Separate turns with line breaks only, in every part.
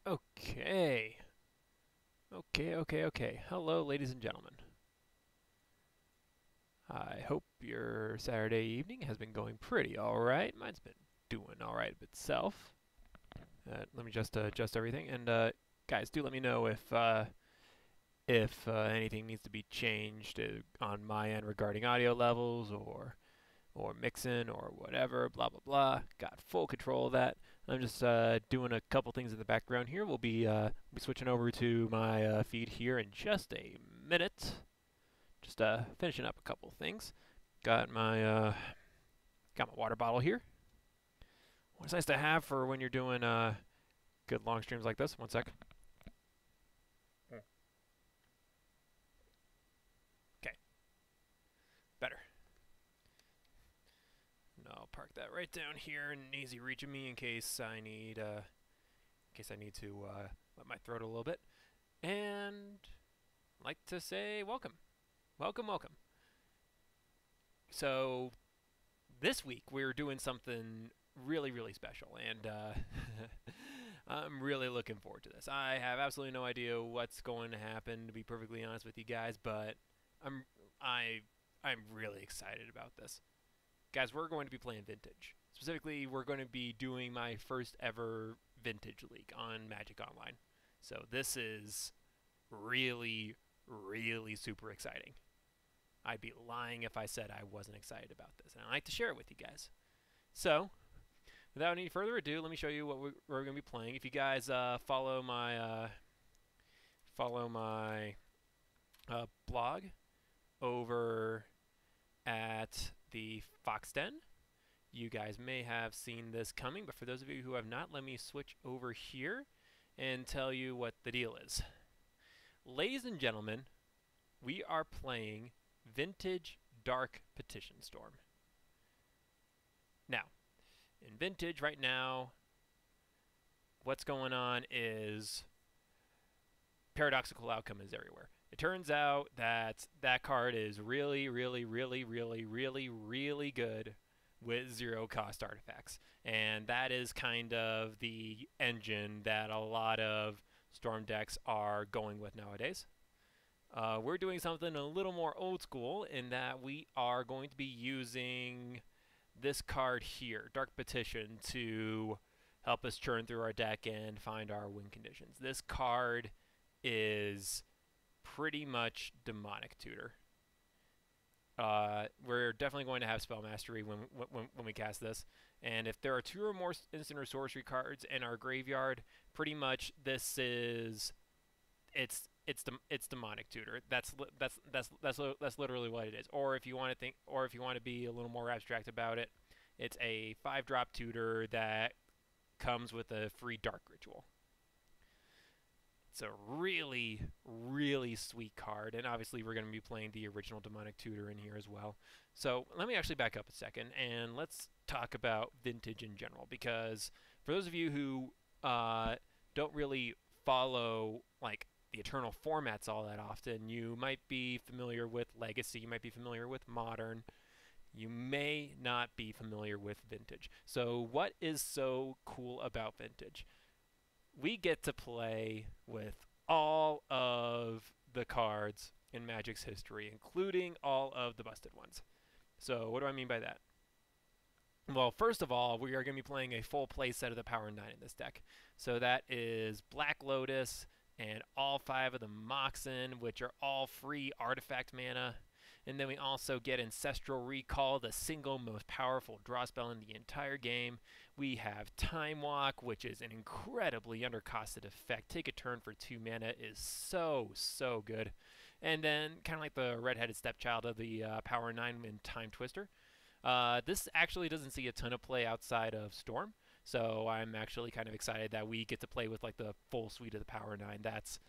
Okay. Okay. Hello, ladies and gentlemen. I hope your Saturday evening has been going pretty alright. Mine's been doing alright of itself. Let me just adjust everything. And, guys, do let me know if anything needs to be changed on my end regarding audio levels or mixing or whatever, blah blah blah. Got full control of that. I'm just doing a couple things in the background here. We'll be switching over to my feed here in just a minute. Just finishing up a couple things. Got my got my water bottle here. What's nice to have for when you're doing good long streams like this. One sec. Okay, better. And I'll park that right down here and easy reach of me in case I need to wet my throat a little bit. And I'd like to say welcome. Welcome. So this week we're doing something really special, and I'm really looking forward to this. I have absolutely no idea what's going to happen, to be perfectly honest with you guys, but I'm I I'm really excited about this. Guys, we're going to be playing Vintage. Specifically, we're going to be doing my first ever Vintage League on Magic Online. So this is really super exciting. I'd be lying if I said I wasn't excited about this, and I'd like to share it with you guys. So, without any further ado, let me show you what we're going to be playing. If you guys follow my blog over at the Fox Den, you guys may have seen this coming, but for those of you who have not, let me switch over here and tell you what the deal is. Ladies and gentlemen, we are playing Vintage Dark Petition Storm. Now, in Vintage right now, what's going on is paradoxical outcome is everywhere. It turns out that that card is really good with zero cost artifacts. And that is kind of the engine that a lot of Storm decks are going with nowadays. We're doing something a little more old school in that we are going to be using this card here, Dark Petition, to help us churn through our deck and find our win conditions. This card is pretty much Demonic Tutor. We're definitely going to have Spell Mastery when we cast this. And if there are 2 or more instant or sorcery cards in our graveyard, pretty much this is it's Demonic Tutor. That's literally what it is. Or if you want to be a little more abstract about it, it's a 5-drop tutor that comes with a free Dark Ritual. It's a really sweet card, and obviously we're going to be playing the original Demonic Tutor in here as well. So let me actually back up a second, and let's talk about Vintage in general, because for those of you who don't really follow like the Eternal formats all that often, you might be familiar with Legacy, you might be familiar with Modern, you may not be familiar with Vintage. So what is so cool about Vintage? We get to play with all of the cards in Magic's history, including all of the busted ones. So what do I mean by that? Well, first of all, we are going to be playing a full play set of the Power 9 in this deck. So that is Black Lotus and all 5 of the Moxen, which are all free artifact mana. And then we also get Ancestral Recall, the single most powerful draw spell in the entire game. We have Time Walk, which is an incredibly undercosted effect. Take a turn for 2 mana is so good. And then, kind of like the redheaded stepchild of the Power 9 in Time Twister. This actually doesn't see a ton of play outside of Storm. So I'm actually kind of excited that we get to play with like the full suite of the Power 9. That's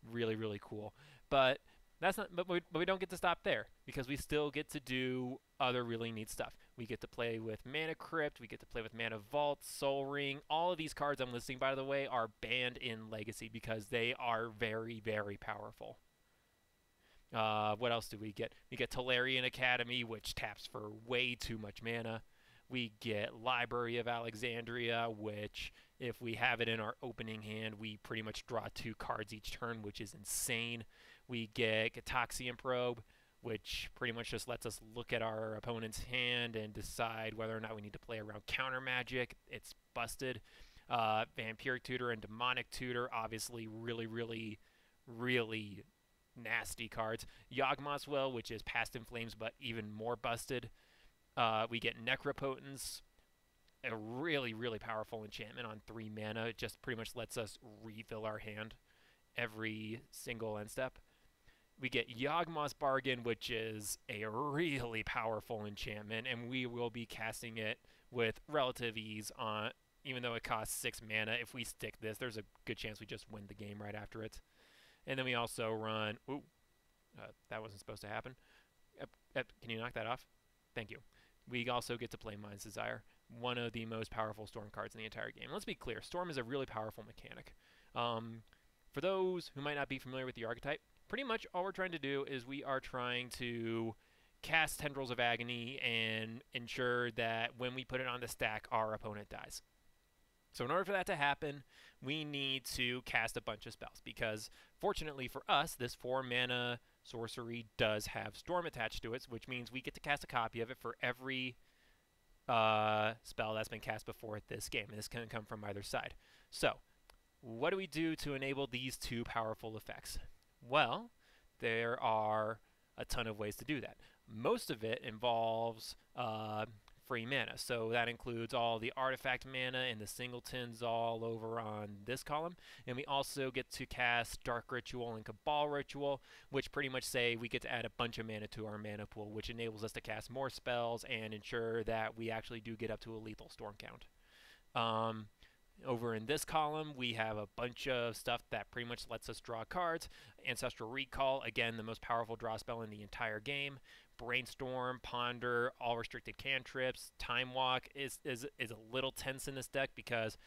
really cool. But that's not. But we don't get to stop there, because we still get to do other really neat stuff. We get to play with Mana Crypt. We get to play with Mana Vault, Soul Ring. All of these cards I'm listing, by the way, are banned in Legacy because they are very powerful. What else do we get? We get Tolarian Academy, which taps for way too much mana. We get Library of Alexandria, which if we have it in our opening hand, we pretty much draw 2 cards each turn, which is insane. We get Gataxian Probe, which pretty much just lets us look at our opponent's hand and decide whether or not we need to play around counter magic. It's busted. Vampiric Tutor and Demonic Tutor, obviously really nasty cards. Yawgmoth's Will, which is Past in Flames, but even more busted. We get Necropotence, a really powerful enchantment on 3 mana. It just pretty much lets us refill our hand every single end step. We get Yawgmoth's Bargain, which is a really powerful enchantment, and we will be casting it with relative ease on, even though it costs 6 mana. If we stick this, there's a good chance we just win the game right after it. And then we also run... Ooh, that wasn't supposed to happen. Can you knock that off? Thank you. We also get to play Mind's Desire, one of the most powerful Storm cards in the entire game. Let's be clear, Storm is a really powerful mechanic. For those who might not be familiar with the archetype, pretty much all we're trying to do is we are trying to cast Tendrils of Agony and ensure that when we put it on the stack, our opponent dies. So in order for that to happen, we need to cast a bunch of spells, because fortunately for us, this 4 mana sorcery does have Storm attached to it, which means we get to cast a copy of it for every spell that's been cast before this game, and this can come from either side. So what do we do to enable these 2 powerful effects? Well, there are a ton of ways to do that. Most of it involves free mana, so that includes all the artifact mana and the singletons all over on this column, and we also get to cast Dark Ritual and Cabal Ritual, which pretty much say we get to add a bunch of mana to our mana pool, which enables us to cast more spells and ensure that we actually do get up to a lethal storm count. Over in this column, we have a bunch of stuff that pretty much lets us draw cards. Ancestral Recall, again, the most powerful draw spell in the entire game. Brainstorm, Ponder, all restricted cantrips. Time Walk is a little tense in this deck because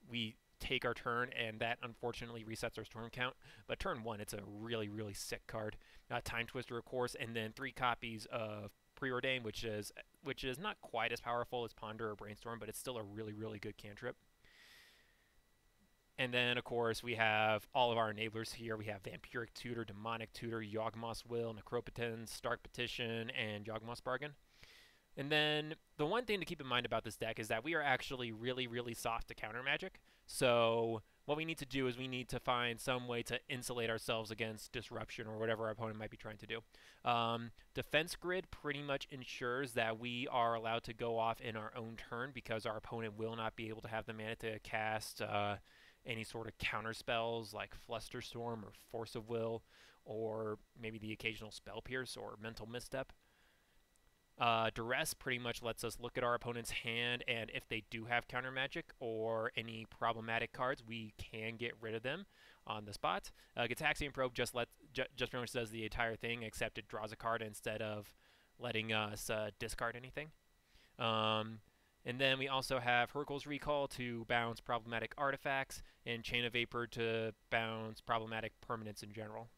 we take our turn, and that unfortunately resets our storm count. But turn 1, it's a really sick card. Time Twister, of course, and then 3 copies of Preordain, which is not quite as powerful as Ponder or Brainstorm, but it's still a really good cantrip. And then, of course, we have all of our enablers here. We have Vampiric Tutor, Demonic Tutor, Yawgmoth's Will, Necropotence, Stark Petition, and Yawgmoth's Bargain. And then the one thing to keep in mind about this deck is that we are actually really soft to counter magic. So what we need to do is we need to find some way to insulate ourselves against disruption or whatever our opponent might be trying to do. Defense Grid pretty much ensures that we are allowed to go off in our own turn because our opponent will not be able to have the mana to cast any sort of counter spells like Flusterstorm or Force of Will, or maybe the occasional Spell Pierce or Mental Misstep. Duress pretty much lets us look at our opponent's hand, and if they do have counter magic or any problematic cards, we can get rid of them on the spot. Gataxian Probe just pretty much does the entire thing, except it draws a card instead of letting us discard anything. And then we also have Hurkyl's Recall to bounce problematic artifacts, and Chain of Vapor to bounce problematic permanents in general.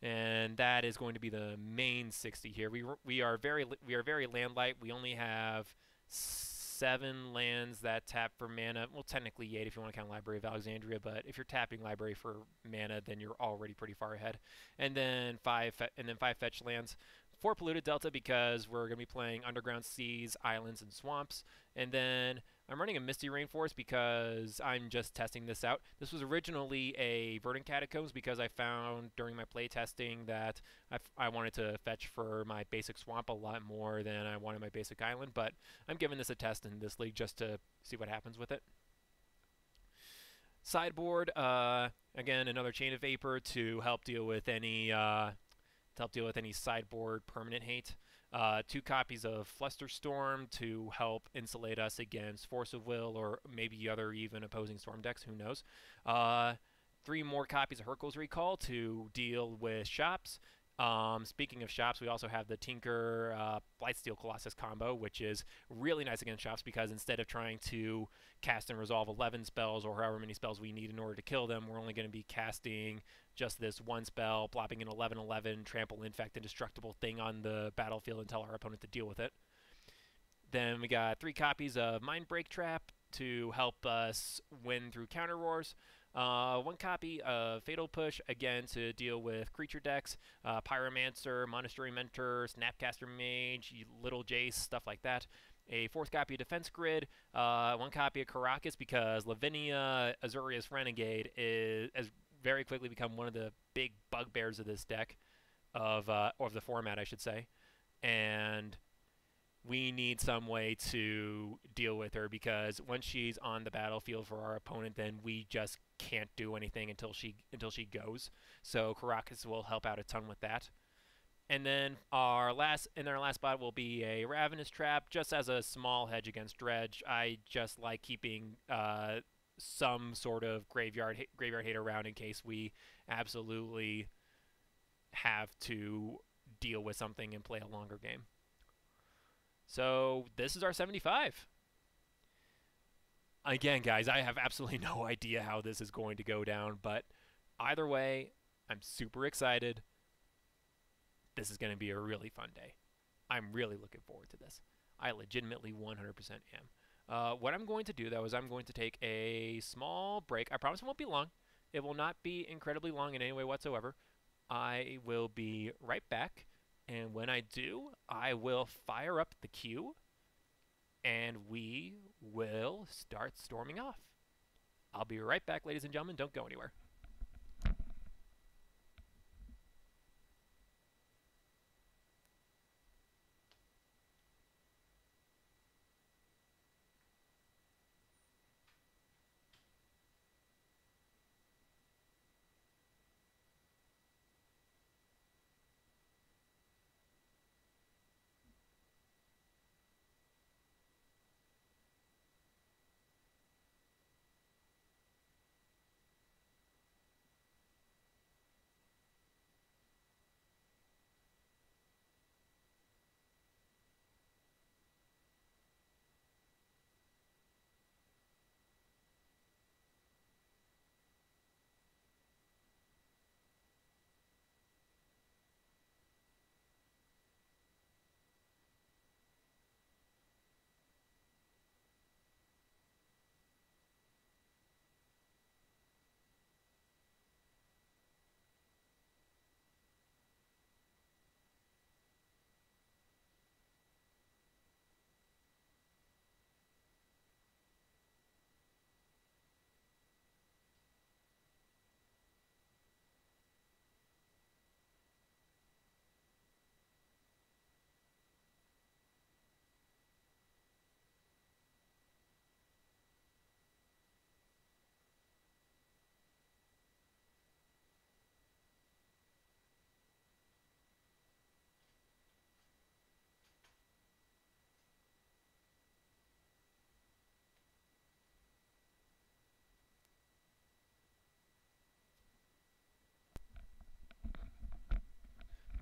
And that is going to be the main 60 here. We are very land light. We only have 7 lands that tap for mana. Well, technically 8 if you want to count Library of Alexandria, but if you're tapping Library for mana, then you're already pretty far ahead. And then 5 fetch lands. 4 Polluted Delta because we're going to be playing Underground Seas, Islands, and Swamps. And then I'm running a Misty Rainforest because I'm just testing this out. This was originally a Verdant Catacombs because I found during my play testing that I wanted to fetch for my basic swamp a lot more than I wanted my basic island. But I'm giving this a test in this league just to see what happens with it. Sideboard, again, another Chain of Vapor to help deal with any sideboard permanent hate. 2 copies of Flusterstorm to help insulate us against Force of Will or maybe other even opposing storm decks, who knows. 3 more copies of Hurkyl's Recall to deal with shops. Speaking of shops, we also have the Tinker Blightsteel Colossus combo, which is really nice against shops because instead of trying to cast and resolve 11 spells or however many spells we need in order to kill them, we're only going to be casting just this 1 spell, plopping an 11/11 trample infect indestructible thing on the battlefield and tell our opponent to deal with it. Then we got 3 copies of Mind Break Trap to help us win through counter wars. 1 copy of Fatal Push, again to deal with creature decks, Pyromancer, Monastery Mentor, Snapcaster Mage, Little Jace, stuff like that. A 4th copy of Defense Grid, 1 copy of Karakas, because Lavinia Azorius Renegade has very quickly become one of the big bugbears of this deck, of the format, I should say. And we need some way to deal with her, because once she's on the battlefield for our opponent, then we just can't do anything until she goes. So Karakas will help out a ton with that. And then our last spot will be a Ravenous Trap, just as a small hedge against Dredge. I just like keeping some sort of graveyard hate around in case we absolutely have to deal with something and play a longer game. So this is our 75. Again, guys, I have absolutely no idea how this is going to go down, but either way, I'm super excited. This is going to be a really fun day. I'm really looking forward to this. I legitimately 100% am. What I'm going to do, though, is I'm going to take a small break. I promise it won't be long. It will not be incredibly long in any way whatsoever. I will be right back. And when I do, I will fire up the queue, and we will start storming off. I'll be right back, ladies and gentlemen. Don't go anywhere.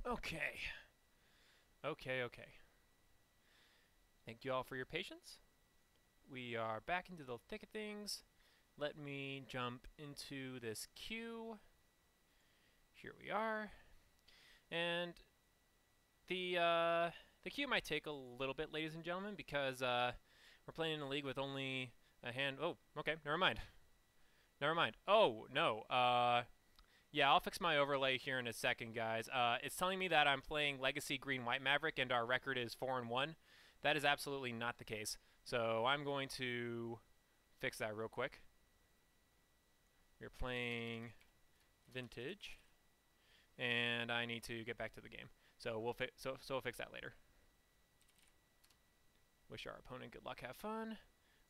Okay. Thank you all for your patience. We are back into the thick of things. Let me jump into this queue. Here we are. And the queue might take a little bit, ladies and gentlemen, because we're playing in a league with only a hand. Oh, okay, never mind. Oh, no. Yeah, I'll fix my overlay here in a second, guys. It's telling me that I'm playing Legacy Green White Maverick and our record is 4-1. That is absolutely not the case. So I'm going to fix that real quick. We're playing Vintage, and I need to get back to the game. So we'll fix that later. Wish our opponent good luck, have fun.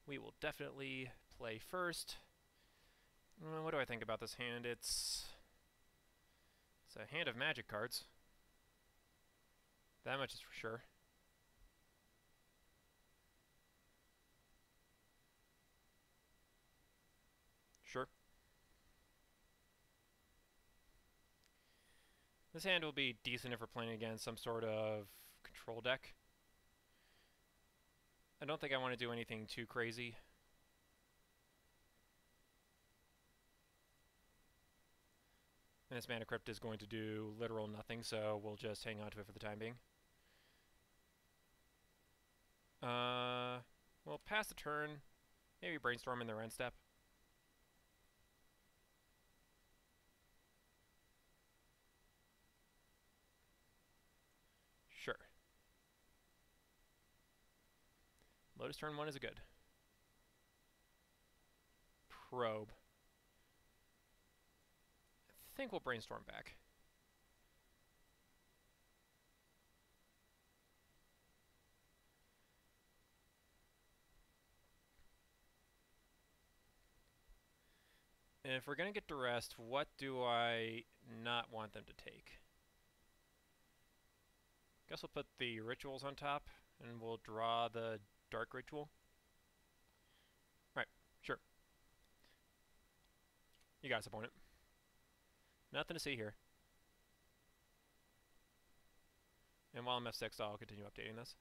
We will definitely play first. What do I think about this hand? It's a hand of magic cards. That much is for sure. Sure. This hand will be decent if we're playing against some sort of control deck. I don't think I want to do anything too crazy. And this Mana Crypt is going to do literal nothing, so we'll just hang on to it for the time being. They'll pass the turn, maybe brainstorm in their end step. Sure. Lotus turn 1 is a good. Probe. I think we'll brainstorm back. If we're going to get duressed, what do I not want them to take? Guess we'll put the rituals on top, and we'll draw the dark ritual. Alright, sure. You got us, opponent. Nothing to see here. And while I'm F6, I'll continue updating this.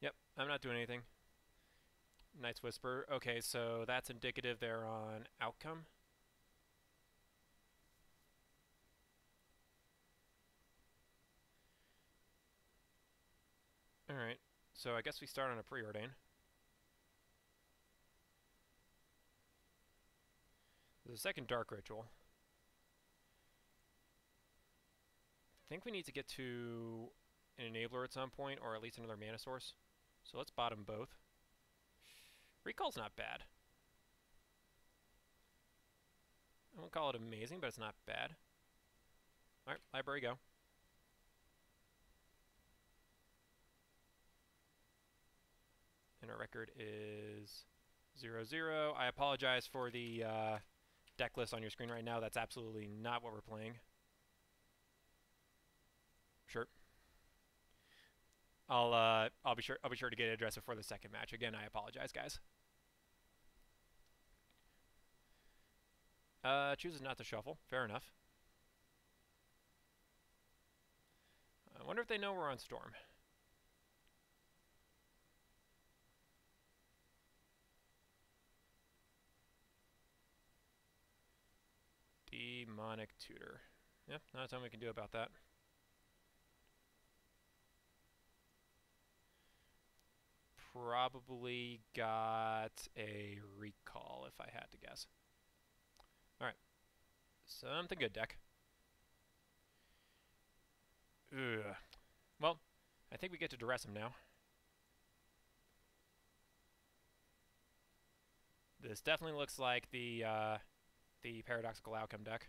Yep, I'm not doing anything. Knight's Whisper. Okay, so that's indicative they're on outcome. Alright, so I guess we start on a preordain. There's a second dark ritual. I think we need to get to an enabler at some point, or at least another mana source. So let's bottom both. Recall's not bad. I won't call it amazing, but it's not bad. Alright, library go. And our record is 0-0. I apologize for the deck list on your screen right now. That's absolutely not what we're playing. Sure. I'll be sure to get it addressed before the second match. Again, I apologize, guys. Chooses not to shuffle. Fair enough. I wonder if they know we're on Storm. Demonic Tutor. Yep, not a ton we can do about that. Probably got a recall if I had to guess. Alright. Something good, deck. Ugh. Well, I think we get to duress him now. This definitely looks like the paradoxical outcome deck.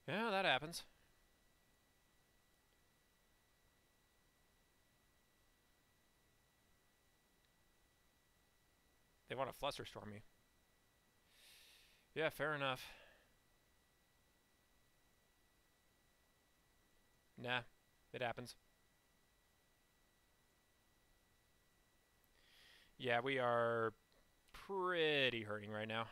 Yeah, that happens. They want to Flusterstorm me. Yeah, fair enough. Nah, it happens. Yeah, we are pretty hurting right now.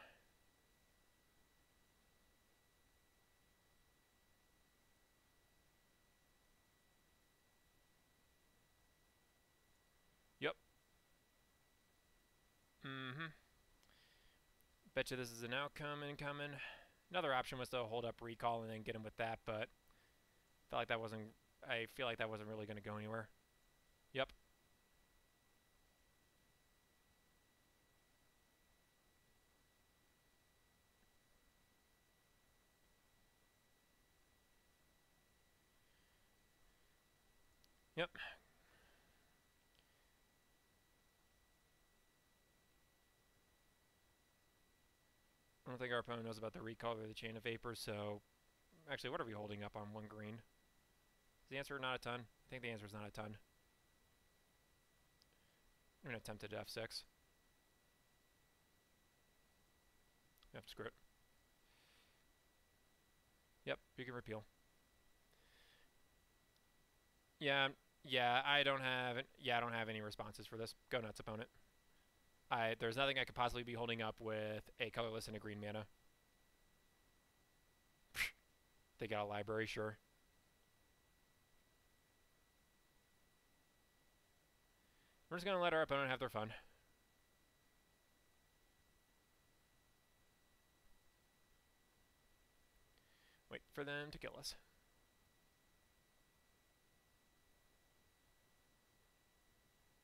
Yep. Bet you this is an outcome incoming. Another option was to hold up recall and then get him with that, but I feel like that wasn't really going to go anywhere. Yep. Yep. I don't think our opponent knows about the recall or the Chain of Vapor, so... Actually, what are we holding up on 1 green? Is the answer not a ton? I think the answer is not a ton. I'm going to attempt it at F6. Yep, screw it. Yep, you can repeal. Yeah, I don't have any responses for this. Go nuts, opponent. There's nothing I could possibly be holding up with a colorless and a green mana. They got a library, sure. We're just going to let our opponent have their fun. Wait for them to kill us.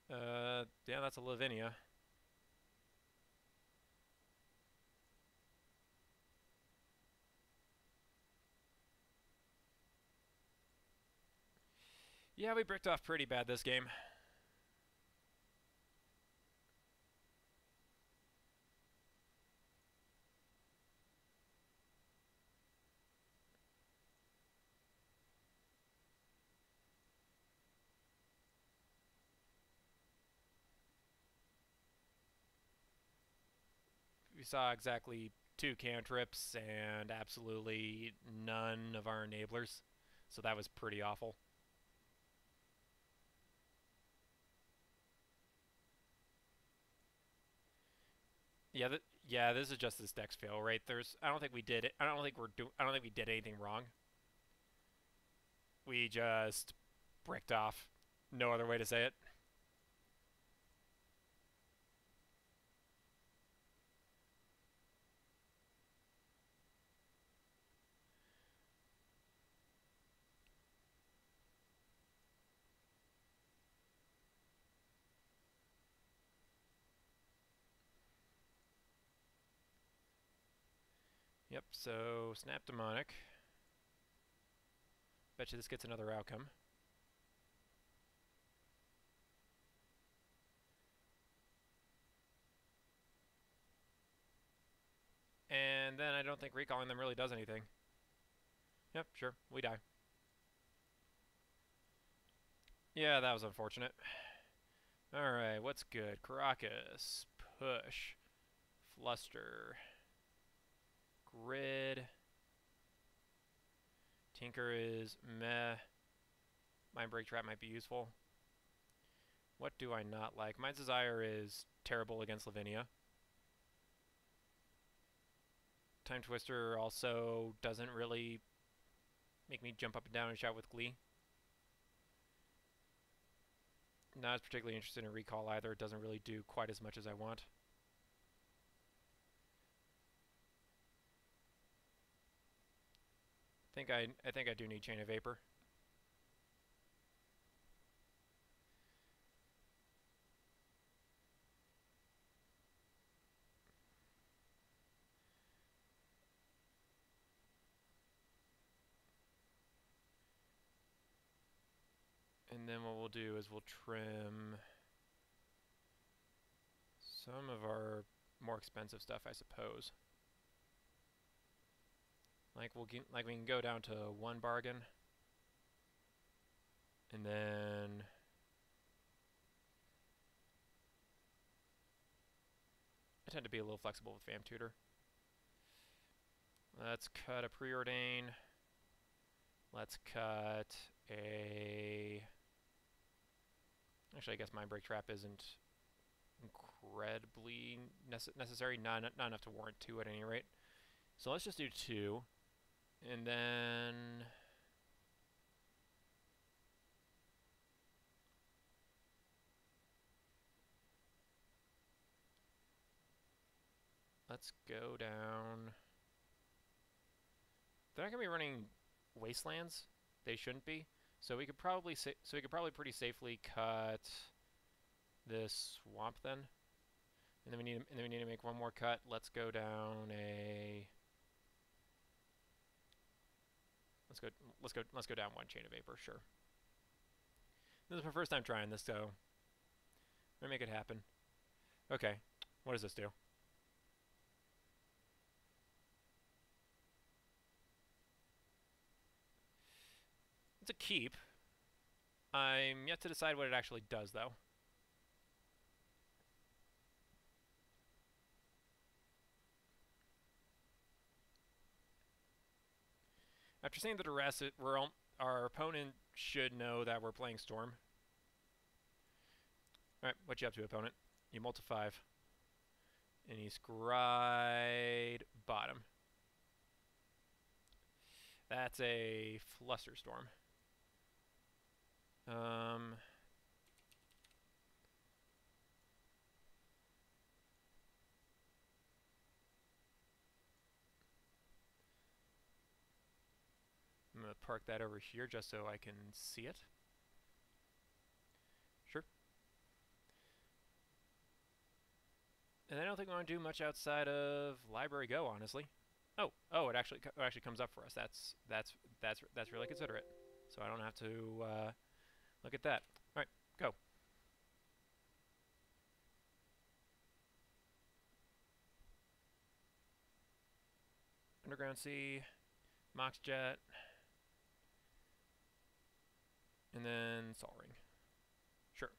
Yeah, that's a Lavinia. Yeah, we bricked off pretty bad this game. We saw exactly 2 cantrips and absolutely none of our enablers. So that was pretty awful. Yeah, this is just this deck's fail, right? I don't think we did it. I don't think we did anything wrong. We just bricked off. No other way to say it. Yep, so Snap Demonic. Bet you this gets another outcome. And then I don't think recalling them really does anything. Yep, sure, we die. Yeah, that was unfortunate. Alright, what's good? Caracas, Push, Fluster, Grid, Tinker is meh. Mind Break Trap might be useful. What do I not like? Mind's Desire is terrible against Lavinia. Time Twister also doesn't really make me jump up and down and shout with glee. Not as particularly interested in Recall either. It doesn't really do quite as much as I want. I think I do need Chain of Vapor. And then what we'll do is we'll trim some of our more expensive stuff, I suppose. Like we can go down to 1 bargain. And then I tend to be a little flexible with Fam Tutor. Let's cut a Preordain. Let's cut a... Actually, I guess Mind Break Trap isn't incredibly necessary. Not enough to warrant 2 at any rate. So let's just do 2. And then... let's go down... They're not going to be running Wastelands. They shouldn't be. So we could probably pretty safely cut this Swamp then. And then we need to make 1 more cut. Let's go down a... Let's go down 1 Chain of Vapor, sure. This is my first time trying this, so I'm gonna make it happen. Okay, what does this do? It's a keep. I'm yet to decide what it actually does, though. After seeing the duress, our opponent should know that we're playing Storm. Alright, what you up to, opponent? You multi 5. And you scryed bottom. That's a Flusterstorm. going to park that over here just so I can see it. Sure. And I don't think we want to do much outside of Library Go, honestly. Oh, it actually comes up for us. That's really considerate. So I don't have to look at that. All right, go. Underground Sea, Mox Jet, and then Sol Ring. Sure.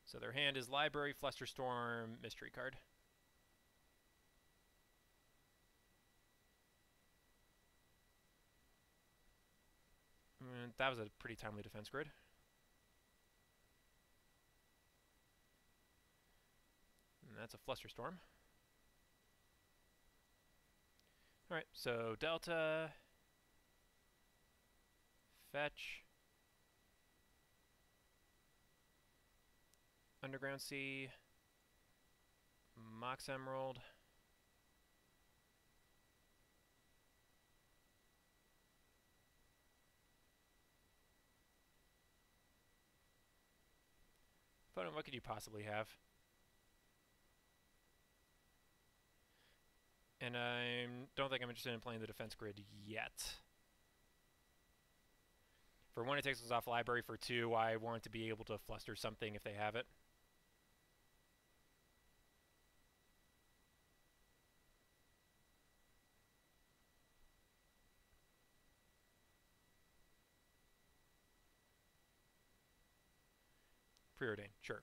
So their hand is Library, Flusterstorm, Mystery card. And that was a pretty timely defense grid. And that's a Flusterstorm. Alright, so Delta, Fetch, Underground Sea, Mox Emerald, opponent, what could you possibly have? And I don't think I'm interested in playing the defense grid yet. For 1, it takes us off Library. For 2, I want to be able to fluster something if they have it. Preordain, sure.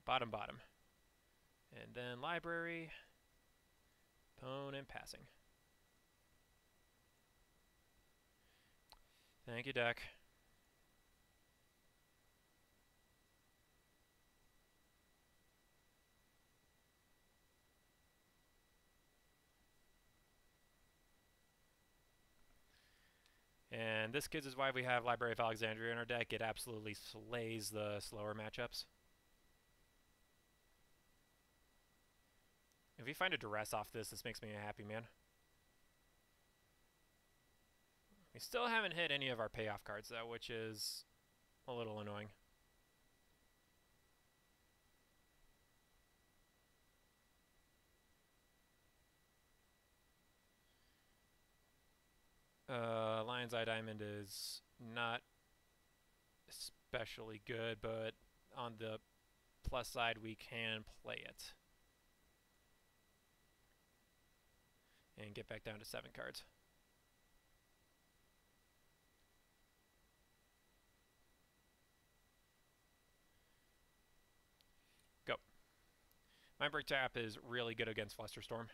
Bottom. And then Library, opponent passing. Thank you, deck. And this, kids, is why we have Library of Alexandria in our deck. It absolutely slays the slower matchups. If we find a duress off this makes me a happy man. We still haven't hit any of our payoff cards, though, which is a little annoying. Lion's Eye Diamond is not especially good, but on the plus side, we can play it. And get back down to 7 cards. Go. Mindbreak Tap is really good against Flusterstorm.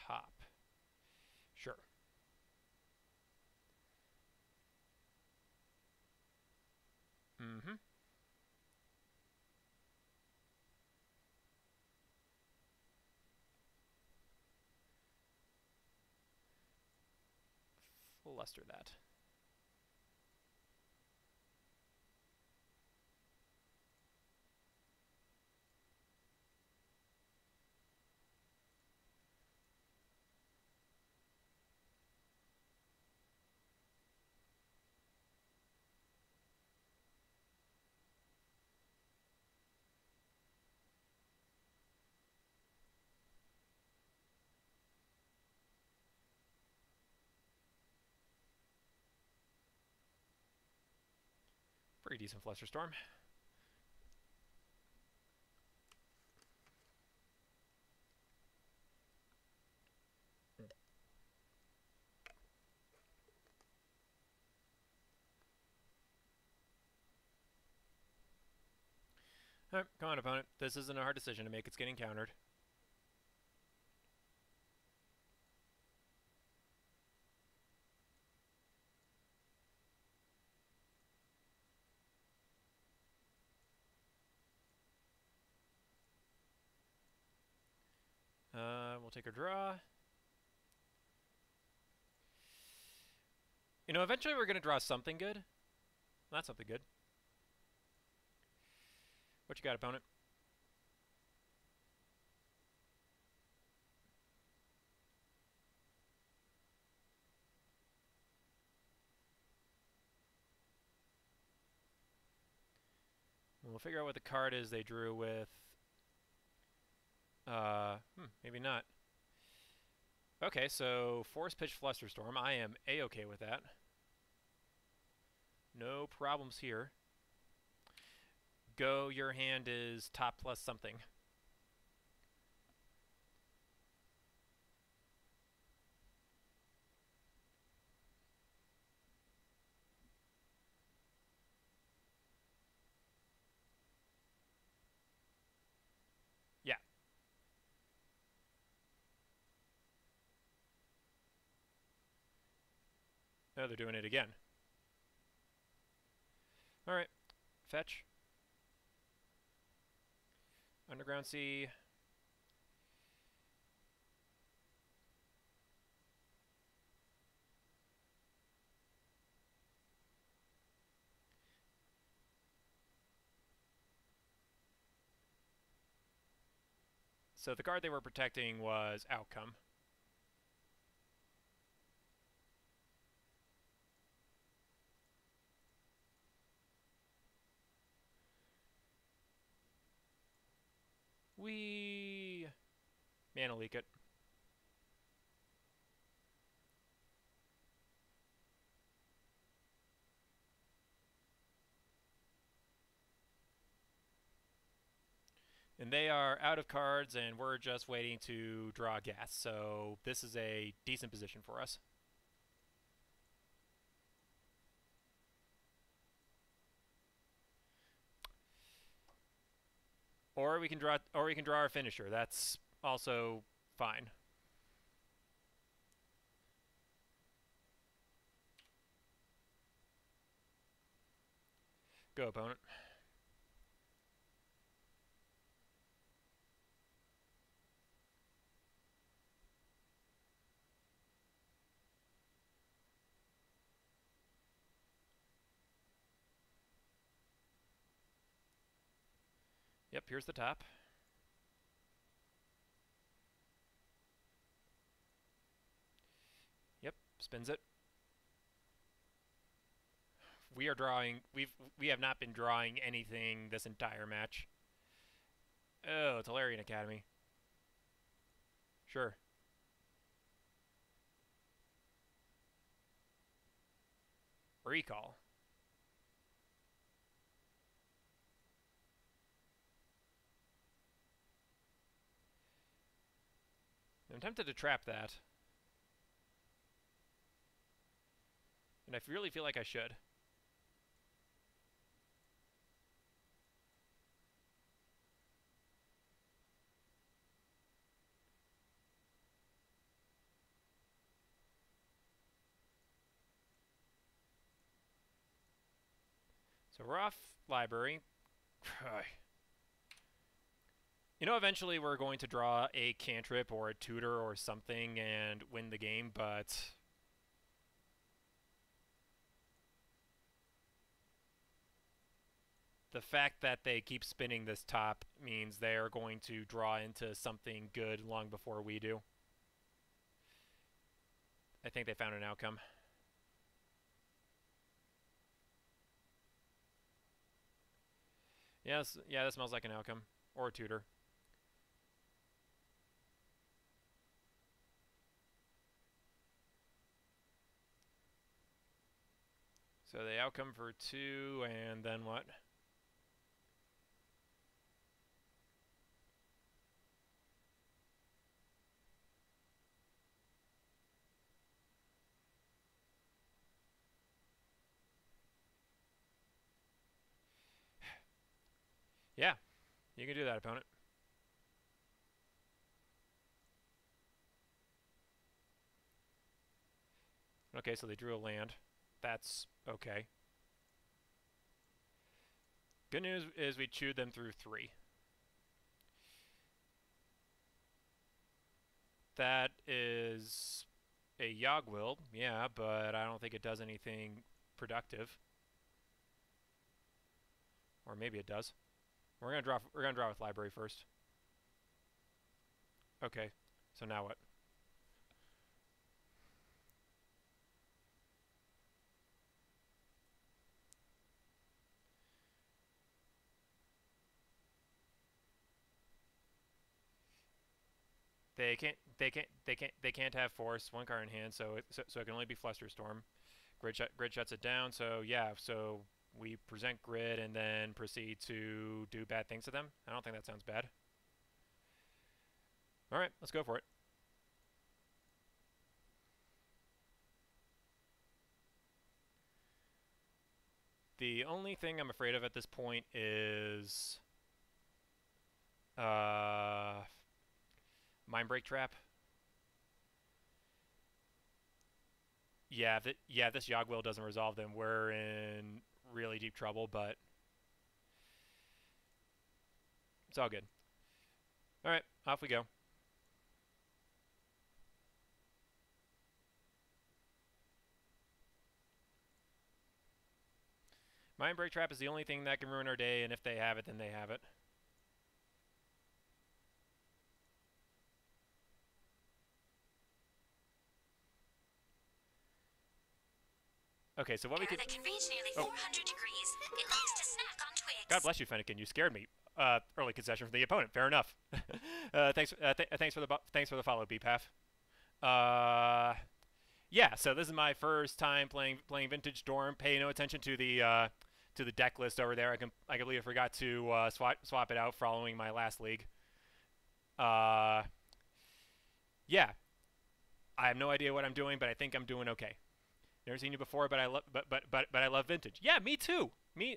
Top. Sure. Mm-hmm. Fluster that. Pretty decent Flusterstorm. Alright, come on, opponent. This isn't a hard decision to make. It's getting countered. take a draw. You know, eventually we're going to draw something good. Not something good. What you got, opponent? We'll figure out what the card is they drew with... maybe not. Okay, so Force Pitch Flusterstorm. I am A-okay with that. No problems here. Go, your hand is top plus something. Yeah. No, they're doing it again. Alright. Fetch. Underground Sea. So the card they were protecting was Outcome. We mana leak it. And they are out of cards, and we're just waiting to draw gas. So this is a decent position for us. Or we can draw our finisher. That's also fine. Go, opponent. Yep, here's the top. Yep, spins it. We are drawing. We have not been drawing anything this entire match. Oh, it's Hilarion Academy. Sure. Recall. I'm tempted to trap that. And I really feel like I should. So we're off library. You know, eventually we're going to draw a cantrip or a tutor or something and win the game, but... the fact that they keep spinning this top means they are going to draw into something good long before we do. I think they found an outcome. Yes, yeah, that smells like an outcome. Or a tutor. So the outcome for 2, and then what? Yeah, you can do that, opponent. Okay, so they drew a land. That's okay. Good news is we chewed them through 3. That is a Yogwill, yeah, but I don't think it does anything productive. Or maybe it does. We're gonna draw. We're gonna draw with library first. Okay. So now what? They can't. They can't. They can't. They can't have force. One card in hand, so it can only be Flusterstorm. Grid shuts it down. So yeah. So we present Grid and then proceed to do bad things to them. I don't think that sounds bad. All right, let's go for it. The only thing I'm afraid of at this point is Mind Break Trap. Yeah, this Yogwill doesn't resolve them. We're in really deep trouble, but it's all good. All right, off we go. Mind Break Trap is the only thing that can ruin our day, and if they have it, then they have it. Okay, so what we can...
that can reach nearly 400 degrees. It likes to snack on twigs.
God bless you, Fennekin. You scared me. Early concession from the opponent. Fair enough. Thanks for the follow, BPAF. Yeah. So this is my first time playing Vintage Storm. Pay no attention to the deck list over there. I completely forgot to swap it out following my last league. Yeah. I have no idea what I'm doing, but I think I'm doing okay. Never seen you before, but I love Vintage. Yeah, me too. Me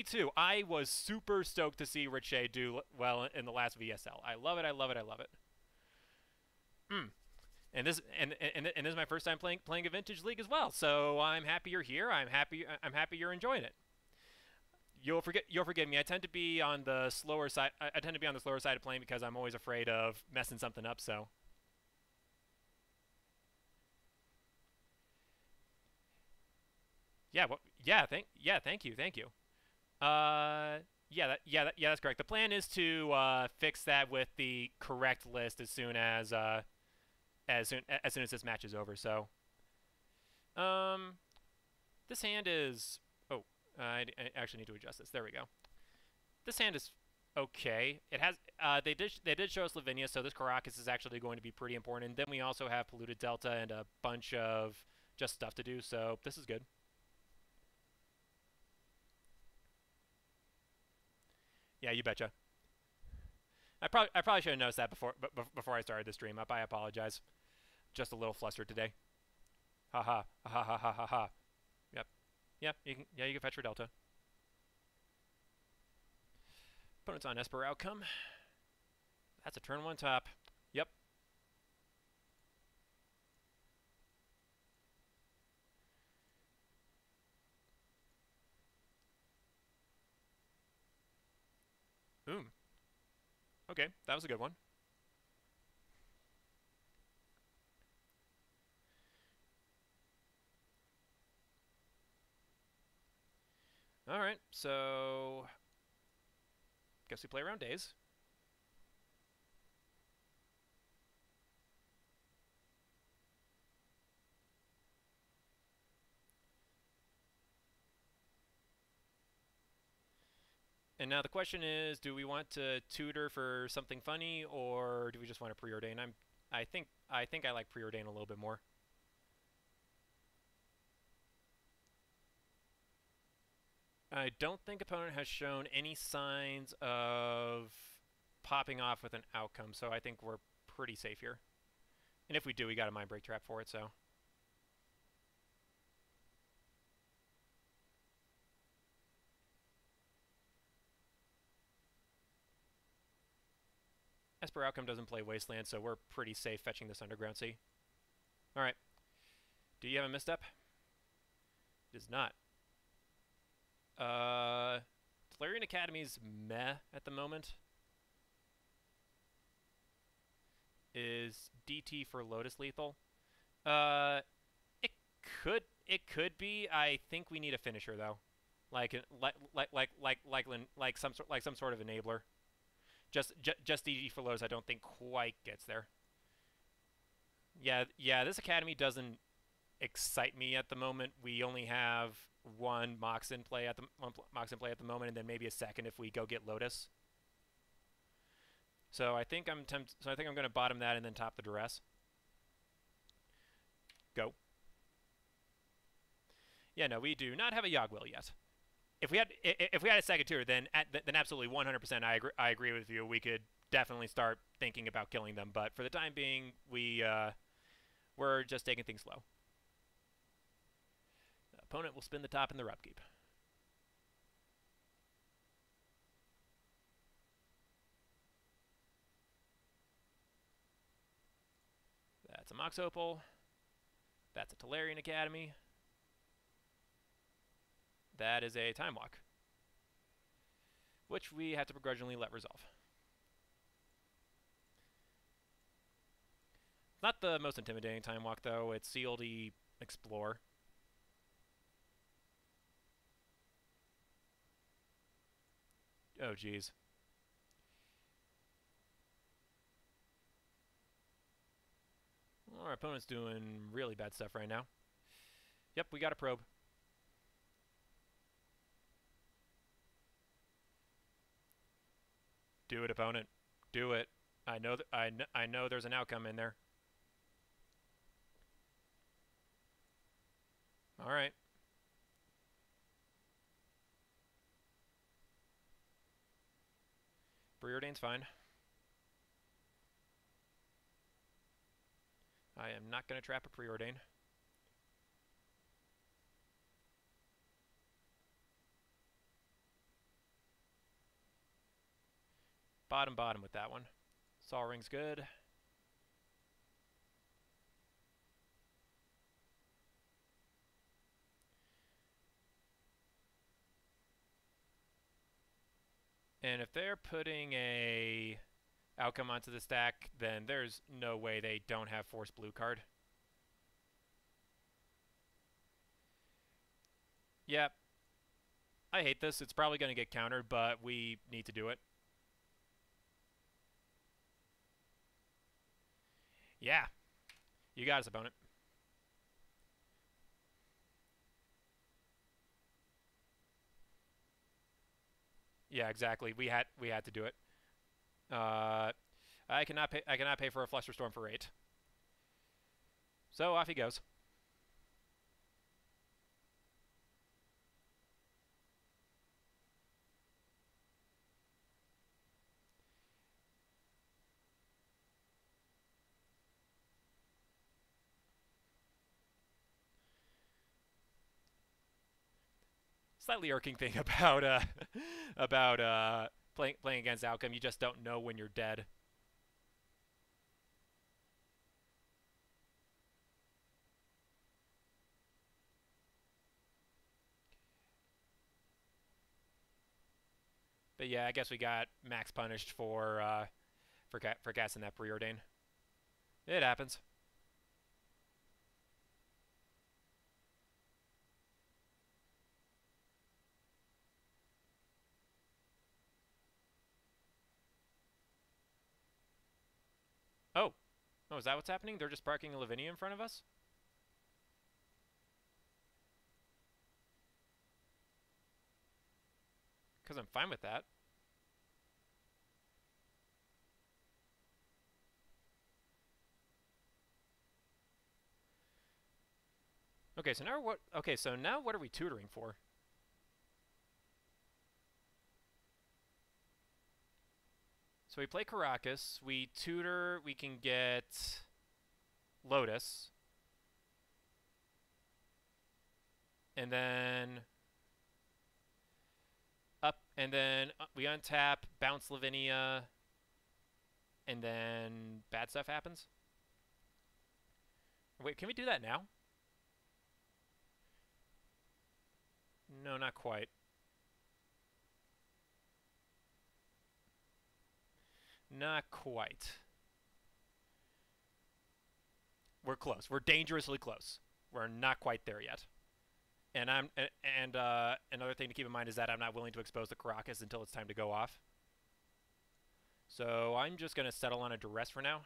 too. I was super stoked to see Richey do well in the last VSL. I love it. I love it. I love it. And this is my first time playing a Vintage League as well. So I'm happy you're here. I'm happy you're enjoying it. You'll forgive me. I tend to be on the slower side. I tend to be on the slower side of playing because I'm always afraid of messing something up. So. Yeah. Thank you. That's correct. The plan is to fix that with the correct list as soon as this match is over. So, this hand is. Oh, I actually need to adjust this. There we go. This hand is okay. It has. They did show us Lavinia, so this Caracas is actually going to be pretty important. And then we also have Polluted Delta and a bunch of just stuff to do. So this is good. Yeah, you betcha. I probably should have noticed that before I started the stream up. I apologize. Just a little flustered today. Ha ha ha ha ha ha ha. Yep. You can fetch for Delta. Opponent's on Esper outcome. That's a turn 1 top. Yep. Okay, that was a good one. Alright, so guess we play around days. And now the question is, do we want to tutor for something funny, or do we just want to preordain? I think I like preordain a little bit more. I don't think opponent has shown any signs of popping off with an outcome, so I think we're pretty safe here. And if we do, we got a Mind Break Trap for it, so. Esper Outcome doesn't play Wasteland, so we're pretty safe fetching this Underground Sea. Alright. Do you have a misstep? It is not. Tolarian Academy's meh at the moment. Is DT for Lotus lethal? Uh, it it could be. I think we need a finisher though, like some sort of enabler. Just DT for Lotus, I don't think quite gets there. Yeah. This academy doesn't excite me at the moment. We only have one Mox in play at the moment, and then maybe a second if we go get Lotus. So I think I'm going to bottom that and then top the duress. Go. Yeah, no, we do not have a Yogwill yet. If we had a second tier, then absolutely 100% I agree with you. We could definitely start thinking about killing them. But for the time being, we're just taking things slow. The opponent will spin the top in their upkeep. That's a Mox Opal. That's a Tolarian Academy. That is a Time Walk, which we have to begrudgingly let resolve. Not the most intimidating Time Walk, though. It's CLD Explore. Oh, geez. Our opponent's doing really bad stuff right now. Yep, we got a probe. Do it, opponent. Do it. I know there's an outcome in there. All right. Preordain's fine. I am not going to trap a preordain. Bottom with that one. Sol Ring's good. And if they're putting a outcome onto the stack, then there's no way they don't have Force Blue card. Yep. I hate this. It's probably going to get countered, but we need to do it. Yeah. You got us, opponent. Yeah, exactly. We had to do it. I cannot pay for a Flusterstorm for 8. So off he goes. Slightly irking thing about playing against outcome, you just don't know when you're dead. But yeah, I guess we got max punished for casting that preordain. It happens. Oh. Oh, is that what's happening? They're just parking a Lavinia in front of us? Because I'm fine with that. Okay, so now what are we tutoring for? So we play Caracas, we tutor, we can get Lotus. And then we untap, bounce Lavinia, and then bad stuff happens. Wait, can we do that now? No, not quite. Not quite. We're close. We're dangerously close. We're not quite there yet. And another thing to keep in mind is that I'm not willing to expose the Caracas until it's time to go off. So I'm just going to settle on a duress for now.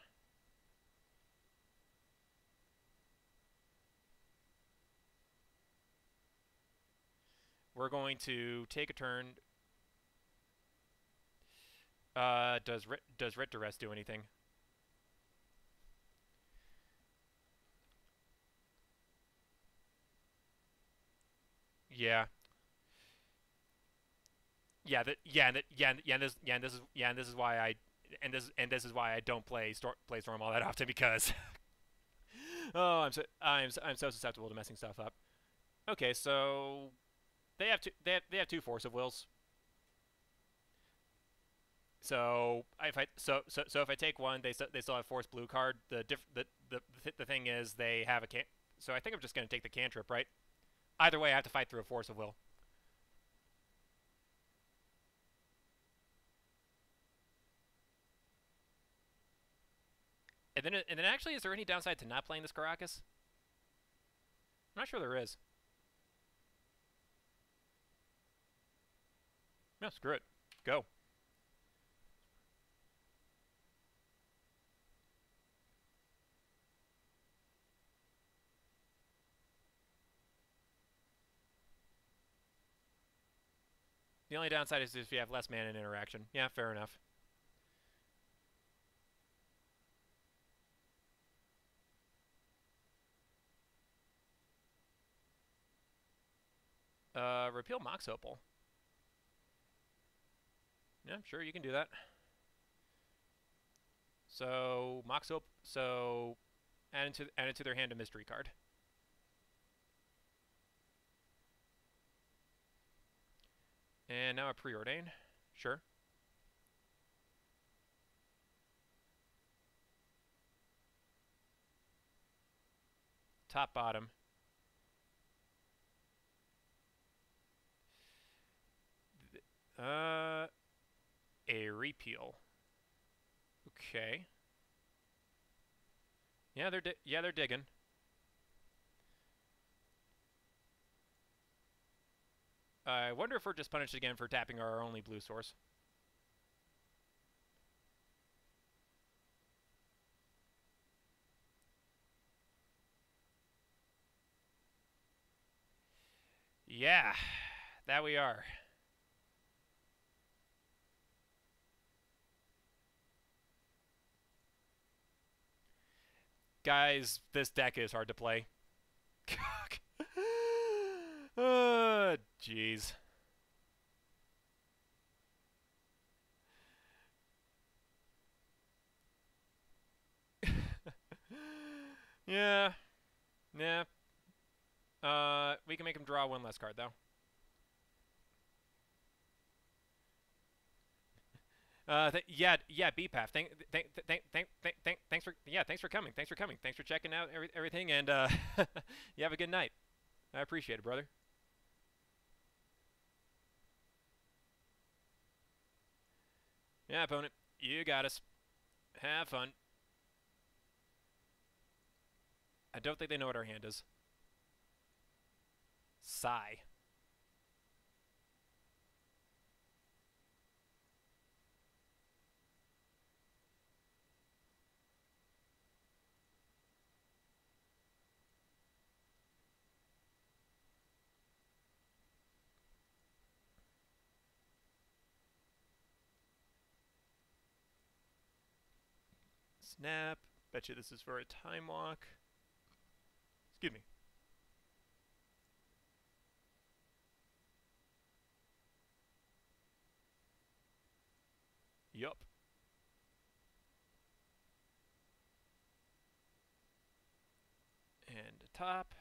We're going to take a turn. Does Writ Duress do anything? Yeah. Yeah, and this is why this is why I don't play Storm all that often because oh, I'm so susceptible to messing stuff up. Okay, so they have two Force of Wills. So if I take one, they still have Force Blue card. The thing is they have a can. So I think I'm just gonna take the cantrip, right? Either way, I have to fight through a Force of Will. And then actually, is there any downside to not playing this Caracas? I'm not sure there is. No, screw it. Go. The only downside is if you have less mana in interaction. Yeah, fair enough. Repeal Mox Opal. Yeah, sure, you can do that. So Mox Opal. So add into their hand a mystery card. And now a Preordain. Sure. Top bottom. A repeal. Okay. Yeah, they're digging. I wonder if we're just punished again for tapping our only blue source. Yeah, that we are. Guys, this deck is hard to play. Jeez. Yeah. Yeah. We can make him draw one less card, though. Yeah, BPAF. Thanks for coming. Thanks for checking out everything, and you have a good night. I appreciate it, brother. Yeah, opponent, you got us. Have fun. I don't think they know what our hand is. Sigh. Snap. Bet you this is for a time walk. Excuse me. Yup. And a top.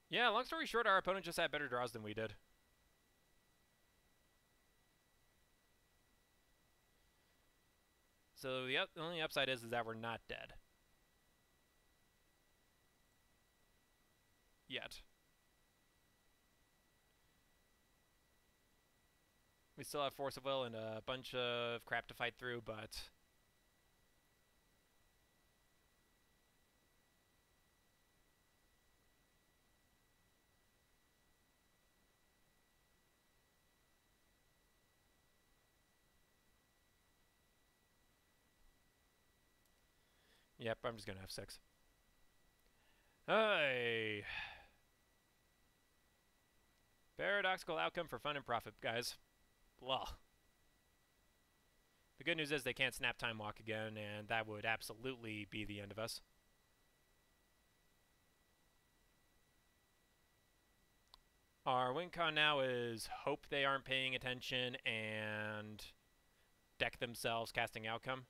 Yeah, long story short, our opponent just had better draws than we did. So the only upside is that we're not dead. Yet. We still have Force of Will and a bunch of crap to fight through, but... Yep, I'm just gonna have 6. Hey! Paradoxical outcome for fun and profit, guys. Blah. The good news is they can't snap time walk again, and that would absolutely be the end of us. Our win con now is hope they aren't paying attention and deck themselves casting outcome.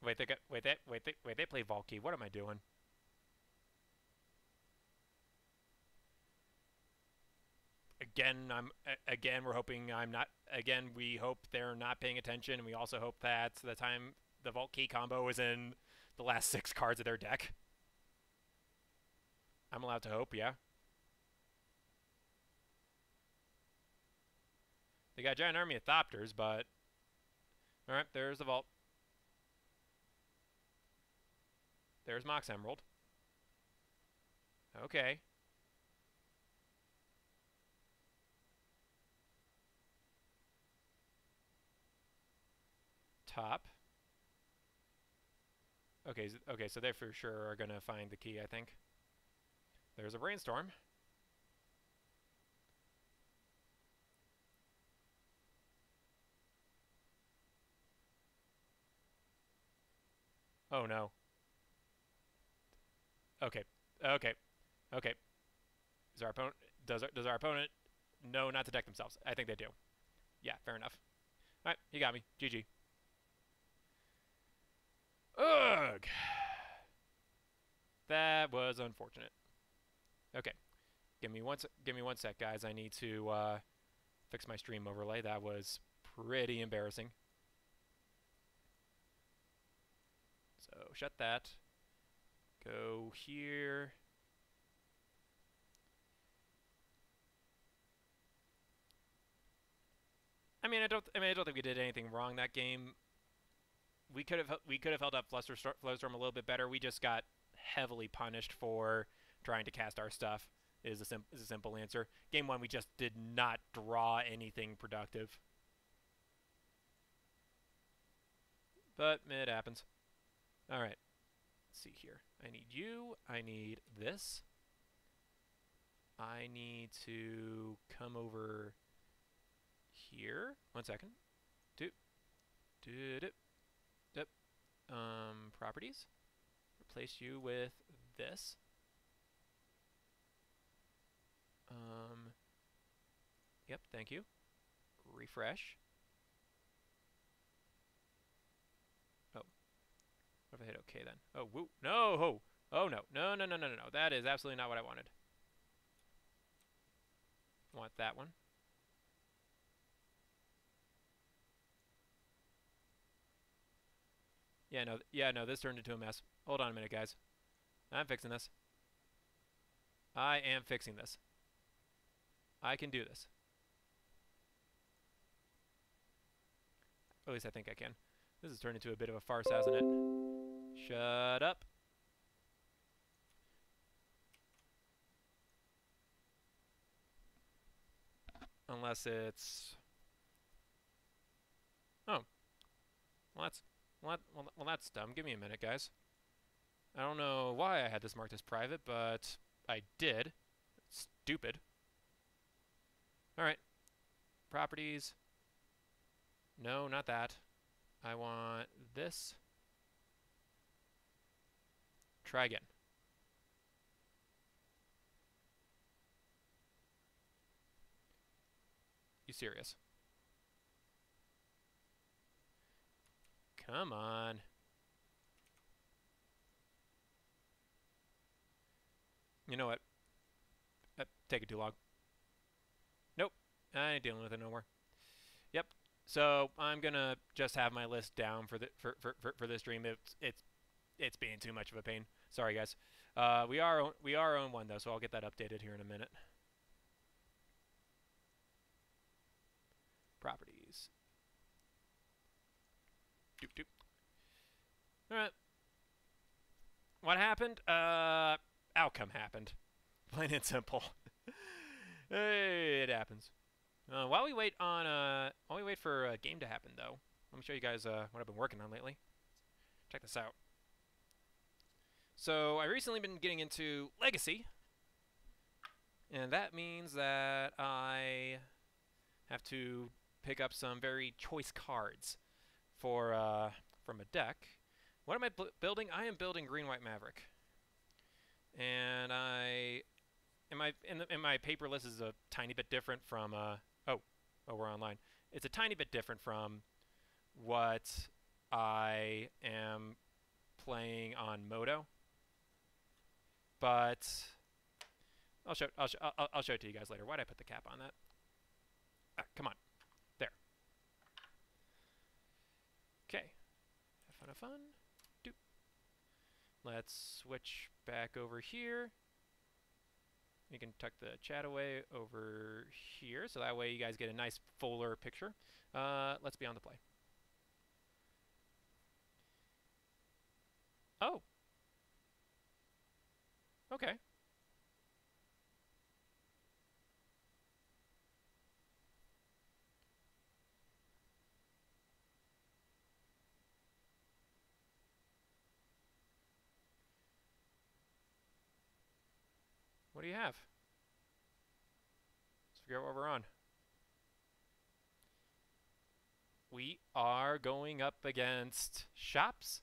Wait, they play Valky. What am I doing? Again, we're hoping I'm not. Again, we hope they're not paying attention, and we also hope that the time the Vault Key combo is in the last 6 cards of their deck. I'm allowed to hope, yeah. They got a giant army of Thopters, but... Alright, there's the Vault. There's Mox Emerald. Okay. Top. Okay, so they for sure are gonna find the key, I think. There's a Brainstorm. Oh no. Okay. Okay. Okay. Is our opponent does our opponent know not to deck themselves? I think they do. Yeah, fair enough. Alright, he got me. GG. Ugh. That was unfortunate. Okay. Give me one sec, guys. I need to fix my stream overlay. That was pretty embarrassing. So shut that. Go here. I mean, I don't think we did anything wrong that game. We could have held up Flusterstorm a little bit better. We just got heavily punished for trying to cast our stuff. Is a simple answer. Game 1, we just did not draw anything productive. But it happens. All right. Let's see here. I need you. I need this. I need to come over here. 1 second. Properties. Replace you with this. Yep, thank you. Refresh. Oh. What if I hit OK then? Oh, woo. No! Oh, no. No. That is absolutely not what I wanted. I want that one. Yeah, no, this turned into a mess. Hold on a minute, guys. I'm fixing this. I am fixing this. I can do this. At least I think I can. This has turned into a bit of a farce, hasn't it? Shut up. Unless it's... Oh. Well, that's dumb. Give me a minute, guys. I don't know why I had this marked as private, but I did. Stupid. All right. Properties. No, not that. I want this. Try again. You serious? Come on. You know what? Take it too long. Nope. I ain't dealing with it no more. Yep. So I'm gonna just have my list down for the for this stream. It's being too much of a pain. Sorry guys. We are on one though, so I'll get that updated here in a minute. Properties. Doop doop. All right. What happened? Outcome happened. Plain and simple. Hey, it happens. While we wait for a game to happen, though, let me show you guys what I've been working on lately. Check this out. So I recently been getting into Legacy, and that means that I have to pick up some very choice cards for from a deck. What am I building? I am building Green White Maverick, and in my paper list is a tiny bit different from oh we're online. It's a tiny bit different from what I am playing on Moto, but I'll show it to you guys later. Why'd I put the cap on that? Come on, there. Okay, have fun. Doop. Let's switch back over here. You can tuck the chat away over here, so that way you guys get a nice fuller picture. Let's be on the play. Oh. Okay. What do you have? Let's figure out what we're on. We are going up against shops,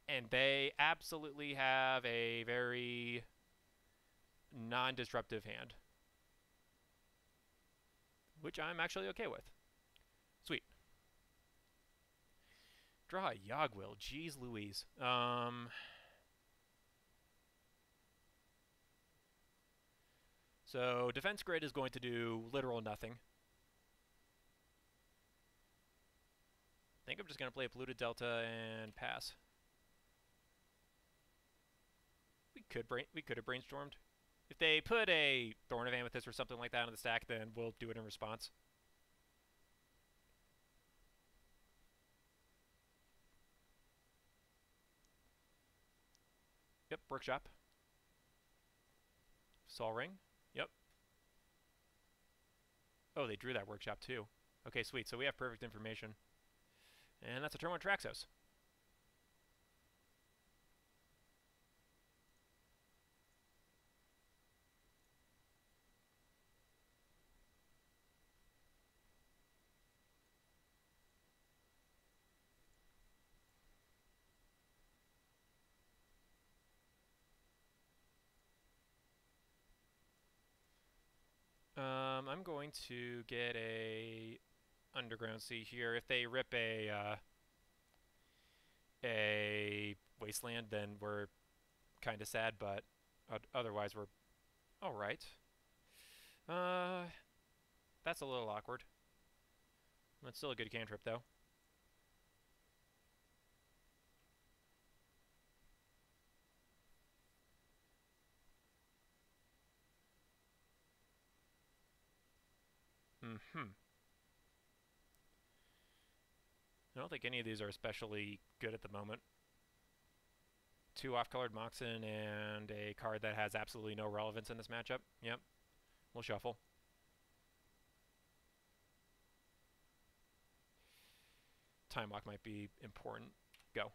and they absolutely have a very non-disruptive hand, which I'm actually okay with. Sweet. Draw a Yogwill. Jeez Louise. So defense grid is going to do literal nothing. I think I'm just going to play a Polluted Delta and pass. We could have brainstormed. If they put a Thorn of Amethyst or something like that on the stack, then we'll do it in response. Yep, Workshop. Sol Ring. Yep. Oh, they drew that Workshop too. Okay, sweet. So we have perfect information. And that's a turn 1 Traxos. I'm going to get a Underground Sea here. If they rip a Wasteland, then we're kind of sad, but otherwise we're all right. That's a little awkward. That's still a good cantrip, though. I don't think any of these are especially good at the moment. 2 off-colored Moxen and a card that has absolutely no relevance in this matchup. Yep. We'll shuffle. Time Walk might be important. Go.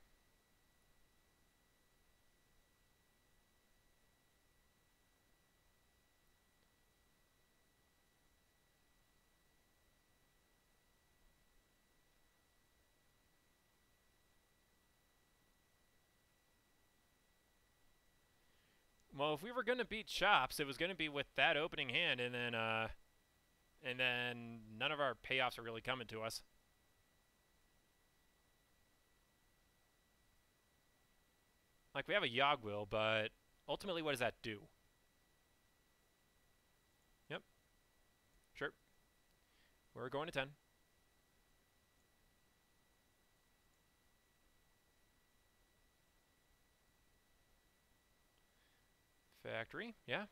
Well, if we were gonna beat Chops, it was gonna be with that opening hand, and then none of our payoffs are really coming to us. Like, we have a Yogwill, but ultimately, what does that do? Yep. Sure. We're going to 10. Factory, yeah.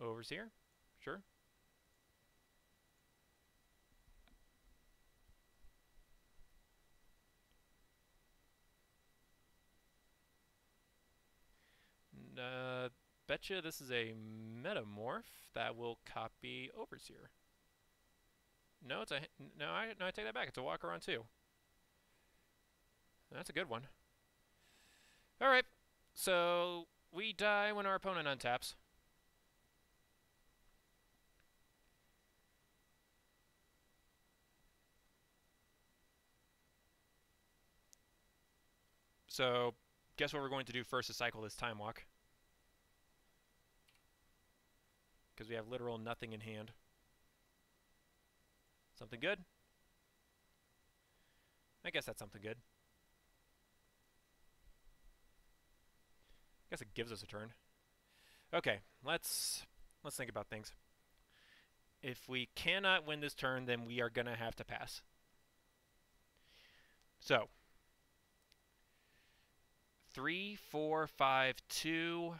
Overseer, sure. Betcha this is a Metamorph that will copy Overseer. No, it's a no. I take that back. It's a Walker on 2. That's a good one. All right, so we die when our opponent untaps. So, guess what we're going to do first to cycle this Time Walk? Because we have literal nothing in hand. Something good? I guess that's something good. I guess it gives us a turn. Okay, let's think about things. If we cannot win this turn, then we are going to have to pass. So, 3, 4, 5, 2.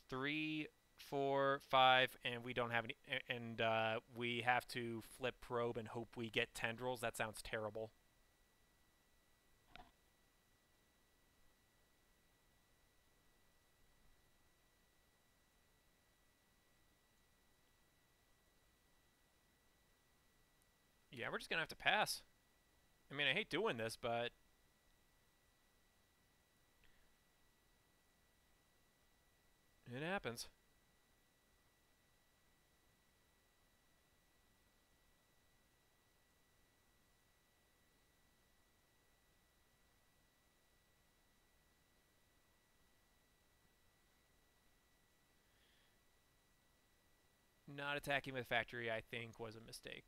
3, 4, 5, and we don't have any, and we have to flip probe and hope we get tendrils. That sounds terrible. Yeah, we're just gonna have to pass. I mean, I hate doing this, but it happens. Not attacking with factory, I think, was a mistake.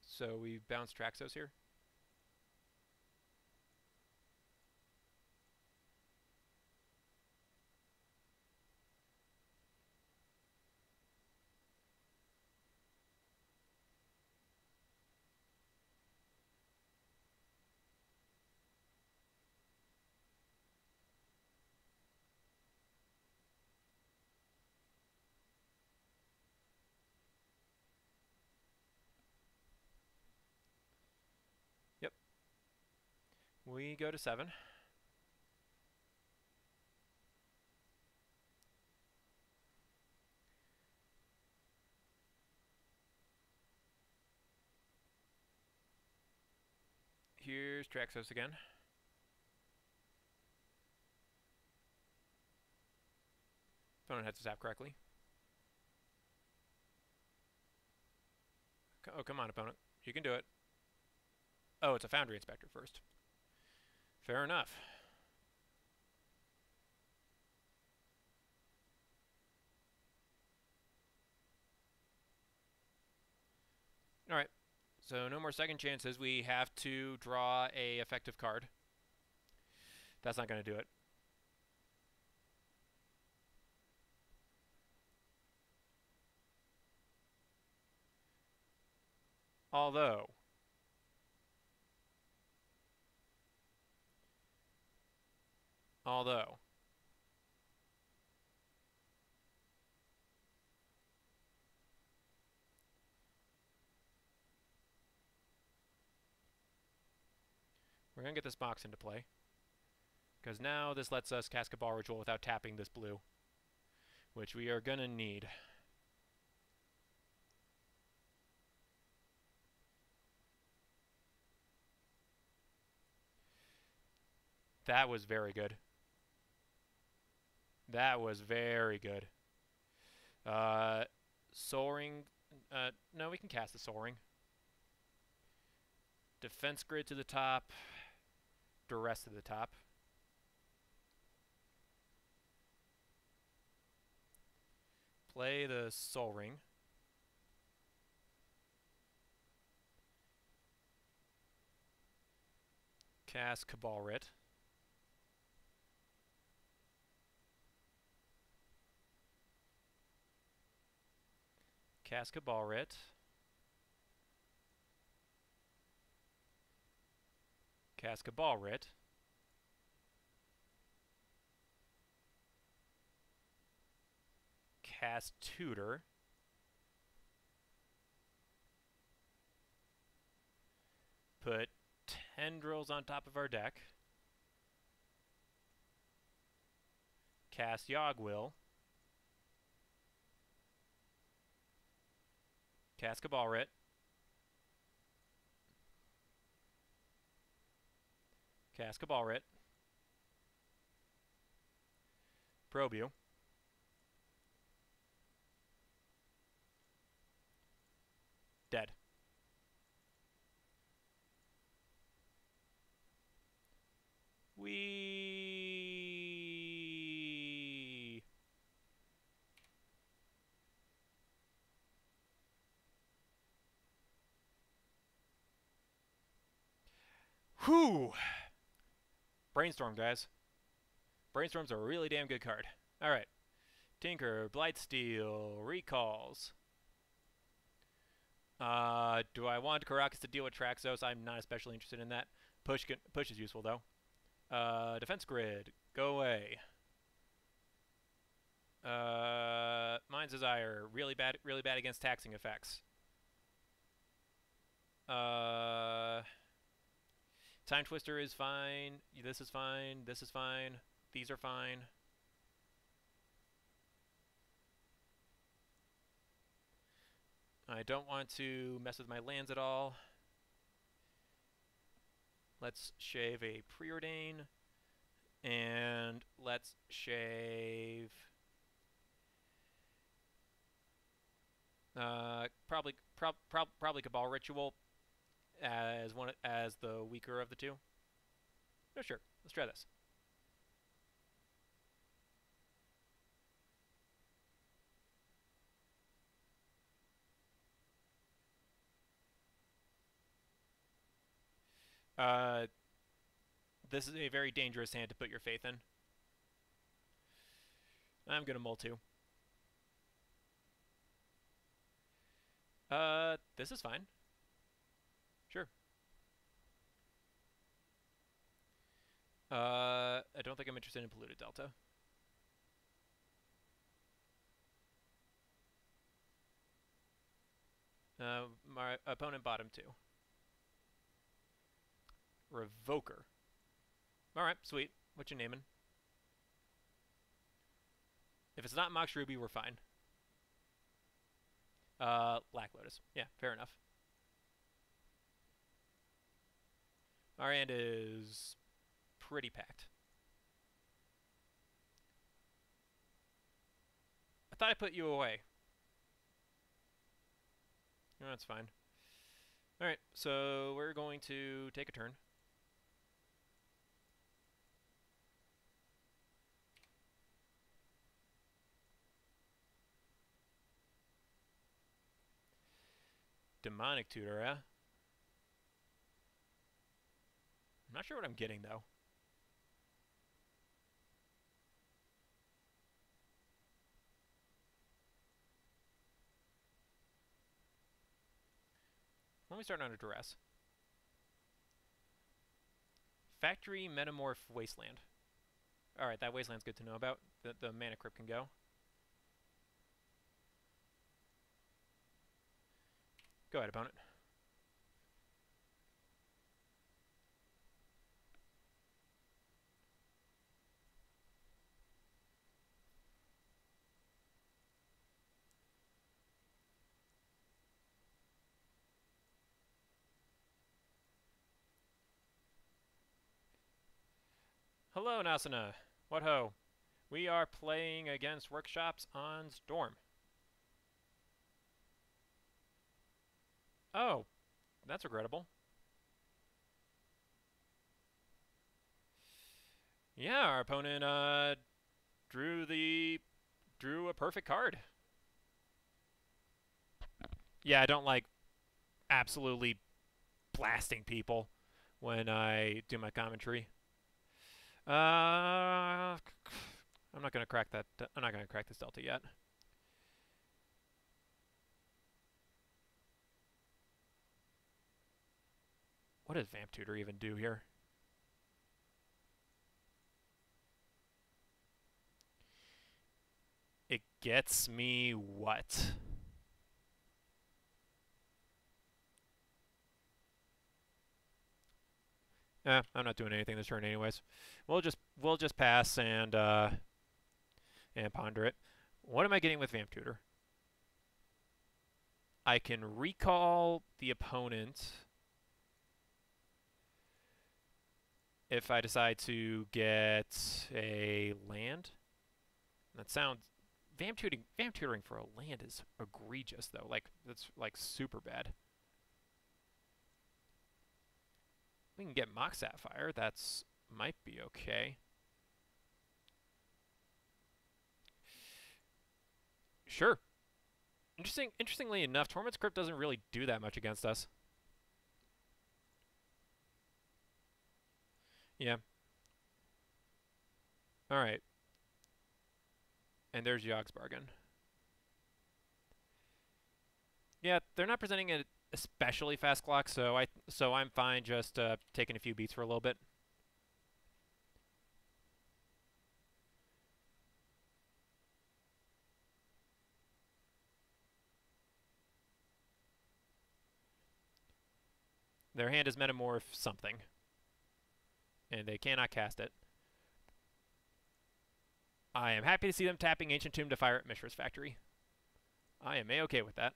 So we bounce Traxos here. Yep. We go to 7. Here's Traxos again. Opponent has to tap correctly. Oh, come on, opponent. You can do it. Oh, it's a Foundry Inspector first. Fair enough. Alright. So no more second chances. We have to draw a effective card. That's not going to do it. Although, we're going to get this box into play. Because now this lets us cast Cabal Ritual without tapping this blue, which we are going to need. That was very good. That was very good. Soaring. No, we can cast the Soaring. Defense Grid to the top. Duress to the top. Play the Soul Ring. Cast Cabal Writ. Cast Cabal Writ. Cast Cabal Writ. Cast Tutor. Put Tendrils on top of our deck. Cast Yogwill. Cast Cabal Writ. Cast Cabal Writ. Probe you. Dead. We. Whew. Brainstorm, guys. Brainstorm's a really damn good card. Alright. Tinker, Blightsteel, Recalls. Do I want Karakas to deal with Traxos? I'm not especially interested in that. Push is useful, though. Defense Grid. Go away. Mind's Desire. Really bad against taxing effects. Time Twister is fine. This is fine. This is fine. These are fine. I don't want to mess with my lands at all. Let's shave a Preordain. And let's shave... probably Cabal Ritual as the weaker of the two. No, sure. Let's try this. This is a very dangerous hand to put your faith in. I'm gonna mull two. This is fine. Sure. I don't think I'm interested in Polluted Delta. My opponent bottom two. Revoker. Alright, sweet. What you naming? If it's not Mox Ruby, we're fine. Black Lotus. Yeah, fair enough. Our hand is pretty packed. I thought I put you away. No, that's fine. Alright, so we're going to take a turn. Demonic Tutor, eh? I'm not sure what I'm getting, though. Why don't we start under Duress? Factory Metamorph Wasteland. Alright, that Wasteland's good to know about. The Mana Crypt can go. Go ahead, opponent. Hello, Nasana. What ho? We are playing against Workshops on Storm. Oh, that's regrettable. Yeah, our opponent drew a perfect card. Yeah, I don't like absolutely blasting people when I do my commentary. I'm not gonna crack that. I'm not gonna crack this delta yet. What does Vamp Tutor even do here? It gets me what? I'm not doing anything this turn anyways. We'll just pass and ponder it. What am I getting with Vamp Tutor? I can recall the opponent if I decide to get a land. That sounds Vamp tutoring for a land is egregious though. Like that's like super bad. We can get Mock Sapphire. That's might be okay. Sure. Interestingly enough, Torment's Crypt doesn't really do that much against us. Yeah. All right. And there's Yogg's Bargain. Yeah, they're not presenting an especially fast clock, so I'm fine just taking a few beats for a little bit. Their hand is Metamorph something, and they cannot cast it. I am happy to see them tapping Ancient Tomb to fire at Mishra's Factory. I am a-okay with that.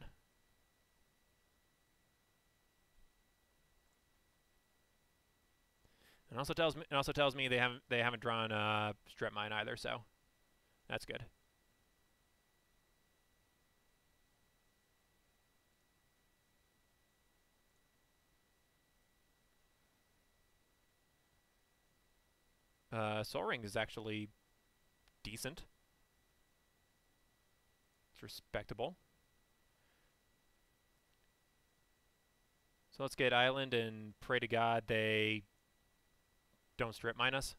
And also tells me they haven't drawn Strep Mine either, so that's good. Sol Ring is actually decent. It's respectable. So let's get Island and pray to God they don't Strip Mine us.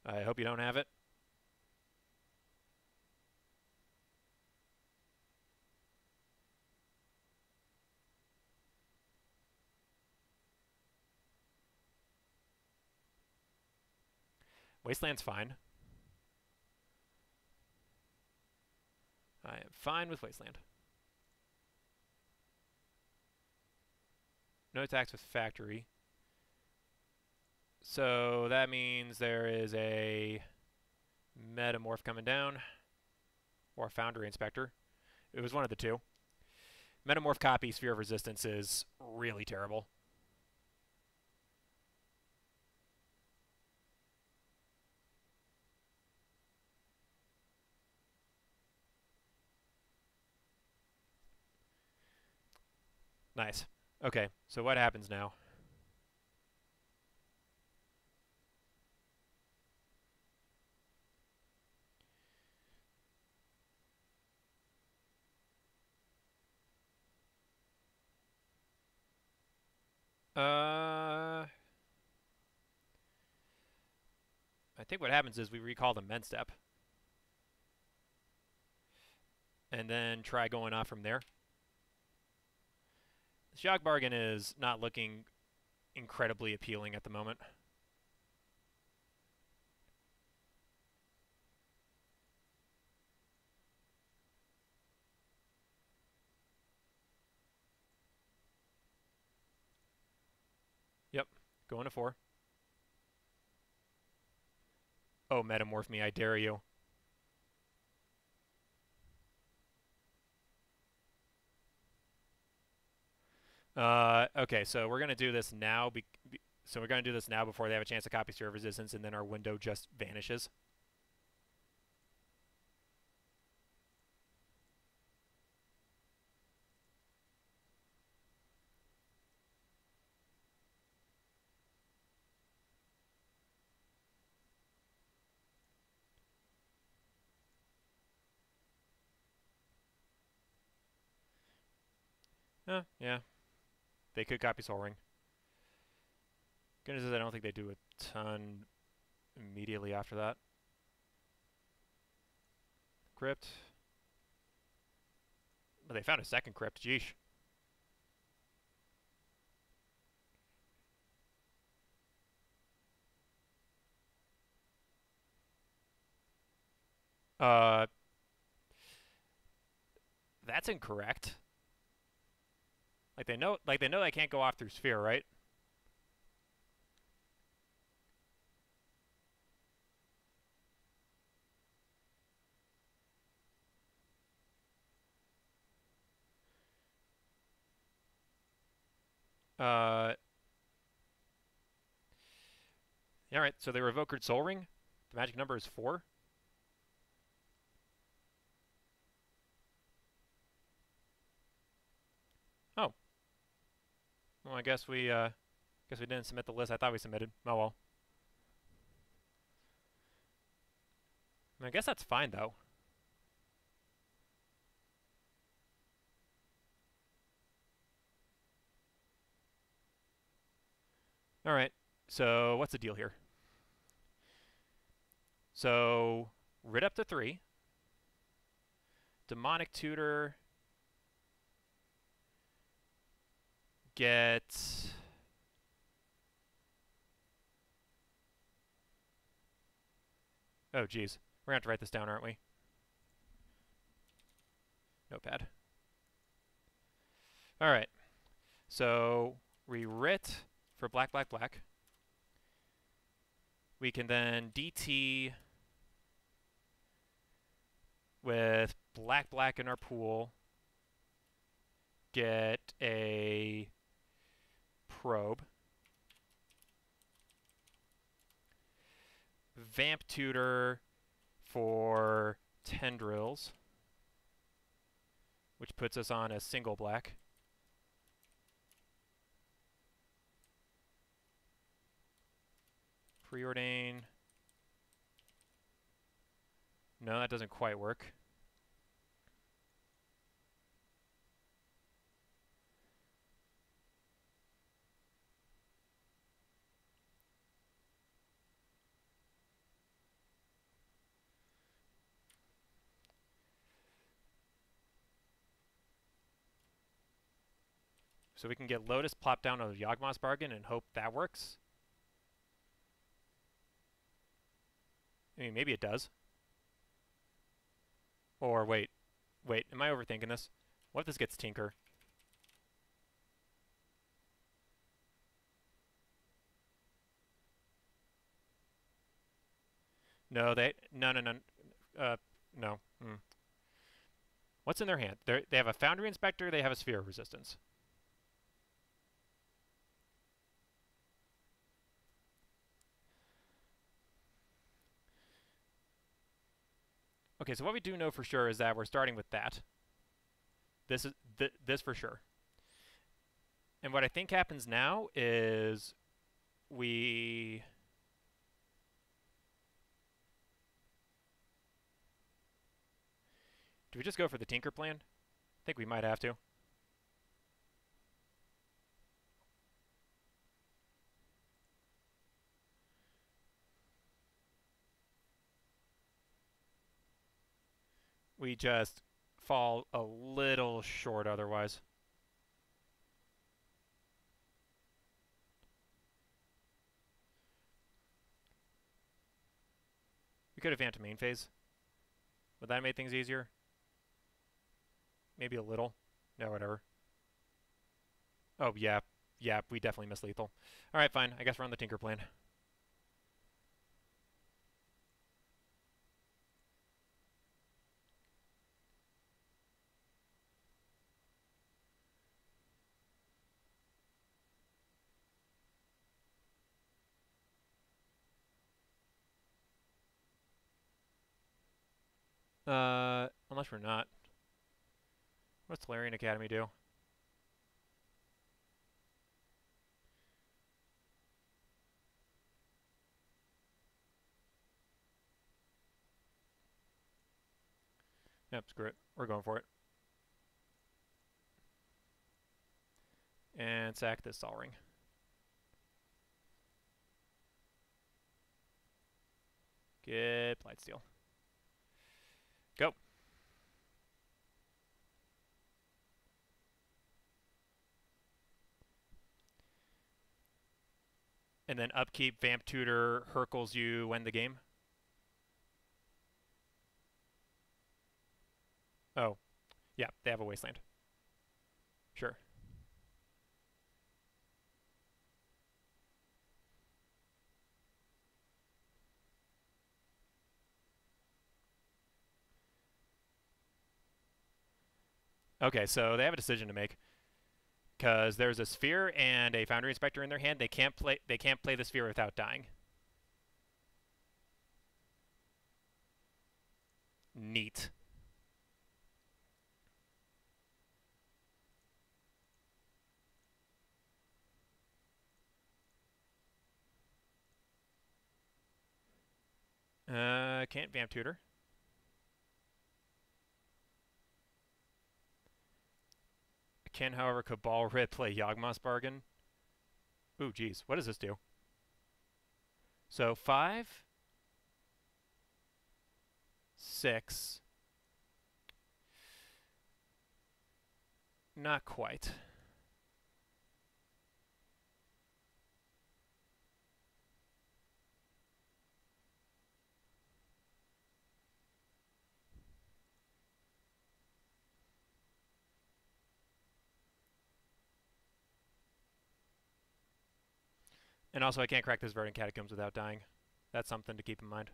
I hope you don't have it. Wasteland's fine. I am fine with Wasteland. No attacks with Factory. So that means there is a Metamorph coming down. Or Foundry Inspector. It was one of the two. Metamorph copy Sphere of Resistance is really terrible. Nice. Okay, so what happens now? I think what happens is we recall the Mend Step. And then try going off from there. The Yogg Bargain is not looking incredibly appealing at the moment. Yep, going to 4. Oh, Metamorph me, I dare you. Okay, so we're gonna do this now. So we're gonna do this now before they have a chance to copy sphere of resistance, and then our window just vanishes. Yeah, they could copy Soul Ring. Goodness is, I don't think they do a ton immediately after that. Crypt. But they found a second crypt. Jeesh. Uh, that's incorrect. Like they know they can't go off through sphere, right? Uh, all right. So they revoked Soul Ring. The magic number is 4. Oh. Well, I guess we didn't submit the list I thought we submitted. Oh well. I guess that's fine though. All right. So what's the deal here? So Rid up to 3. Demonic Tutor. Get. Oh, geez. We're going to have to write this down, aren't we? Notepad. All right. So we writ for black, black, black. We can then DT with black, black in our pool. Get a probe. Vamp Tutor for Tendrils, which puts us on a single black. Preordain. No, that doesn't quite work. So we can get Lotus plop down on the Yawgmoth's Bargain and hope that works. I mean, maybe it does. Or wait, am I overthinking this? What if this gets Tinker? No, no. What's in their hand? They have a Foundry Inspector, they have a Sphere of Resistance. Okay, so what we do know for sure is that we're starting with that. This is this for sure. And what I think happens now is we do we just go for the Tinker plan? I think we might have to. We just fall a little short otherwise. We could have vamped to main phase. Would that have made things easier? Maybe a little. No, whatever. Oh, yeah. Yeah, we definitely missed lethal. Alright, fine. I guess we're on the Tinker plan. Unless we're not. What's Larian Academy do? Yep, screw it. We're going for it. And sack this Sol Ring. Get Blightsteel. Go. And then upkeep, Vamp Tutor, Hercles you, end the game. Oh, yeah, they have a Wasteland. Sure. Okay, so they have a decision to make because there's a Sphere and a Foundry Inspector in their hand. They can't play the Sphere without dying. Neat. Can't Vamp Tutor. Can, however, Cabal Rip play Yawgmoth's Bargain. Ooh, geez. What does this do? So 5, 6. Not quite. And also, I can't crack this Verdant Catacombs without dying. That's something to keep in mind.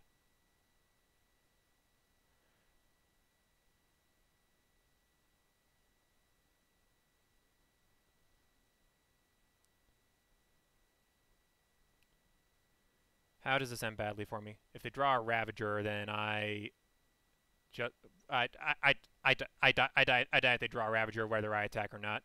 How does this end badly for me? If they draw a Ravager, then I die if they draw a Ravager, whether I attack or not.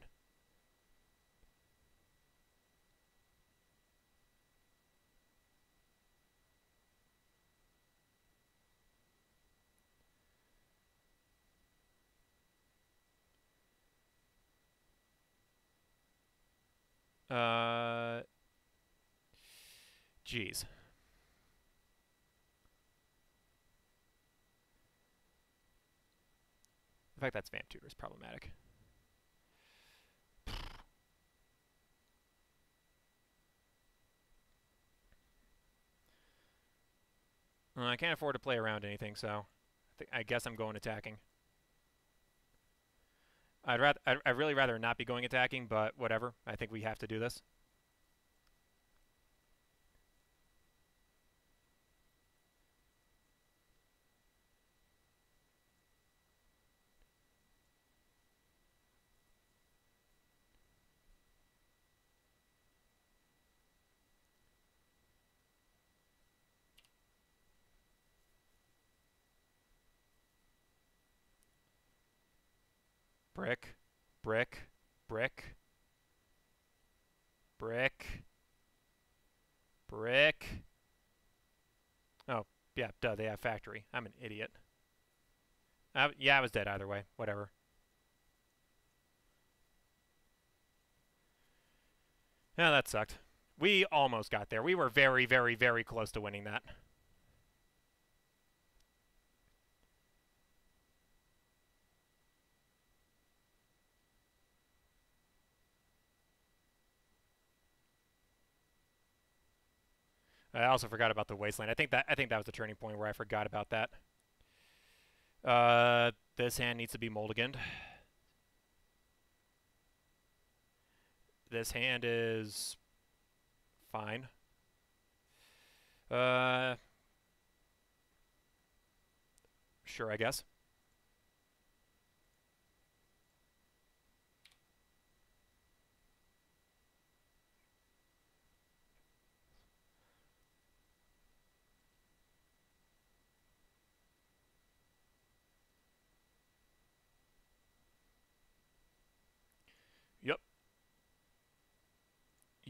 Jeez. The fact that's Vamp Tutor is problematic. I can't afford to play around anything, so I guess I'm going attacking. I'd really rather not be going attacking, but whatever. I think we have to do this. Brick, brick, brick, brick, brick. Oh, yeah, duh, they have factory. I'm an idiot. Yeah, I was dead either way. Whatever. Yeah, that sucked. We almost got there. We were very, very, very close to winning that. I also forgot about the Wasteland. I think that was the turning point where I forgot about that. This hand needs to be mulliganed. This hand is fine. Sure, I guess.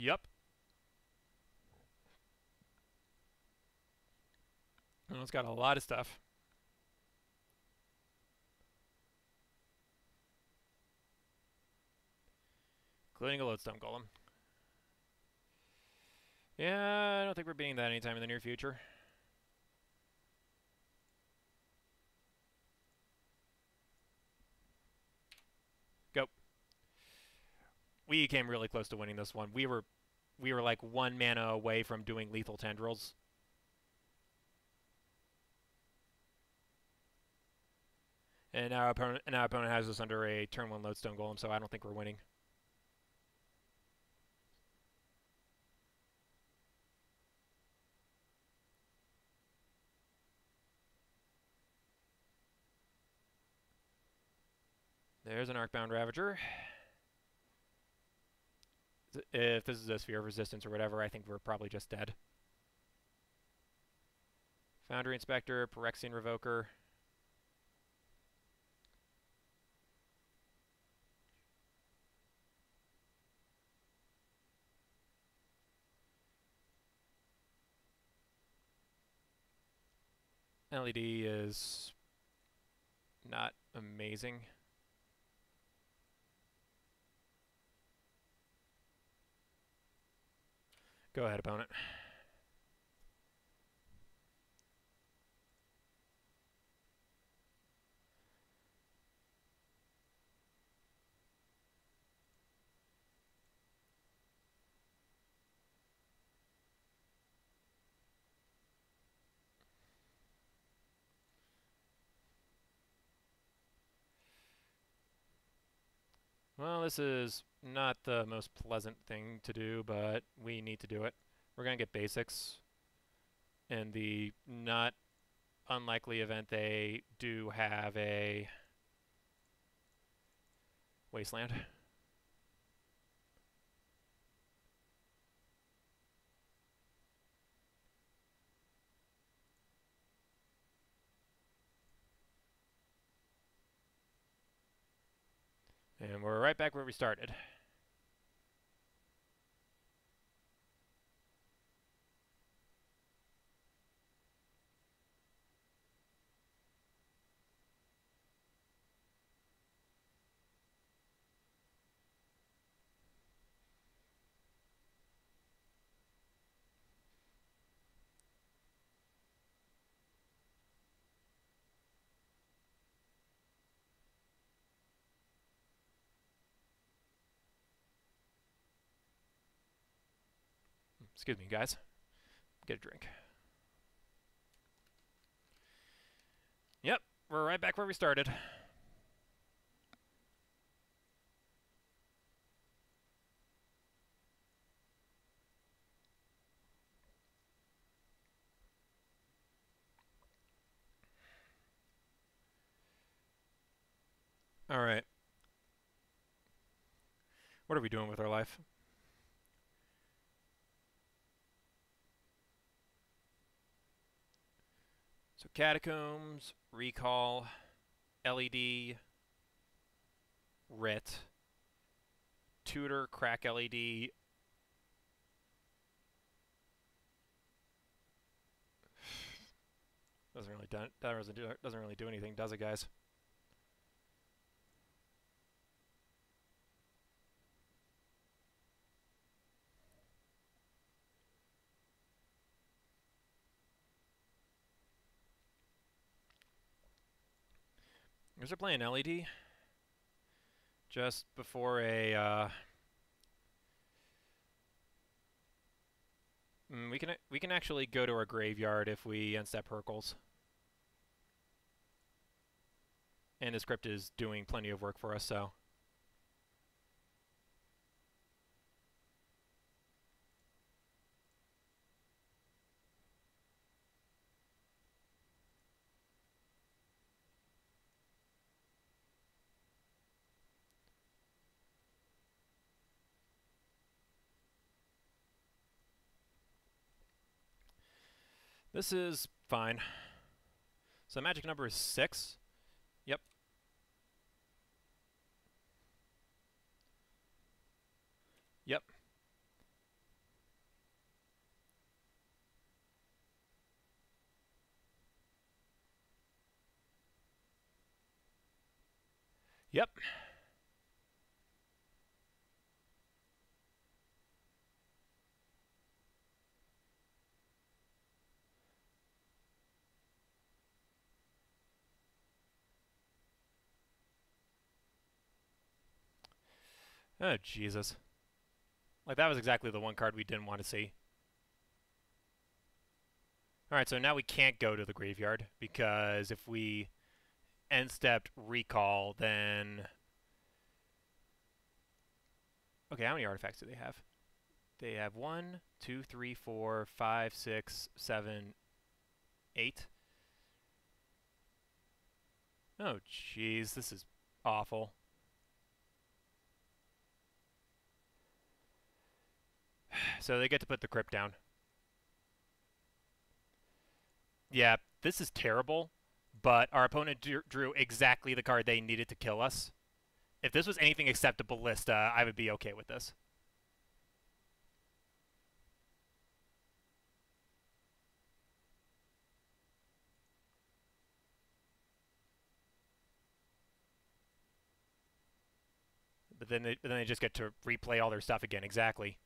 Yup. Well, it's got a lot of stuff. Including a lodestone golem. Yeah, I don't think we're beating that anytime in the near future. Go. We came really close to winning this one. We were like 1 mana away from doing lethal tendrils. And now our opponent has us under a turn 1 lodestone golem, so I don't think we're winning. There's an Arcbound Ravager. If this is a Sphere of Resistance or whatever, I think we're probably just dead. Foundry Inspector, Phyrexian Revoker. LED is not amazing. Go ahead, opponent. Well, this is not the most pleasant thing to do, but we need to do it. We're going to get basics. In the not unlikely event they do have a wasteland. And we're right back where we started. Excuse me, guys. Get a drink. Yep, we're right back where we started. All right. What are we doing with our life? So Catacombs, Recall, LED, Writ, Tutor, Crack LED. Doesn't really do anything, does it, guys? They're playing LED just before a we can actually go to our graveyard if we unstep Hercules. And the script is doing plenty of work for us, so. This is fine. So magic number is 6. Yep. Yep. Yep. Oh, Jesus. Like, that was exactly the one card we didn't want to see. Alright, so now we can't go to the graveyard, because if we end-stepped recall, then... Okay, how many artifacts do they have? They have 1, 2, 3, 4, 5, 6, 7, 8. Oh, jeez, this is awful. So they get to put the crypt down. Yeah, this is terrible, but our opponent drew exactly the card they needed to kill us. If this was anything except a Ballista, I would be okay with this. But then they just get to replay all their stuff again, exactly.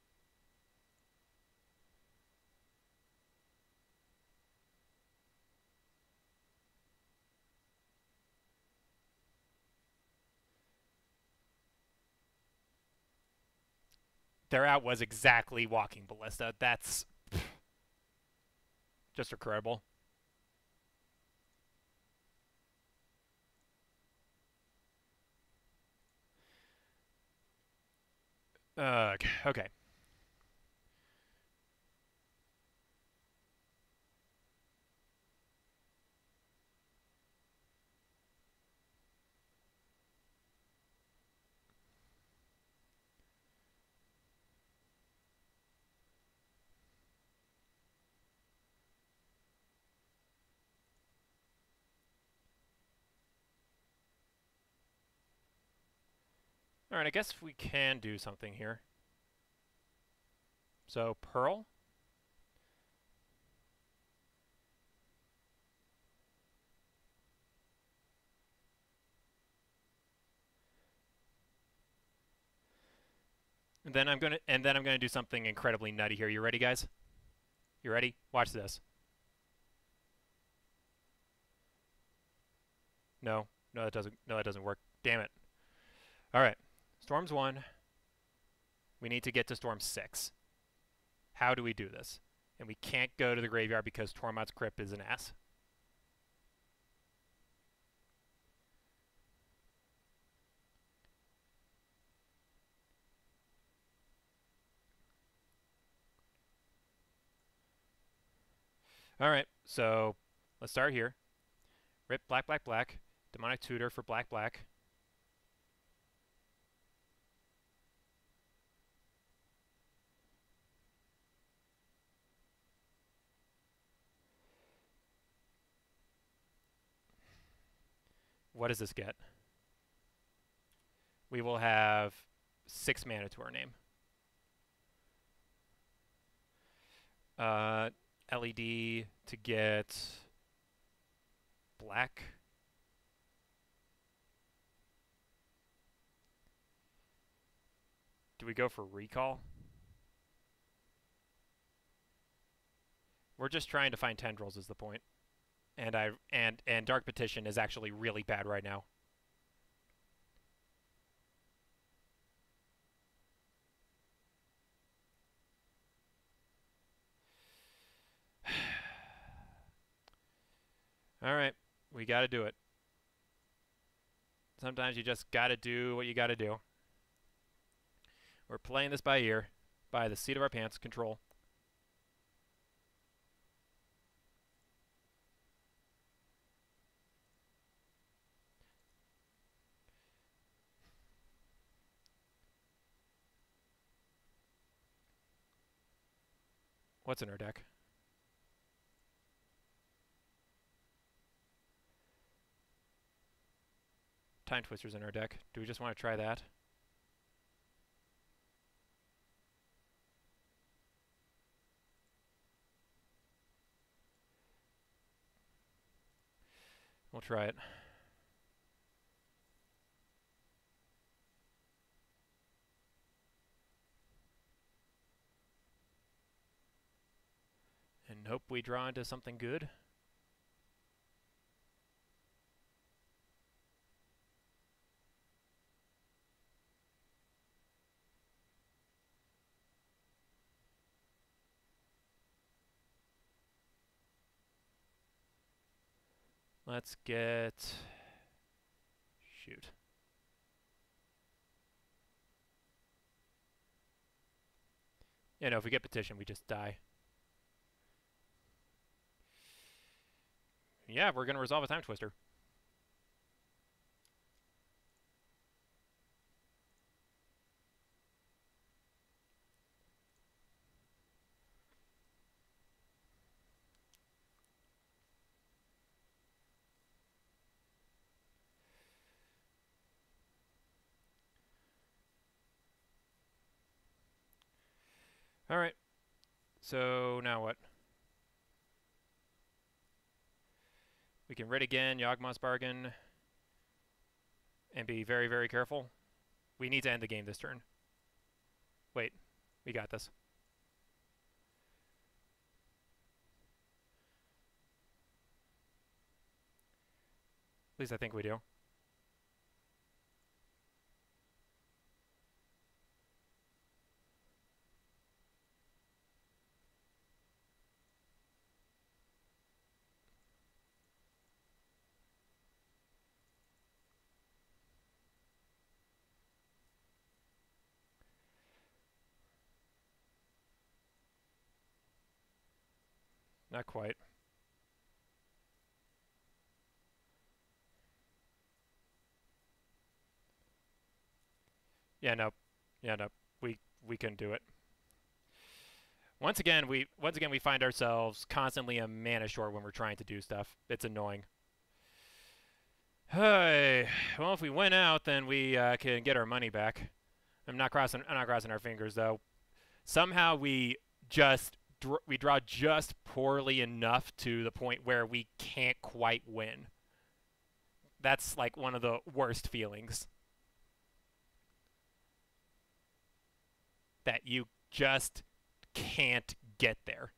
Their out was exactly Walking Ballista. That's just incredible. Okay. Alright, I guess we can do something here. So, Pearl. And then I'm gonna do something incredibly nutty here. You ready, guys? You ready? Watch this. No, that doesn't work. Damn it. All right, Storm's 1. We need to get to Storm 6. How do we do this? And we can't go to the graveyard because Tormod's Crypt is an ass. All right, so let's start here. Rip black, black, black. Demonic Tutor for black, black. What does this get? We will have 6 mana to our name. LED to get black. Do we go for recall? We're just trying to find tendrils is the point. And Dark Petition is actually really bad right now. Alright, we gotta do it. Sometimes you just gotta do what you gotta do. We're playing this by ear, by the seat of our pants, control. What's in our deck? Time Twister's in our deck. Do we just want to try that? We'll try it. and hope we draw into something good. Let's get... Shoot. Yeah, no, if we get Petition, we just die. Yeah, we're going to resolve a Time Twister. Alright. So, now what? We can raid again, Yawgmoth's Bargain, and be very, very careful. We need to end the game this turn. Wait, we got this. At least I think we do. Not quite. Yeah, no. Yeah, no. We couldn't do it. Once again, we find ourselves constantly a mana short when we're trying to do stuff. It's annoying. Hey, well, if we win out, then we can get our money back. I'm not crossing our fingers though. Somehow we draw just poorly enough to the point where we can't quite win. That's like one of the worst feelings. That you just can't get there.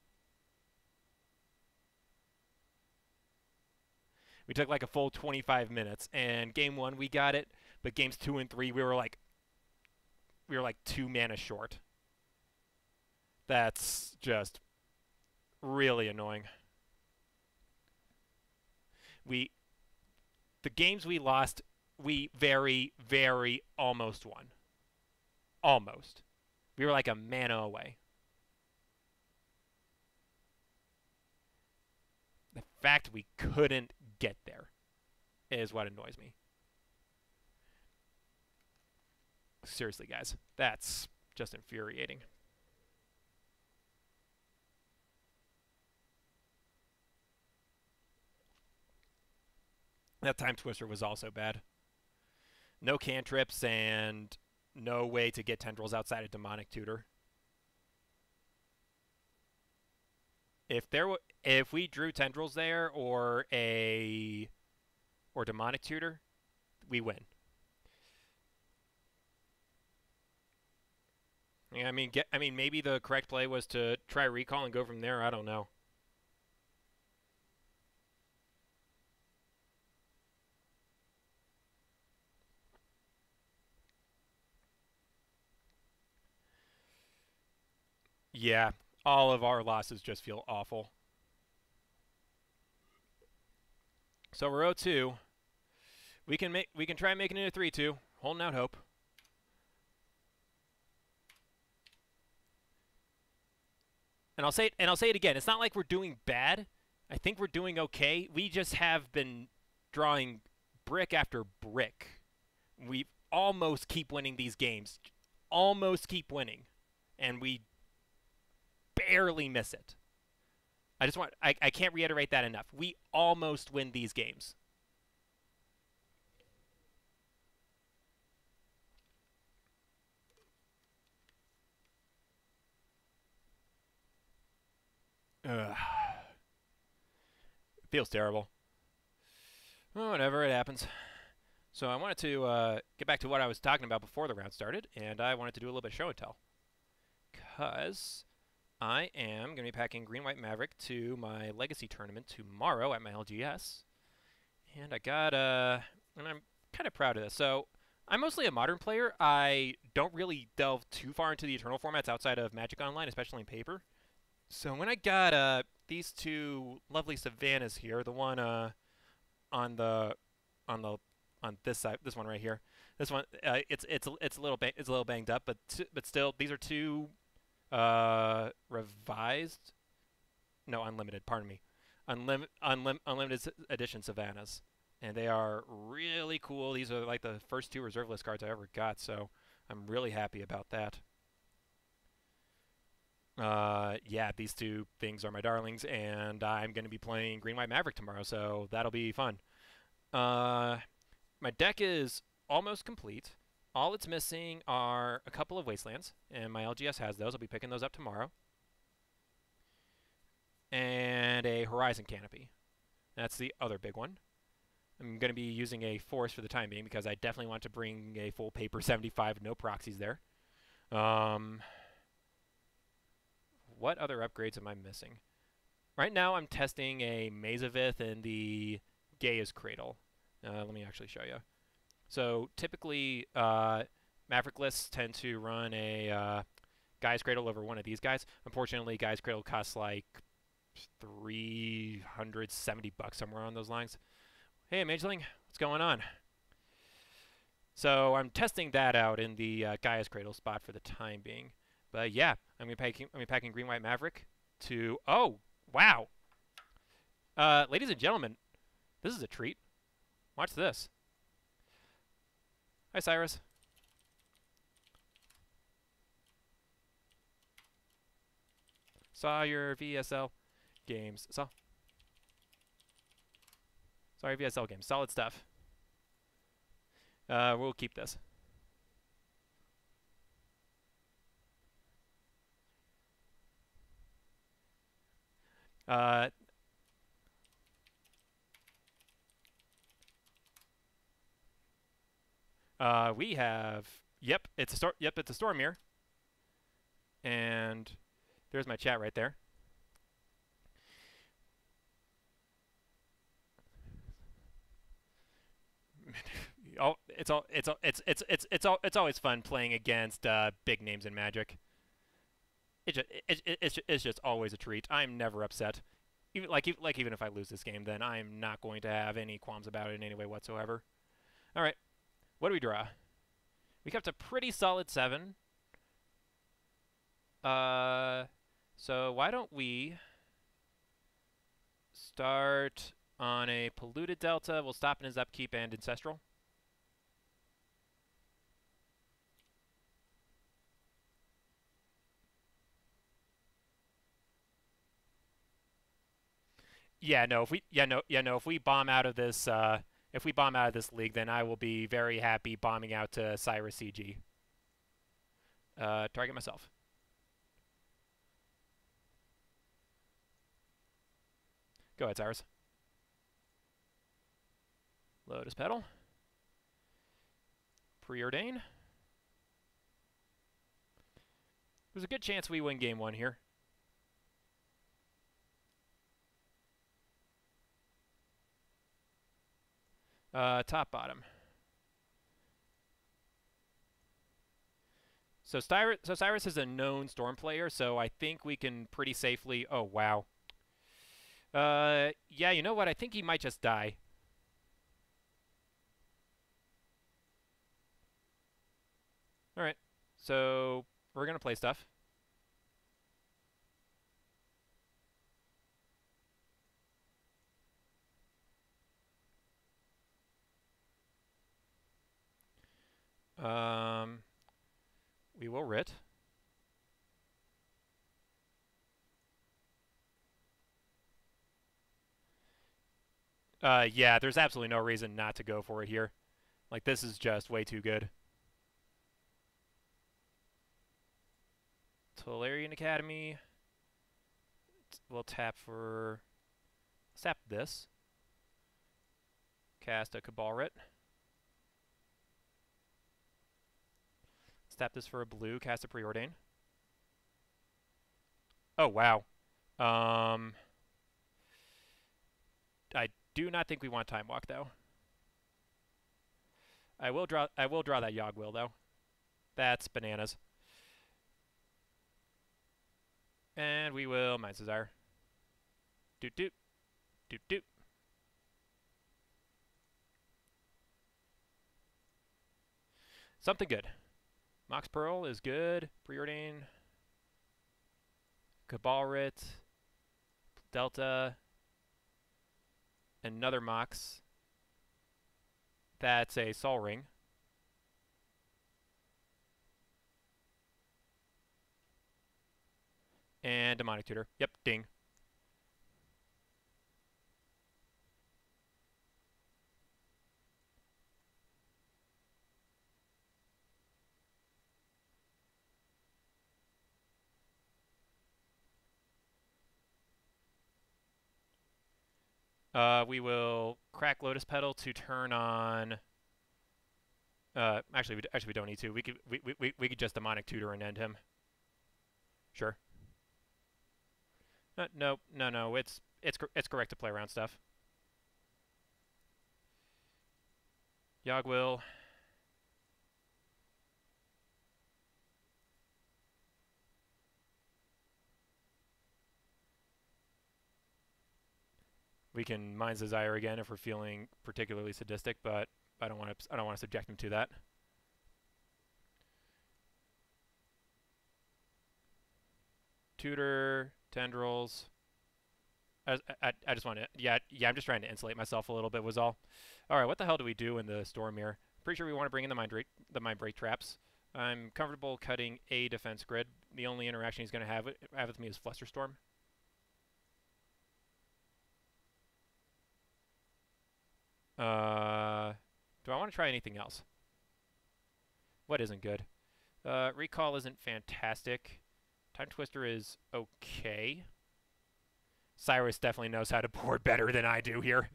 We took like a full 25 minutes, and game 1 we got it, but games 2 and 3 we were like 2 mana short. That's just really annoying. The games we lost, we very, very almost won. Almost. We were like a mana away. The fact we couldn't get there is what annoys me. Seriously, guys. That's just infuriating. That Time Twister was also bad. No cantrips and no way to get tendrils outside of Demonic Tutor. If we drew tendrils there or Demonic Tutor, we win. Yeah, I mean, maybe the correct play was to try recall and go from there. I don't know. Yeah, all of our losses just feel awful. So we're 0-2. We can try making it a 3-2. Holding out hope. And I'll say it again. It's not like we're doing bad. I think we're doing okay. We just have been drawing brick after brick. We almost keep winning these games. Almost keep winning. And we barely miss it. I can't reiterate that enough. We almost win these games. Ugh. It feels terrible. Well, whatever, it happens. So I wanted to get back to what I was talking about before the round started, and I wanted to do a little bit of show and tell. Because I am going to be packing Green White Maverick to my Legacy tournament tomorrow at my LGS. And I got, and I'm kind of proud of this. So, I'm mostly a modern player. I don't really delve too far into the Eternal formats outside of Magic Online, especially in paper. So, when I got these two lovely Savannas here, the one on the on the on this side, this one right here. This one, it's a little it's a little banged up, but still, these are two revised, no, unlimited. Pardon me, unlimited edition Savannas, and they are really cool. These are like the first two reserve list cards I ever got, so I'm really happy about that. Yeah, these two things are my darlings, and I'm going to be playing Green White Maverick tomorrow, so that'll be fun. Uh, my deck is almost complete. All it's missing are a couple of Wastelands, and my LGS has those. I'll be picking those up tomorrow. And a Horizon Canopy. That's the other big one. I'm going to be using a Force for the time being because I definitely want to bring a full paper 75, no proxies there. What other upgrades am I missing? Right now I'm testing a Mazavith and the Gaia's Cradle. Let me actually show you. So typically, Maverick lists tend to run a Gaia's Cradle over one of these guys. Unfortunately, Gaia's Cradle costs like $370 somewhere on those lines. Hey, Mageling, what's going on? So I'm testing that out in the Gaia's Cradle spot for the time being. But yeah, I'm packing Green White Maverick to. Oh, wow! Ladies and gentlemen, this is a treat. Watch this. Hi, Cyrus. Saw your VSL games. Sorry, VSL games. Solid stuff. We'll keep this. We have. Yep, it's a it's a Stormir. And there's my chat right there. It's always fun playing against big names in Magic. It's just always a treat. I'm never upset. Even if I lose this game, then I'm not going to have any qualms about it in any way whatsoever. All right, what do we draw? We kept a pretty solid 7. So why don't we start on a Polluted Delta? We'll stop in his upkeep and Ancestral. Yeah, no. If we bomb out of this, if we bomb out of this league, then I will be very happy bombing out to Cyrus CG. Target myself. Go ahead, Cyrus. Lotus Petal. Preordain. There's a good chance we win game 1 here. Top bottom. So Cyrus is a known Storm player, so I think we can pretty safely. Oh wow. Yeah, you know what? I think he might just die. All right. So we're gonna play stuff. We will writ. Yeah, there's absolutely no reason not to go for it here. Like, this is just way too good. Tolarian Academy. We'll tap for... Sap this. Cast a Cabal Writ. Tap this for a blue, cast a Preordain. Oh, wow. Um, I do not think we want Time Walk, though. I will draw that Yogg Will, though. That's bananas. And we will Mind's Desire. Doot doot. Doot doot. Something good. Mox Pearl is good. Preordain. Cabalrit. Delta. Another Mox. That's a Sol Ring. And Demonic Tutor. Yep, ding. We will crack Lotus Petal to turn on. Actually, we don't need to. We could just Demonic Tutor and end him. Sure. No. It's correct to play around stuff. Yogg Will. We can Mind's Desire again if we're feeling particularly sadistic, but I don't want to subject him to that. Tutor, Tendrils. I just want to, yeah, I'm just trying to insulate myself a little bit was all. All right, what the hell do we do in the storm here? Pretty sure we want to bring in the mind break traps. I'm comfortable cutting a defense grid. The only interaction he's going to have with me is Flusterstorm. Do I want to try anything else? What isn't good? Recall isn't fantastic. Time Twister is okay. Cyrus definitely knows how to board better than I do here.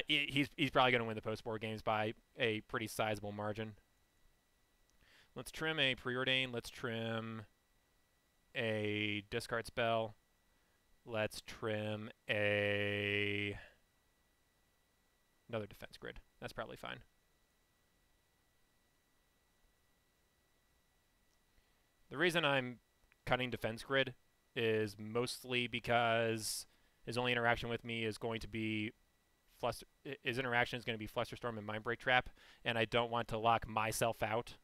He's probably going to win the post-board games by a pretty sizable margin. Let's trim a Preordain. Let's trim a discard spell. Let's trim another defense grid. That's probably fine. The reason I'm cutting defense grid is mostly because his only interaction with me is going to be his interaction is going to be Flusterstorm and Mindbreak Trap, and I don't want to lock myself out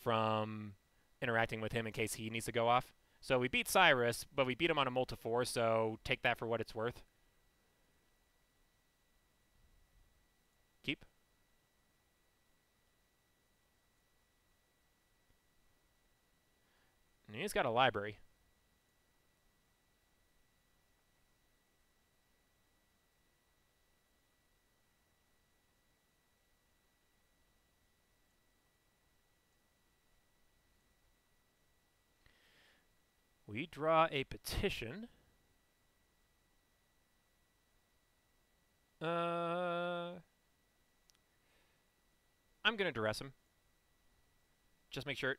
from interacting with him in case he needs to go off. So we beat Cyrus, but we beat him on a multi-4, so take that for what it's worth. Keep. And he's got a library. We draw a Petition. I'm gonna duress him. Just make sure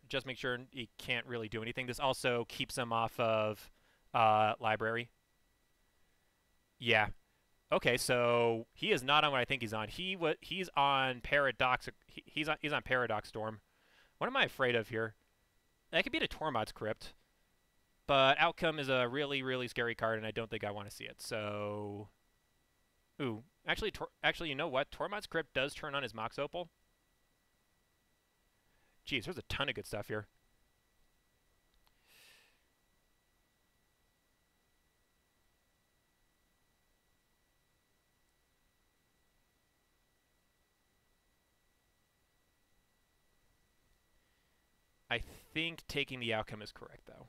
he can't really do anything. This also keeps him off of library. Yeah. Okay, so he is not on what I think he's on. He's on Paradox. He's on Paradox Storm. What am I afraid of here? That could be the Tormod's Crypt, but Outcome is a really, really scary card, and I don't think I want to see it. So, ooh, actually, you know what? Tormod's Crypt does turn on his Mox Opal. Jeez, there's a ton of good stuff here. I think taking the Outcome is correct, though.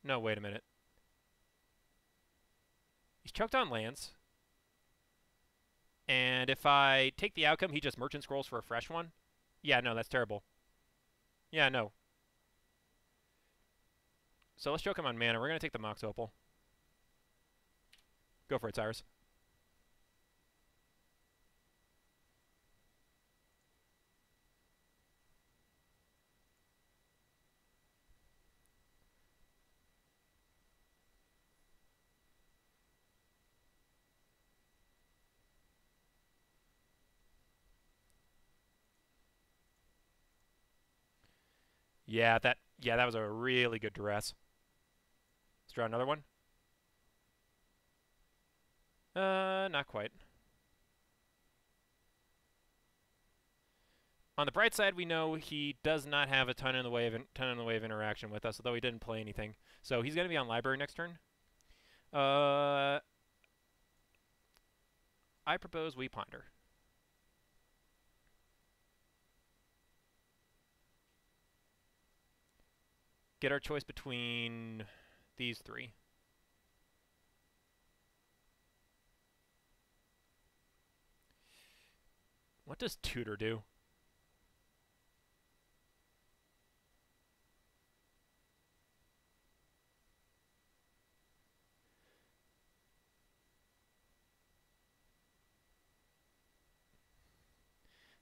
No, wait a minute. He's choked on lands. And if I take the Outcome, he just Merchant Scrolls for a fresh one? Yeah, no, that's terrible. Yeah, no. So let's choke him on mana. We're going to take the Mox Opal. Go for it, Cyrus. Yeah, that was a really good duress. Let's draw another one. Not quite. On the bright side, we know he does not have a ton in the way of interaction with us, although he didn't play anything. So he's going to be on library next turn. I propose we ponder. Get our choice between these three. What does Tutor do?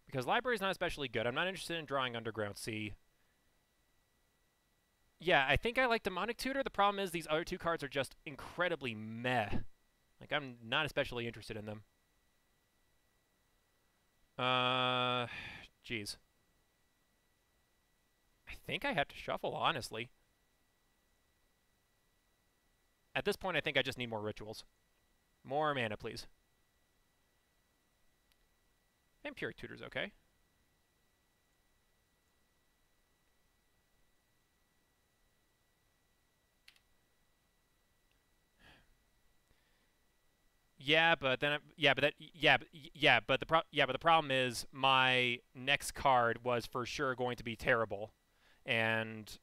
Because library's not especially good. I'm not interested in drawing Underground Sea. Yeah, I think I like Demonic Tutor. The problem is these other two cards are just incredibly meh. Like, I'm not especially interested in them. Jeez. I think I have to shuffle, honestly. At this point, I think I just need more rituals. More mana, please. Vampiric Tutor's okay. But the problem is my next card was for sure going to be terrible, and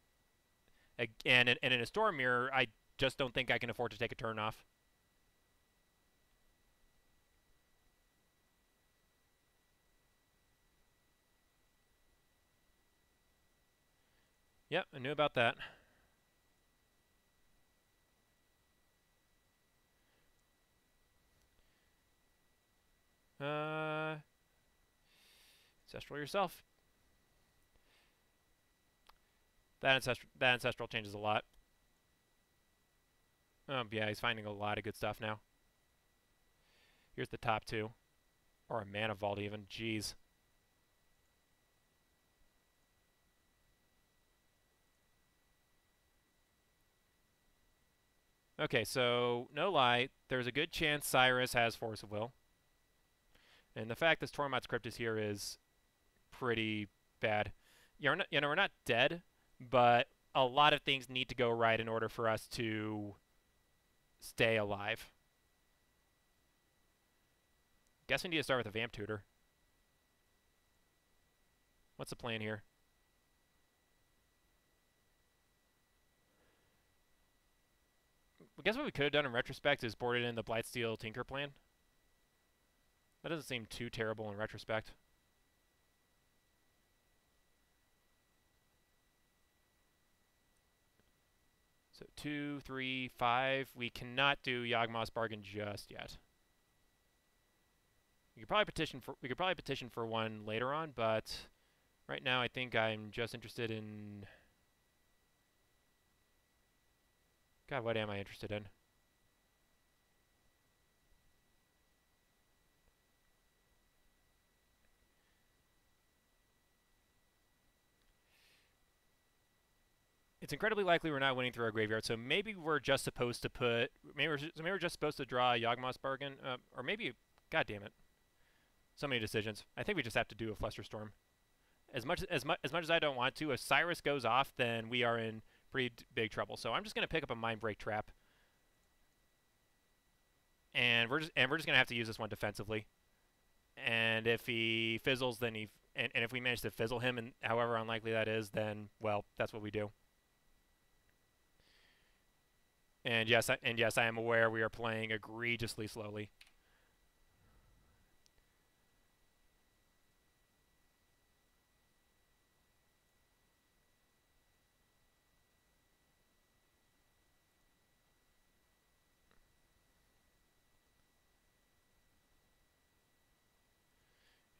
in a Storm Mirror, I just don't think I can afford to take a turn off. Yep, I knew about that. Ancestral yourself. That ancestral changes a lot. Yeah, he's finding a lot of good stuff now. Here's the top two. Or a Mana Vault even. Jeez. Okay, so, no lie, there's a good chance Cyrus has Force of Will. And the fact this Tormod's Crypt is here is pretty bad. We're not dead, but a lot of things need to go right in order for us to stay alive. Guess we need to start with a Vamp Tutor. What's the plan here? I guess what we could have done in retrospect is boarded in the Blightsteel Tinker plan. That doesn't seem too terrible in retrospect. So 2, 3, 5. We cannot do Yawgmoth's Bargain just yet. We could probably petition for one later on, but right now I think I'm just interested in... God, what am I interested in? It's incredibly likely we're not winning through our graveyard, so maybe we're just supposed to put... Maybe we're just supposed to draw a Yawgmoth's Bargain, or maybe... God damn it. So many decisions. I think we just have to do a Flusterstorm. As much as I don't want to, if Cyrus goes off, then we are in pretty big trouble. So I'm just going to pick up a Mindbreak Trap. And we're just going to have to use this one defensively. And if he fizzles, then and if we manage to fizzle him, and however unlikely that is, then, well, that's what we do. And yes, I am aware we are playing egregiously slowly.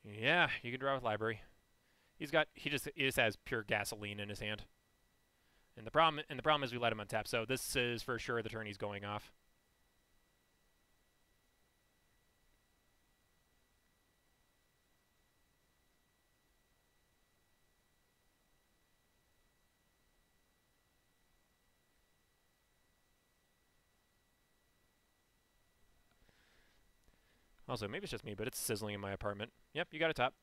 Yeah, you can draw with library. He just has pure gasoline in his hand. And the problem is we let him untap. So this is for sure the turn he's going off. Also, maybe it's just me, but it's sizzling in my apartment. Yep, you got a top.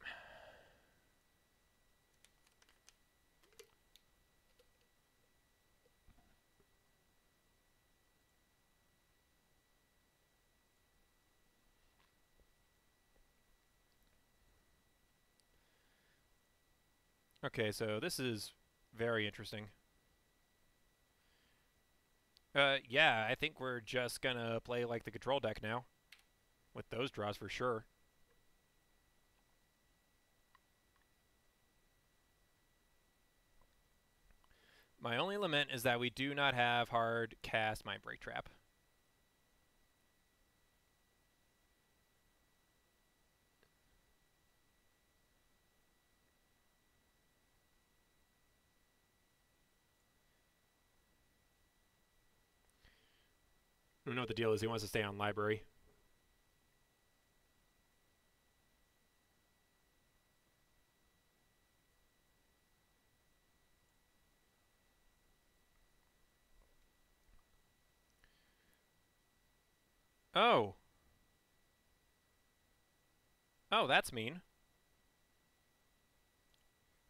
Okay, so this is very interesting. Yeah, I think we're just gonna play like the control deck now. With those draws for sure. My only lament is that we do not have hard cast Mind Break Trap. I don't know what the deal is. He wants to stay on library. Oh. Oh, that's mean.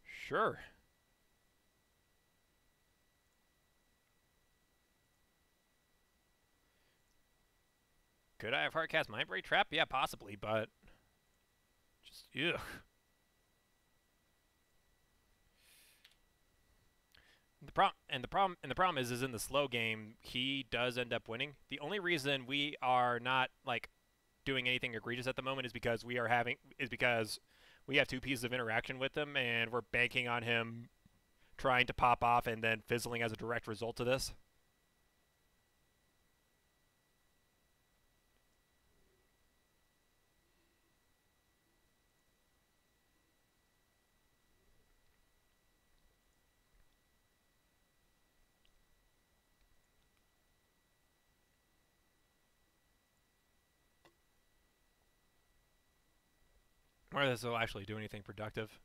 Sure. Could I have hardcast Mind Break Trap? Yeah, possibly, but just ugh. The problem is in the slow game he does end up winning. The only reason we are not like doing anything egregious at the moment is because we have two pieces of interaction with him and we're banking on him trying to pop off and then fizzling as a direct result of this. Or this will actually do anything productive.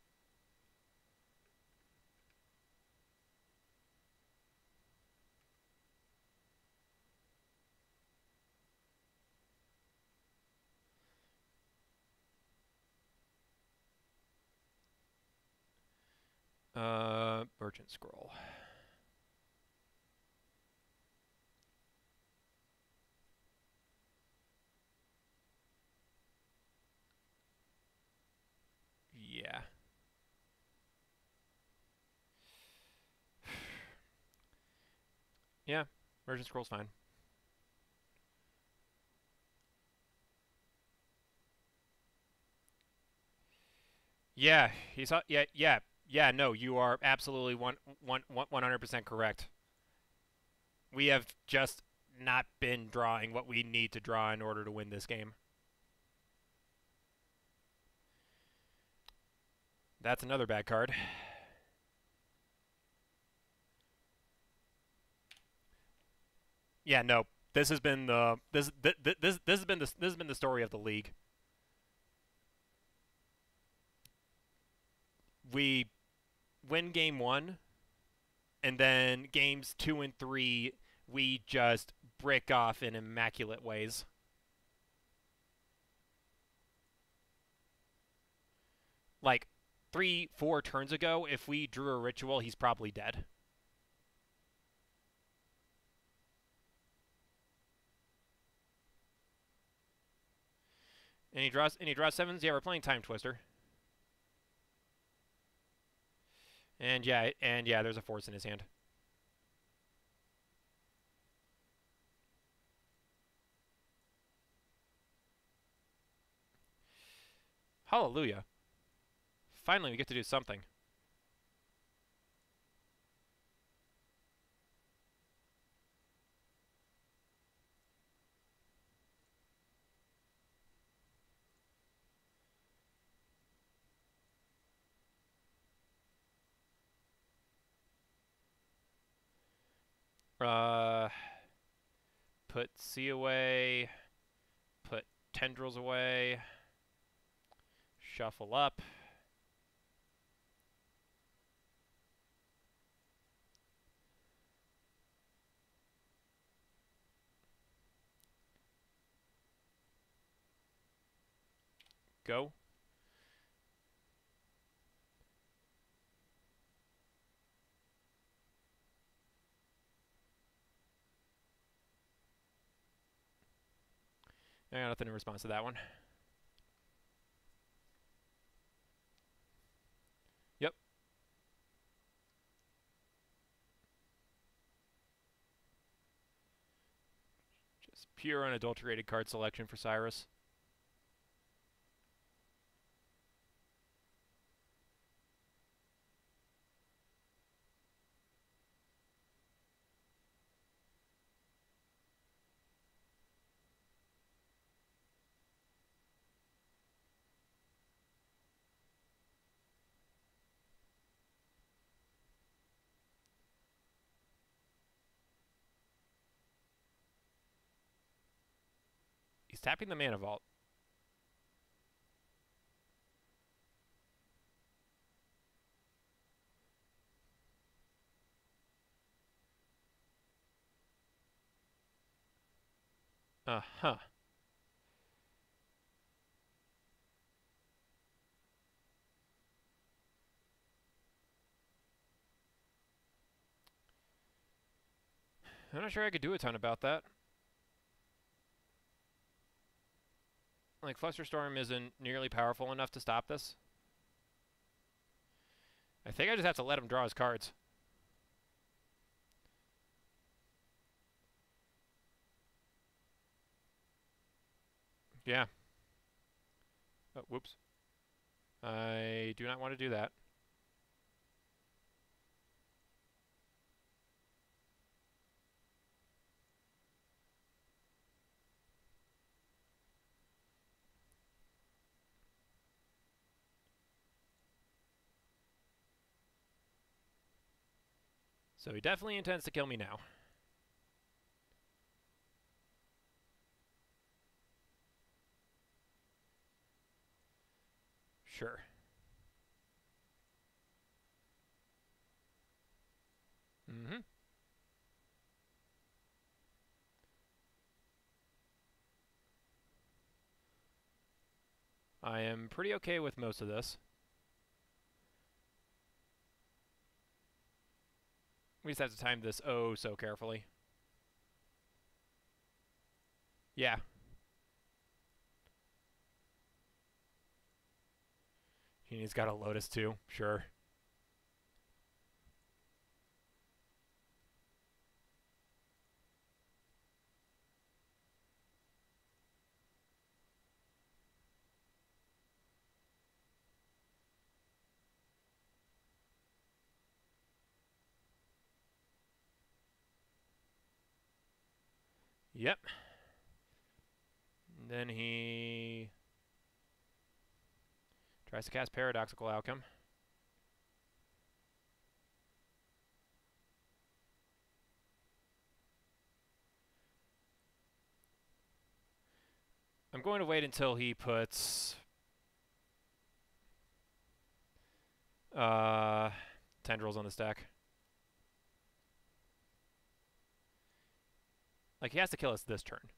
Merchant Scroll. Yeah. Yeah, Merchant Scroll's fine. Yeah, he's yeah. No, you are absolutely 100% correct. We have just not been drawing what we need to draw in order to win this game. That's another bad card. Yeah, no. This has been the this has been the story of the league. We win game 1 and then games 2 and 3 we just brick off in immaculate ways. Like 3-4 turns ago, if we drew a ritual, he's probably dead. And he draws sevens. Yeah, we're playing Time Twister. And yeah, there's a force in his hand. Hallelujah. Finally, we get to do something. Uh, put C away. Put tendrils away. Shuffle up. go. I got nothing in response to that one. Yep. Just pure unadulterated card selection for Cyrus. He's tapping the Mana Vault. Uh-huh. I'm not sure I could do a ton about that. Like, Flusterstorm isn't nearly powerful enough to stop this. I think I just have to let him draw his cards. Yeah. Oh, whoops. I do not want to do that. So he definitely intends to kill me now. Sure. Mm-hmm. I am pretty okay with most of this. We just have to time this oh so carefully. Yeah. He's got a Lotus too, sure. Yep. And then he tries to cast Paradoxical Outcome. I'm going to wait until he puts Tendrils on the stack. Like, he has to kill us this turn.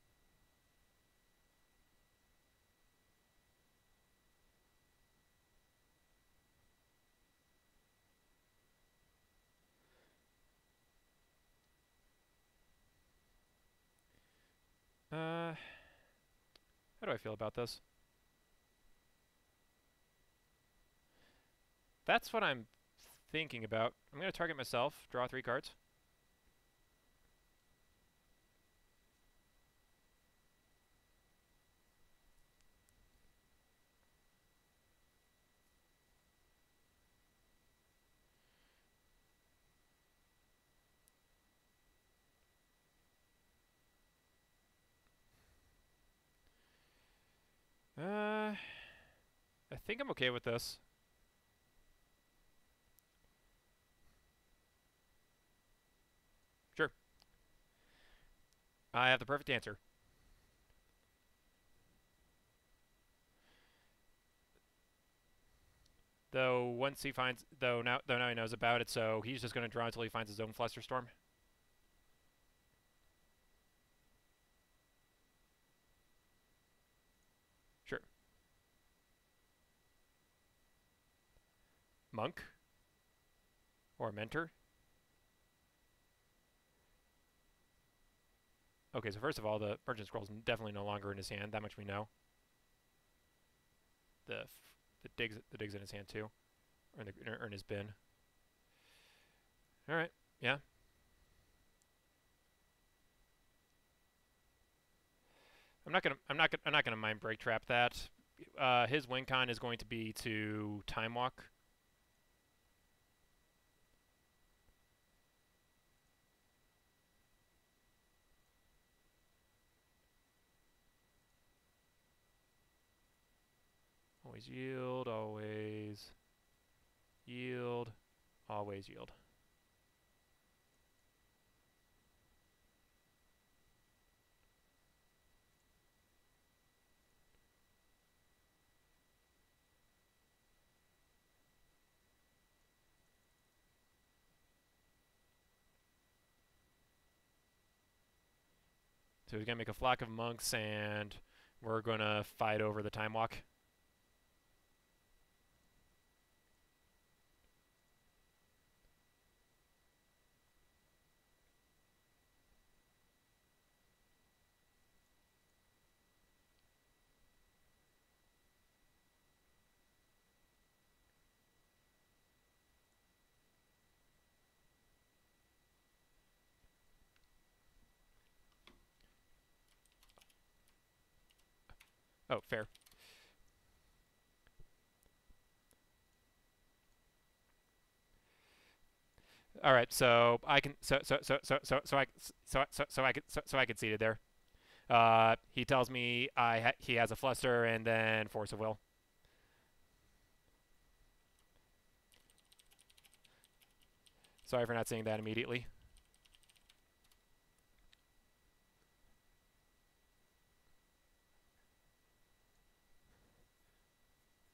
How do I feel about this? That's what I'm thinking about. I'm going to target myself, draw 3 cards. I think I'm okay with this. Sure. I have the perfect answer. Though once he finds, now he knows about it, so he's just going to draw until he finds his own Flusterstorm. Sure. Monk? Or Mentor? Okay, so first of all, the Merchant Scroll's definitely no longer in his hand. That much we know. The dig's in his hand too, or in his bin. All right, yeah. I'm not gonna mind break trap that. His win con is going to be to time walk. Always yield, always yield, always yield. So he's gonna make a flock of monks, and we're gonna fight over the time walk. Oh, fair. All right, so I can I conceded there. He tells me he has a fluster and then force of will. Sorry for not seeing that immediately.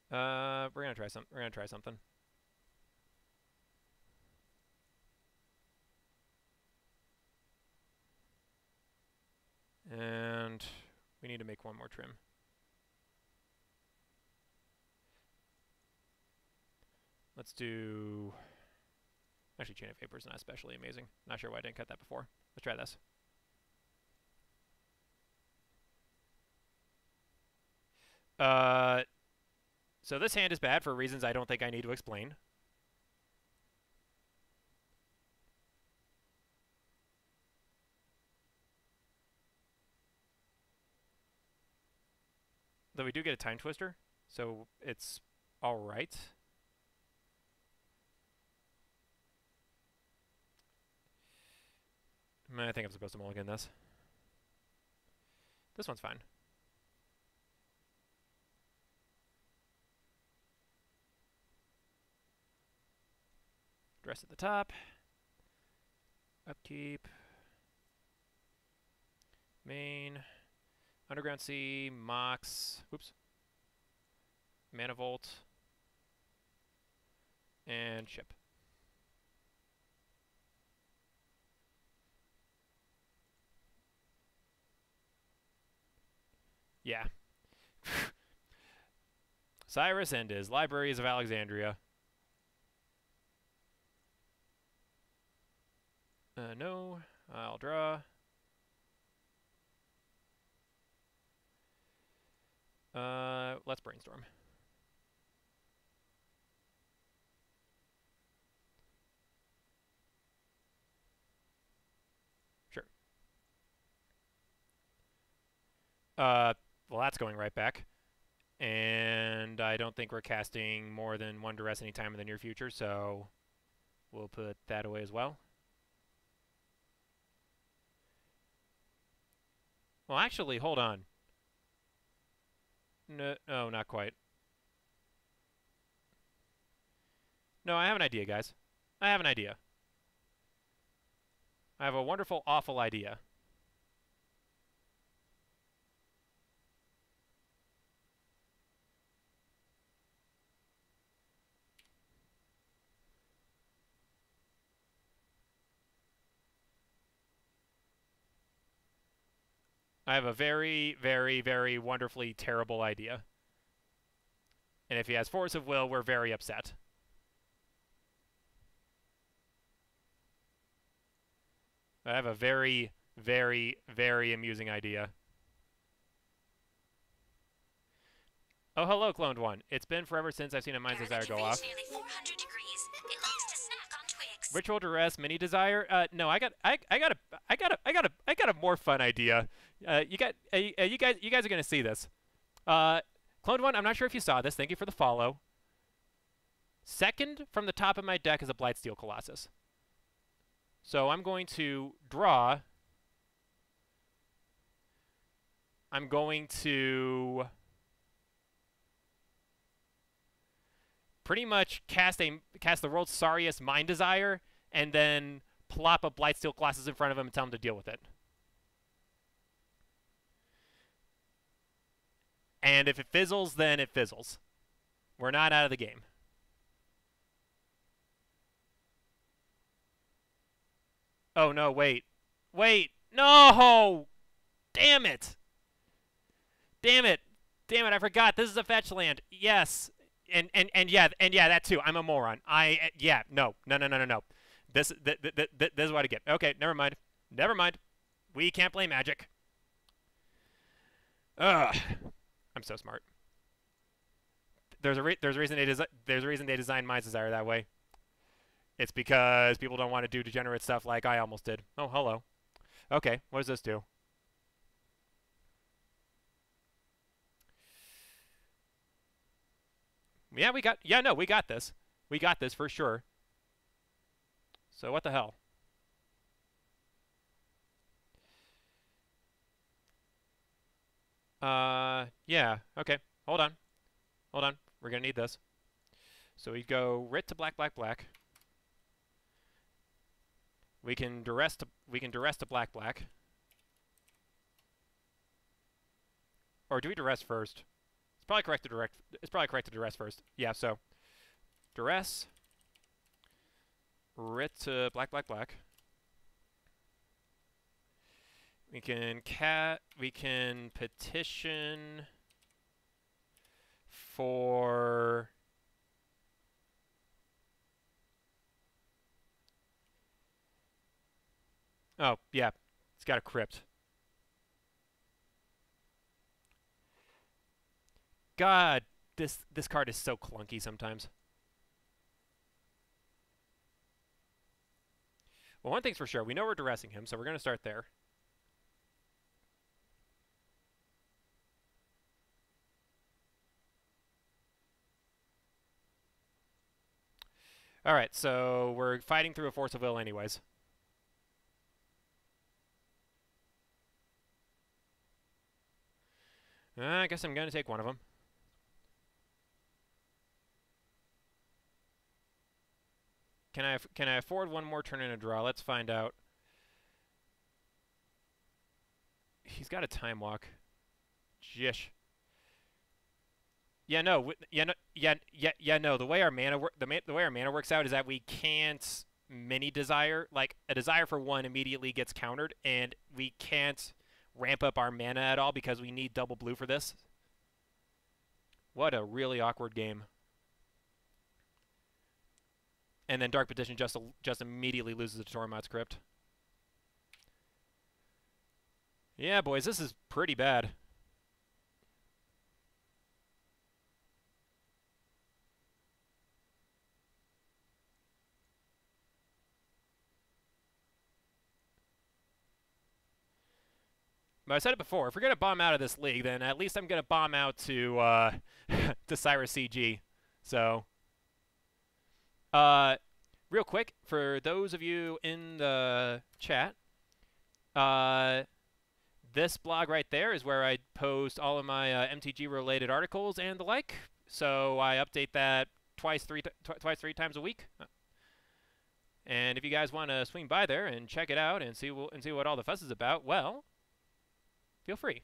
We're gonna try something. And we need to make one more trim. Let's do... Actually, Chain of Vapor is not especially amazing. Not sure why I didn't cut that before. Let's try this. So this hand is bad for reasons I don't think I need to explain. Though we do get a Time Twister, so it's alright. I think I'm supposed to mulligan this. This one's fine. Dress at the top. Upkeep. Main. Underground Sea. Mox. Oops. Manifold. And ship. Yeah. Cyrus and his Libraries of Alexandria. No. I'll draw. Let's brainstorm. Sure. Well, that's going right back. And I don't think we're casting more than one duress any time in the near future, so we'll put that away as well. Well, actually, hold on. No, not quite. No, I have an idea, guys. I have an idea. I have a wonderful, awful idea. I have a very, very, very wonderfully terrible idea. And if he has force of will, we're very upset. I have a very, very, very amusing idea. Oh, hello, cloned one. It's been forever since I've seen a mind's desire go off.
Nearly 400 degrees. It likes to snack on twigs.
Ritual duress, mini desire. No, I got a more fun idea. You guys are gonna see this. Cloned one, I'm not sure if you saw this. Thank you for the follow. Second from the top of my deck is a Blightsteel Colossus. So I'm going to draw. I'm going to pretty much cast the world's sorriest Mind Desire, and then plop a Blightsteel Colossus in front of him and tell him to deal with it. And if it fizzles, then it fizzles. We're not out of the game. Oh, no, wait. Wait! No! Damn it! Damn it! Damn it, I forgot. This is a fetch land. Yes. And yeah, that too. I'm a moron. Yeah, no. This is what I get. Okay, never mind. Never mind. We can't play Magic. Ugh. I'm so smart. There's a reason they designed Mind's Desire that way. It's because people don't want to do degenerate stuff like I almost did. Oh, hello. Okay, what does this do? Yeah, we got this. We got this for sure. So what the hell? Yeah, okay. Hold on. Hold on. We're gonna need this. So we go writ to black. We can duress to black. Or do we duress first? It's probably correct to duress first. Yeah, so duress, writ to black. We can petition for oh, yeah. It's got a crypt. God, this card is so clunky sometimes. Well, one thing's for sure. We know we're duressing him, so we're going to start there. Alright, so we're fighting through a force of will anyways. I guess I'm going to take one of them. Can I afford one more turn in a draw? Let's find out. He's got a time walk. Jish. Yeah, no. No. The way our mana works out is that we can't mini desire. Like a desire for one immediately gets countered, and we can't ramp up our mana at all because we need double blue for this. What a really awkward game. And then Dark Petition just immediately loses to Tormod's Crypt. Yeah, boys, this is pretty bad. But I said it before, if we're going to bomb out of this league, then at least I'm going to bomb out to to Cyrus CG. So, real quick, for those of you in the chat, this blog right there is where I post all of my MTG-related articles and the like. So I update that twice, three times a week. And if you guys want to swing by there and check it out and see what all the fuss is about, well, feel free.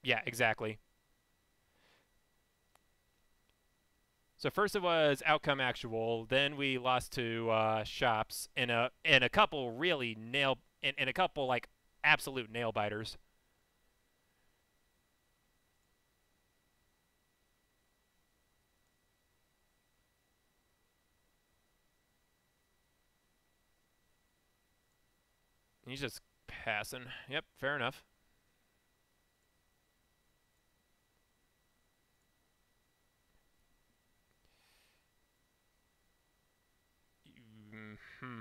Yeah, exactly. So first it was Outcome Actual, then we lost to Shops in a couple really in a couple like absolute nail biters. He's just passing. Yep, fair enough. Hmm.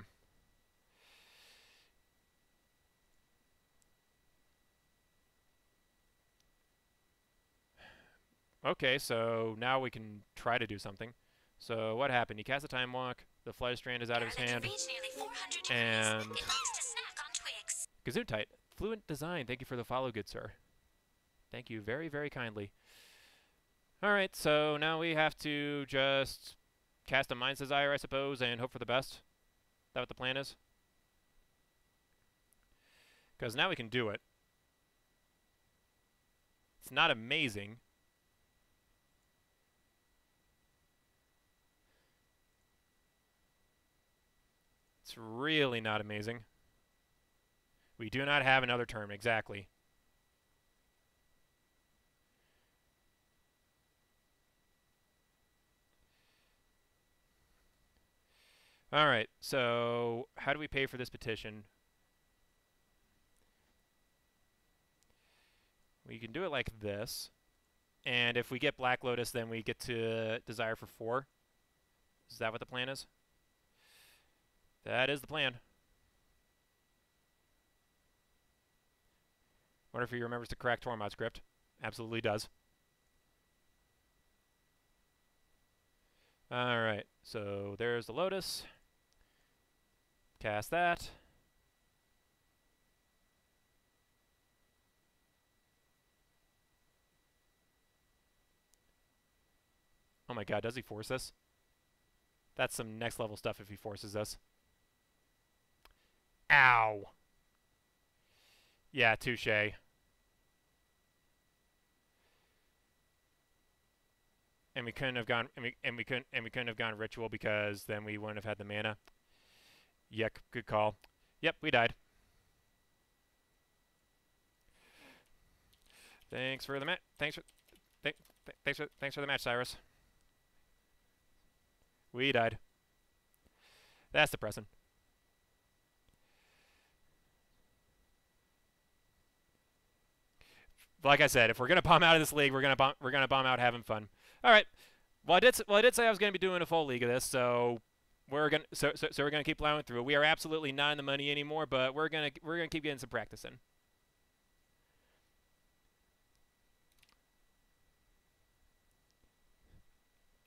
Okay, so now we can try to do something. So what happened? He cast a time walk. The flight strand is out of his hand. And Gesundheit. Fluent design. Thank you for the follow, good sir. Thank you very, very kindly. Alright, so now we have to just cast a Mind's Desire, I suppose, and hope for the best. Is that what the plan is? Because now we can do it. It's not amazing. It's really not amazing. We do not have another term, exactly. Alright, so how do we pay for this petition? We can do it like this. And if we get Black Lotus, then we get to desire for 4. Is that what the plan is? That is the plan. Wonder if he remembers the correct Tormod script. Absolutely does. Alright, so there's the Lotus. Cast that. Oh my god, does he force this? That's some next level stuff if he forces this. Ow! Yeah, touche. And we couldn't have gone and we couldn't have gone ritual because then we wouldn't have had the mana. Yuck, good call. Yep, we died. Thanks for the match. Thanks for the match, Cyrus. We died. That's depressing. Like I said, if we're gonna bomb out of this league, we're gonna bomb out having fun. All right. Well, I did say I was gonna be doing a full league of this, so we're gonna keep plowing through. We are absolutely not in the money anymore, but we're gonna keep getting some practice in.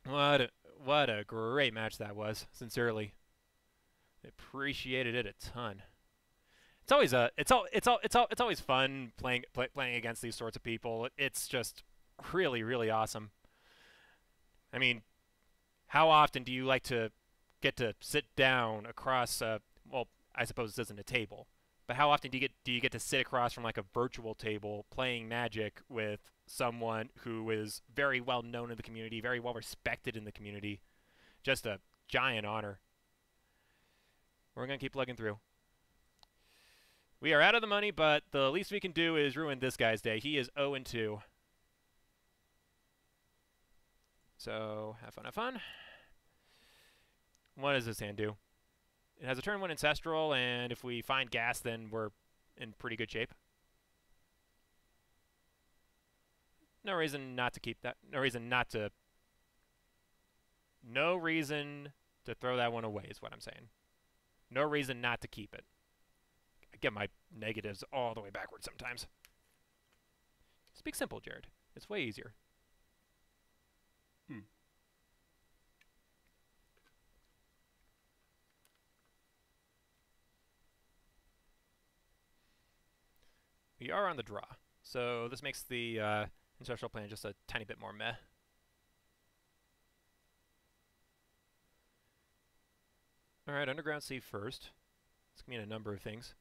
What a great match that was. Sincerely, appreciated it a ton. It's always fun playing against these sorts of people. It's just really awesome. I mean, how often do you like to get to sit down across well, I suppose this isn't a table, but how often do you get to sit across from like a virtual table playing Magic with someone who is very well known in the community, very well respected in the community? Just a giant honor. We're going to keep plugging through. We are out of the money, but the least we can do is ruin this guy's day. He is 0-2. So, have fun. What does this hand do? It has a turn 1 Ancestral, and if we find gas, then we're in pretty good shape. No reason not to keep that. No reason to throw that one away is what I'm saying. No reason not to keep it. I get my negatives all the way backwards sometimes. Speak simple, Jared. It's way easier. We are on the draw, so this makes the ancestral plan just a tiny bit more meh. Alright, Underground Sea first. This can mean a number of things.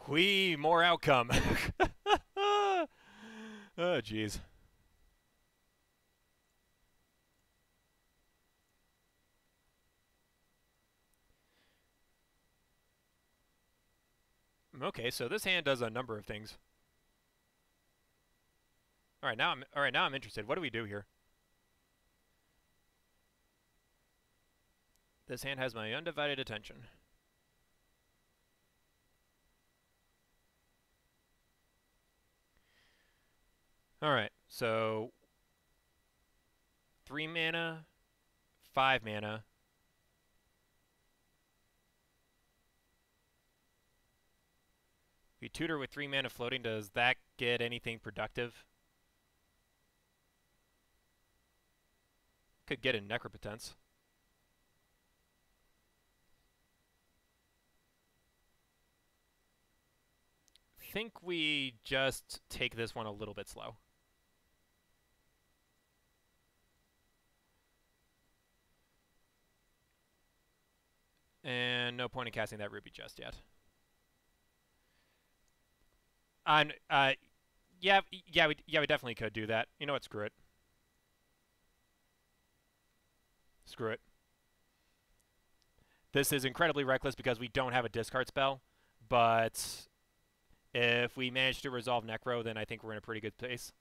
More outcome. Oh, jeez. Okay, so this hand does a number of things. All right, now I'm interested. What do we do here? This hand has my undivided attention. Alright, so 3 mana, 5 mana. We tutor with 3 mana floating. Does that get anything productive? Could get a Necropotence. Think we just take this one a little bit slow. And no point in casting that Ruby just yet. Yeah, we definitely could do that. You know what? Screw it. Screw it. This is incredibly reckless because we don't have a discard spell, but if we manage to resolve Necro, then I think we're in a pretty good place.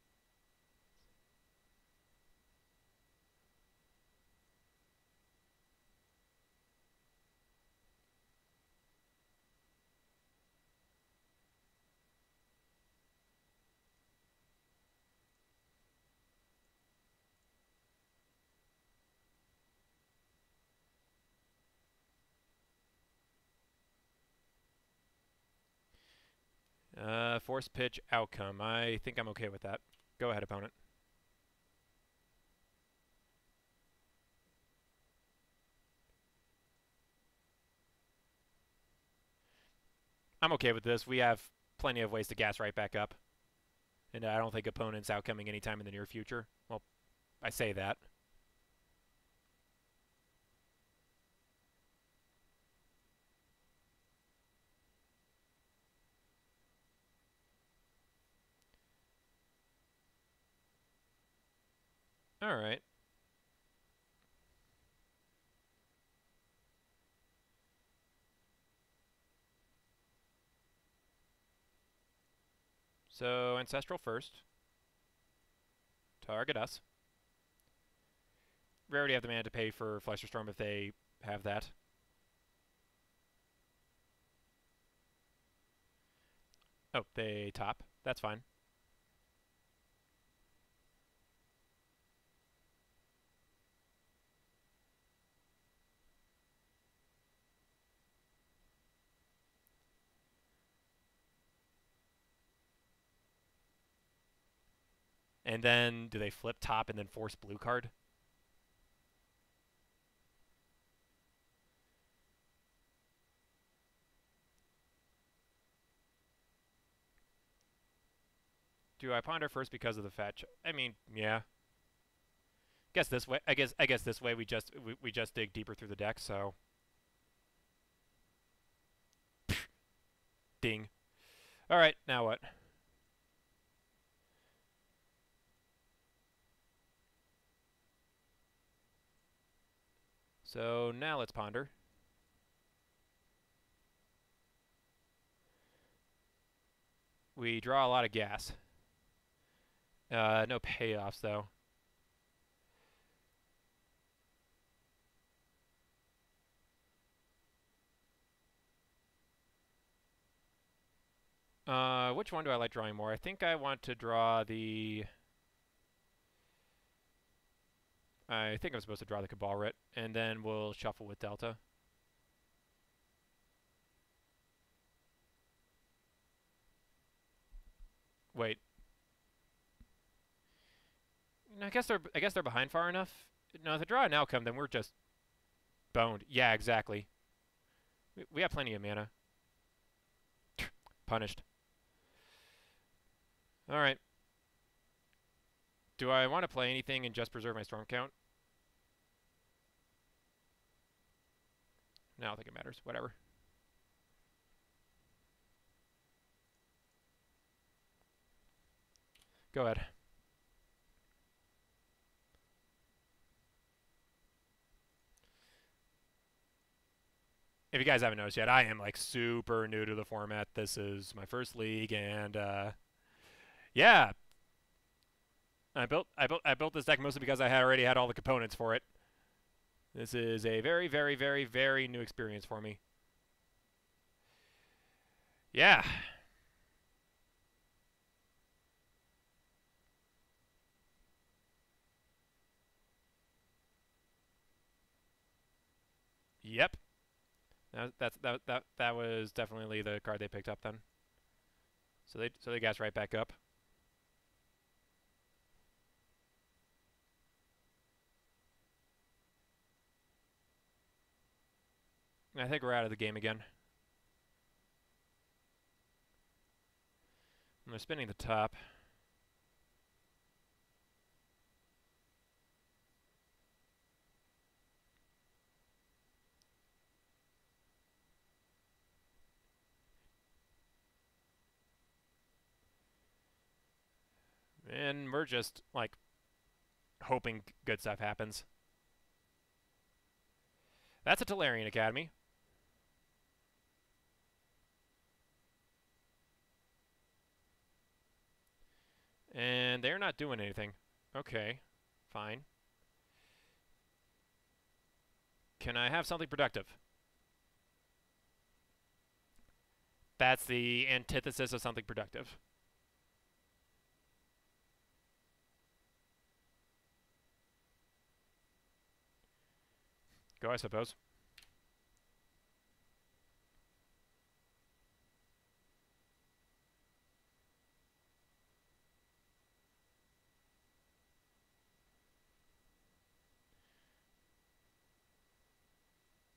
Force pitch outcome. I think I'm okay with that. Go ahead, opponent. I'm okay with this. We have plenty of ways to gas right back up. And I don't think opponent's outcoming anytime in the near future. Well, I say that. All right. So, Ancestral first. Target us. We already have the mana to pay for Flusterstorm if they have that. Oh, they top. That's fine. And then, do they flip top and then force blue card? Do I ponder first because of the fetch? I mean, yeah. Guess this way. I guess this way we just dig deeper through the deck. So, ding. All right, now what? So now let's ponder. We draw a lot of gas. No payoffs though. Which one do I like drawing more? I think I want to draw the... I think I'm supposed to draw the Cabal Writ, and then we'll shuffle with Delta. Wait. No, I guess they're behind far enough. No, if they draw an outcome, then we're just boned. Yeah, exactly. We have plenty of mana. Punished. Alright. Do I want to play anything and just preserve my storm count? No, I don't think it matters. Whatever. Go ahead. If you guys haven't noticed yet, I am like super new to the format. This is my first league, and yeah, I built this deck mostly because I had already had all the components for it. This is a very, very, very, very new experience for me. Yeah. Yep. That was definitely the card they picked up then. So they gas right back up. I think we're out of the game again. And they're spinning the top. And we're just, like, hoping good stuff happens. That's a Tolarian Academy. And they're not doing anything. Okay, fine. Can I have something productive? That's the antithesis of something productive. Go, I suppose.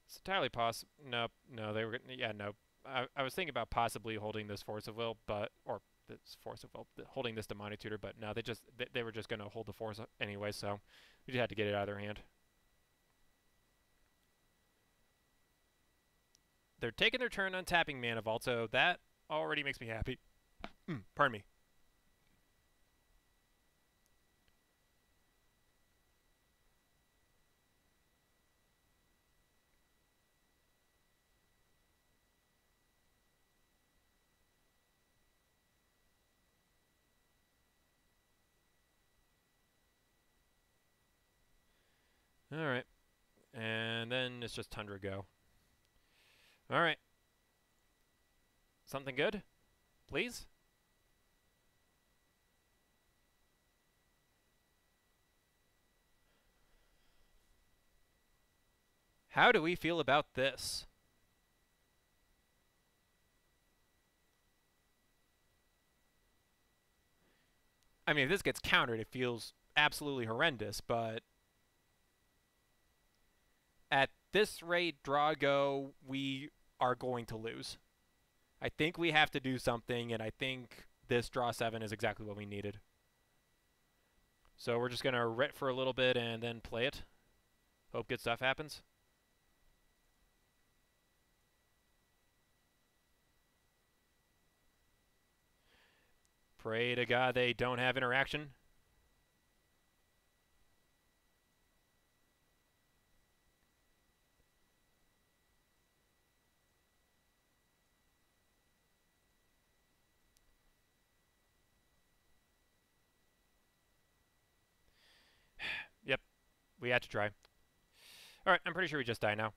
It's entirely possible. Nope. No, they were. Yeah, no. I was thinking about possibly holding this Force of Will, but or this Force of Will, holding this Demonic Tutor, but no, they were just going to hold the Force anyway, so we just had to get it out of their hand. They're taking their turn on tapping Mana Vault, so that already makes me happy. Pardon me. Alright. And then it's just Tundra go. Alright. Something good? Please? How do we feel about this? I mean, if this gets countered, it feels absolutely horrendous, but at this rate, draw go, we are going to lose. I think we have to do something, and I think this draw 7 is exactly what we needed. So we're just going to ret for a little bit and then play it. Hope good stuff happens. Pray to God they don't have interaction. Yep, we had to try. Alright, I'm pretty sure we just die now.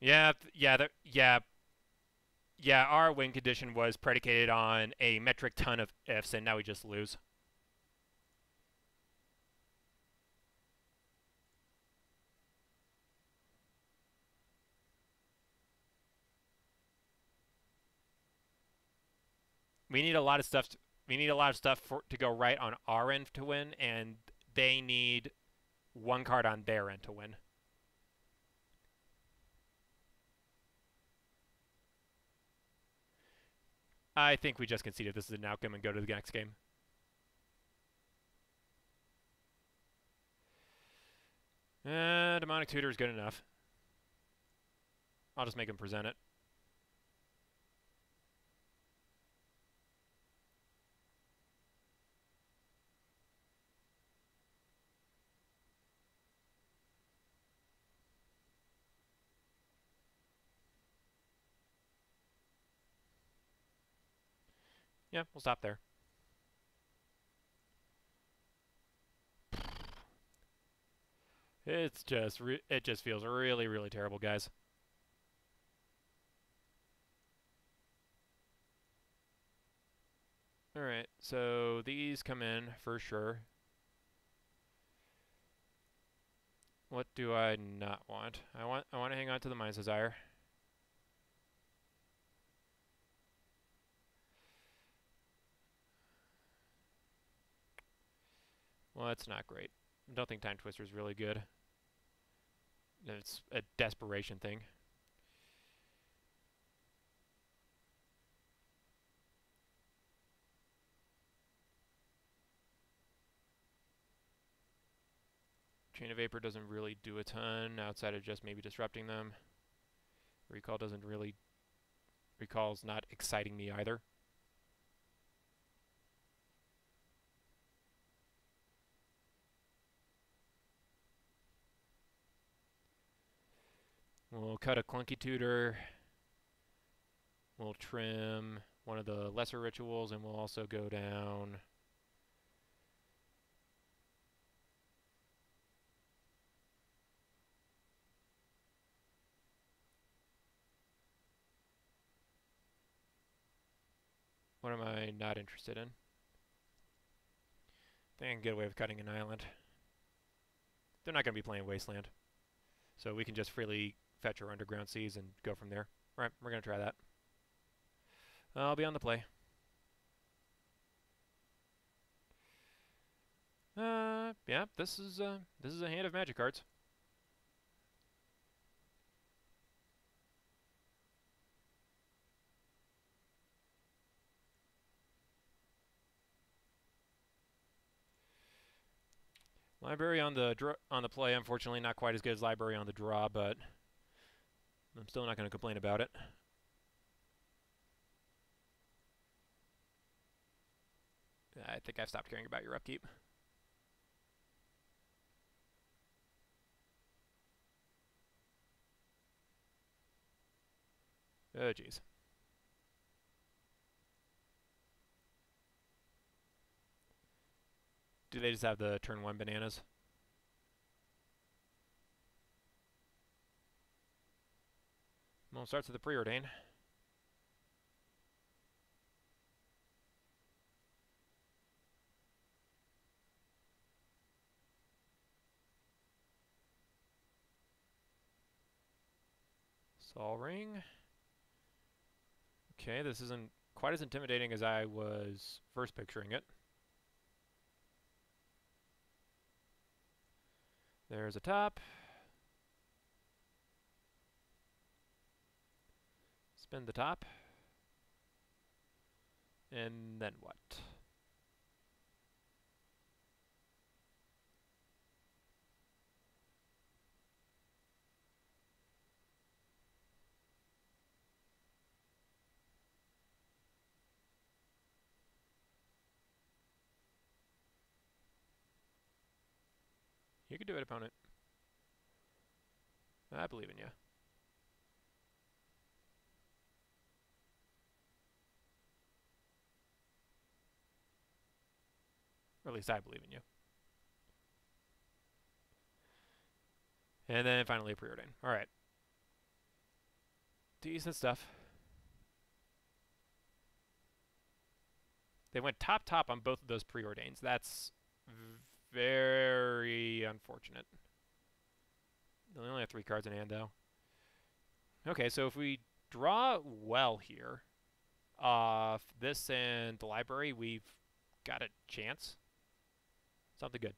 Yeah, our win condition was predicated on a metric ton of ifs, and now we just lose. We need a lot of stuff. To go right on our end to win, and they need one card on their end to win. I think we just conceded this is an outcome and go to the next game. Demonic Tutor is good enough. I'll just make him present it. Yeah, we'll stop there. It just feels really, really terrible, guys. Alright, so these come in for sure. What do I not want? I want to hang on to the Mind's Desire. Well, that's not great. I don't think Time Twister is really good. It's a desperation thing. Chain of Vapor doesn't really do a ton outside of just maybe disrupting them. Recall doesn't really... Recall's not exciting me either. We'll cut a Clunky Tutor. We'll trim one of the lesser rituals, and we'll also go down... What am I not interested in? I think I can get away with cutting an island. They're not going to be playing Wasteland. So we can just freely fetch our Underground Seas and go from there. Alright, we're going to try that. I'll be on the play. Yeah, this is a hand of magic cards. Library on the play, unfortunately, not quite as good as Library on the draw, but I'm still not going to complain about it. I think I've stopped caring about your upkeep. Oh, jeez. Do they just have the turn 1 bananas? Well, it starts with the Preordain. Sol Ring. Okay, this isn't quite as intimidating as I was first picturing it. There's a top. Spin the top. And then what? You can do it, opponent. I believe in you. Or at least I believe in you. And then finally a Preordain. Alright. Decent stuff. They went top on both of those Preordains. That's very unfortunate. They only have 3 cards in hand, though. Okay, so if we draw well here, off this and the library, we've got a chance. Something good.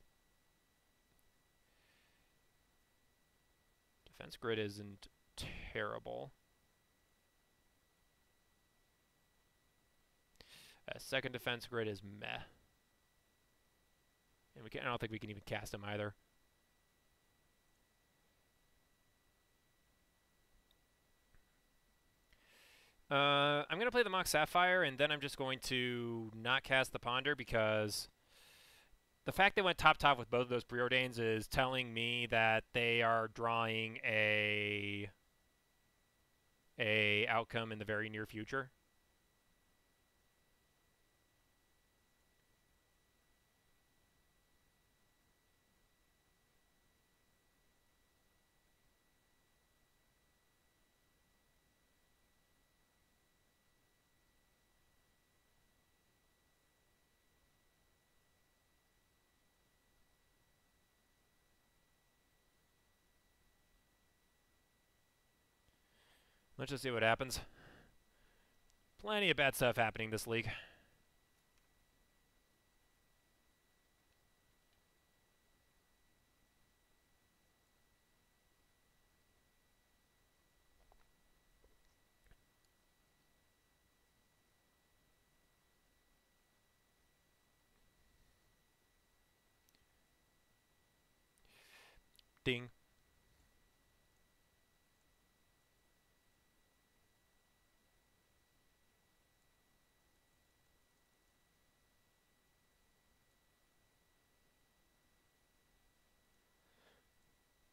Defense grid isn't terrible. Second defense grid is meh. And I don't think we can even cast him either. I'm going to play the Mox Sapphire, and then I'm just going to not cast the Ponder, because the fact they went top with both of those Preordains is telling me that they are drawing a outcome in the very near future. Let's just see what happens. Plenty of bad stuff happening this league. Ding.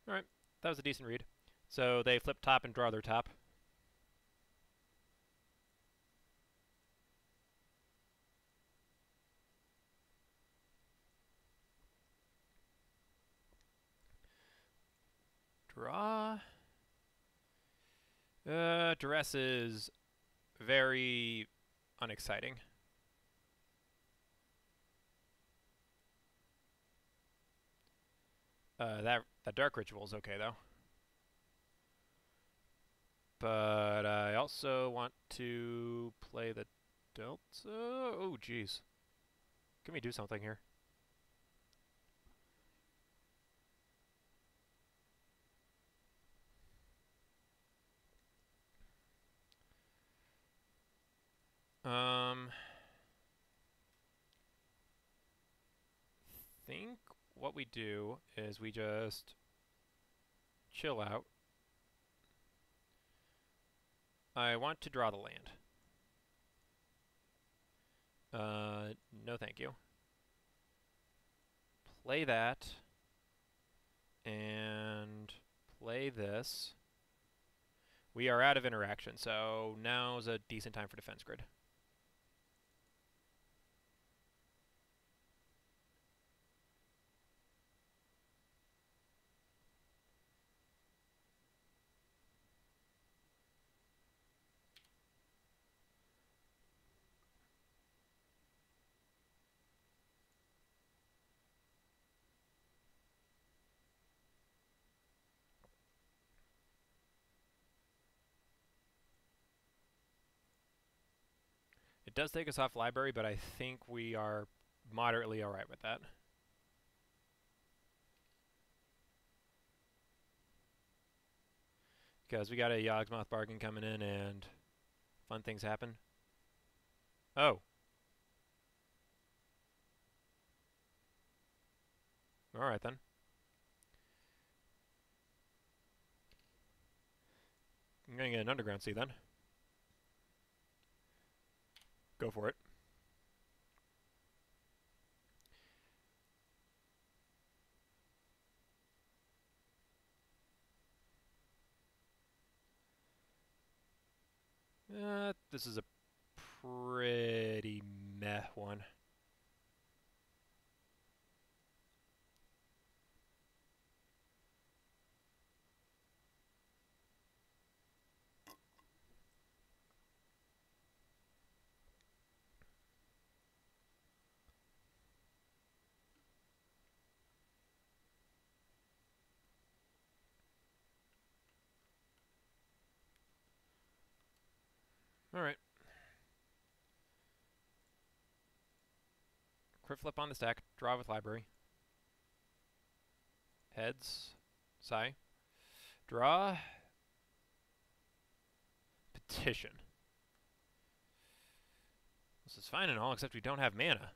Alright, that was a decent read. So they flip top and draw their top. Draw. Duress is very unexciting. That dark ritual is okay though. But I also want to play the Delta. Oh, jeez. Can we do something here? Think what we do is we just chill out. I want to draw the land. No thank you. Play that. And play this. We are out of interaction, so now's a decent time for defense grid. It does take us off library, but I think we are moderately alright with that. Because we got a Yawgmoth bargain coming in and fun things happen. Oh. Alright then. I'm gonna get an Underground Sea then. Go for it. This is a pretty meh one. Alright. Crit flip on the stack. Draw with library. Heads. Sigh. Draw. Petition. This is fine and all, except we don't have mana.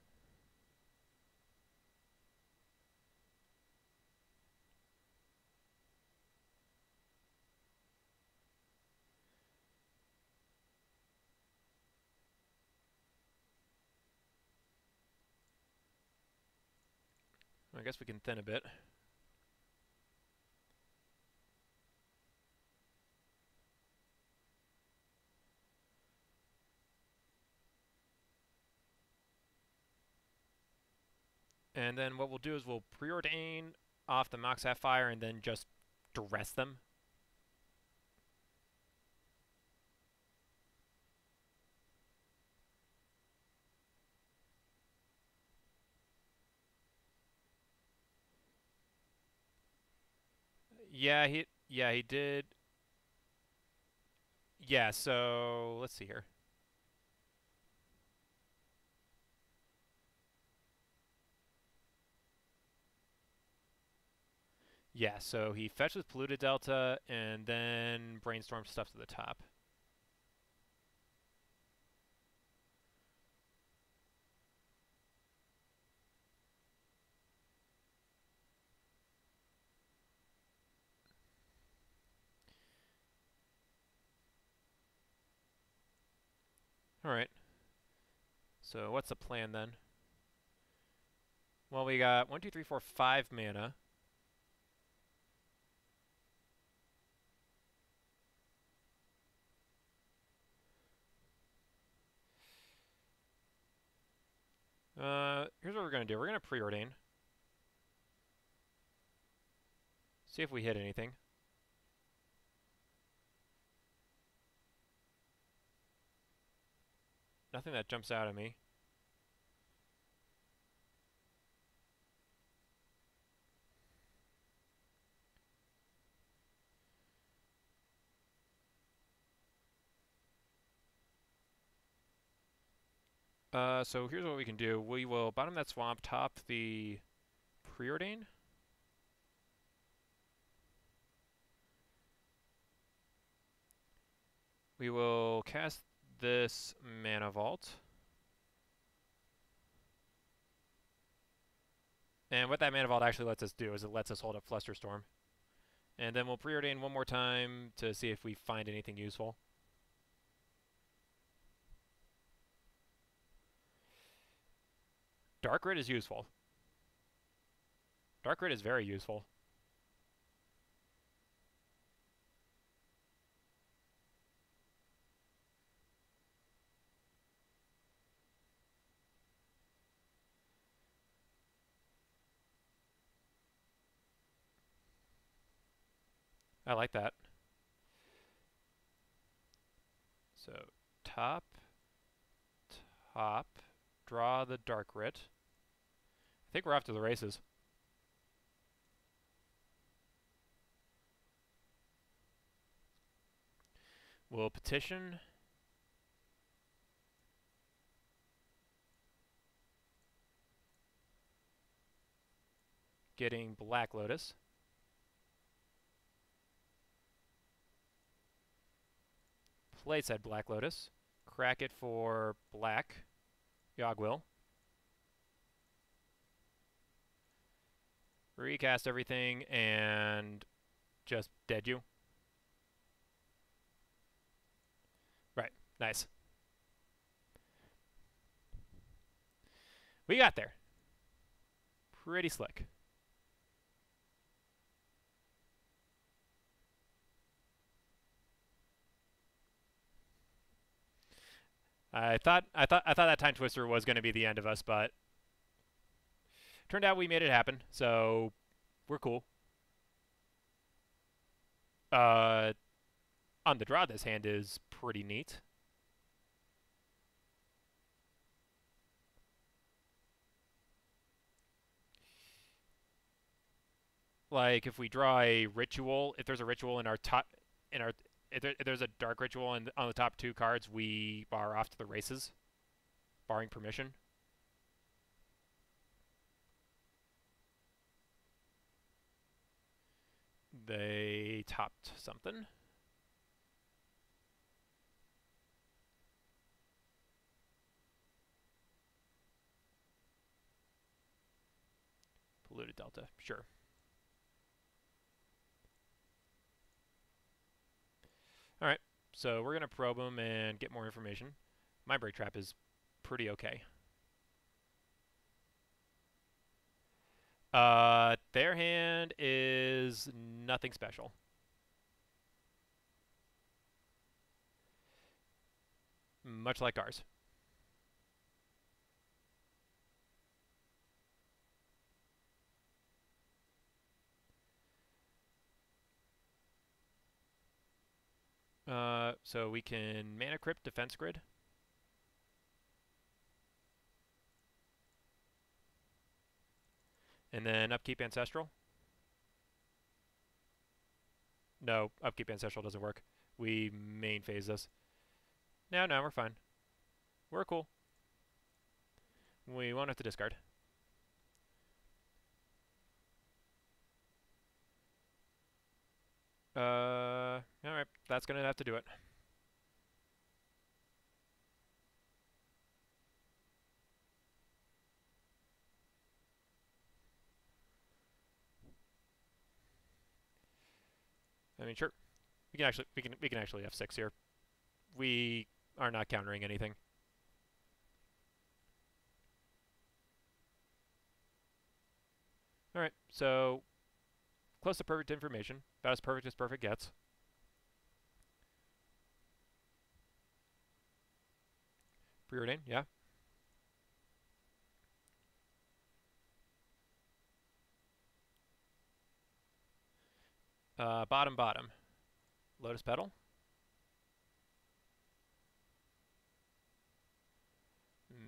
I guess we can thin a bit. And then what we'll do is we'll preordain off the Mox Sapphire and then just duress them. Yeah, he did. Yeah, so let's see here. Yeah, so he fetches Polluted Delta and then brainstorms stuff to the top. Alright, so what's the plan then? Well, we got 1, 2, 3, 4, 5 mana. Here's what we're going to do. We're going to preordain. See if we hit anything. Nothing that jumps out at me. So here's what we can do. We will bottom that swamp, top the preordain. We will cast this Mana Vault. And what that Mana Vault actually lets us do is it lets us hold up Flusterstorm. And then we'll preordain one more time to see if we find anything useful. Dark Rid is useful. Dark Rid is very useful. I like that. So top, top, draw the Dark Rid. I think we're off to the races. We'll Petition. Getting Black Lotus. Play said Black Lotus. Crack it for black. Yogwill. Recast everything and just dead you. Right. Nice. We got there. Pretty slick. I thought that Time Twister was going to be the end of us, but turned out we made it happen. So we're cool. On the draw, this hand is pretty neat. Like if we draw a ritual, if there's a ritual in our top, if there's a dark ritual on the top two cards, we are off to the races, barring permission. They topped something. Polluted Delta, sure. Alright, so we're going to probe them and get more information. My break trap is pretty okay. Their hand is nothing special. Much like ours. So we can Mana Crypt Defense Grid. And then Upkeep Ancestral. No, Upkeep Ancestral doesn't work. we main phase this. No, we're fine. We're cool. We won't have to discard. Alright, that's gonna have to do it. I mean, sure. We can actually F6 here. We are not countering anything. Alright, so close to perfect information. About as perfect as perfect gets. Preordain, yeah. Bottom. Lotus Petal.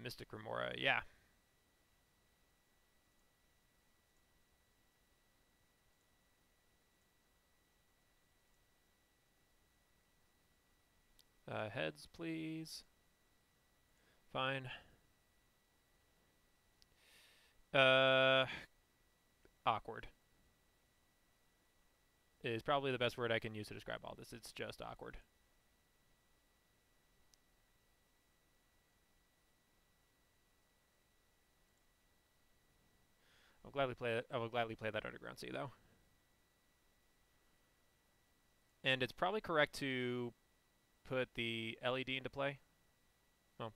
Mystic Remora, yeah. Heads, please. Fine. Awkward is probably the best word I can use to describe all this. It's just awkward. I'll gladly play it. I will gladly play that Underground Sea though. And it's probably correct to put the LED into play. Oh,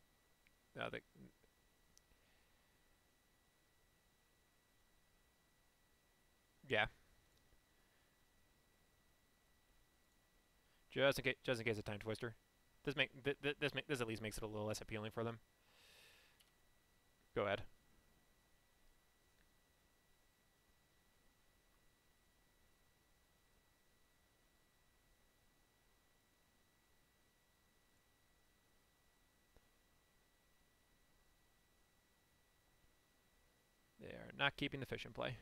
yeah. Just in case of Time Twister. This at least makes it a little less appealing for them. Go ahead. They are not keeping the fish in play.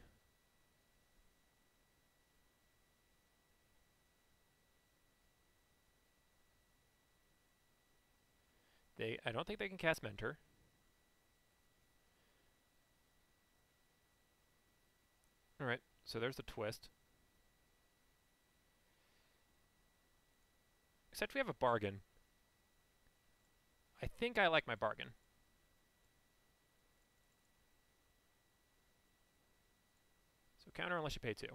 I don't think they can cast Mentor. Alright, so there's the twist. Except we have a bargain. I think I like my bargain. So counter unless you pay 2.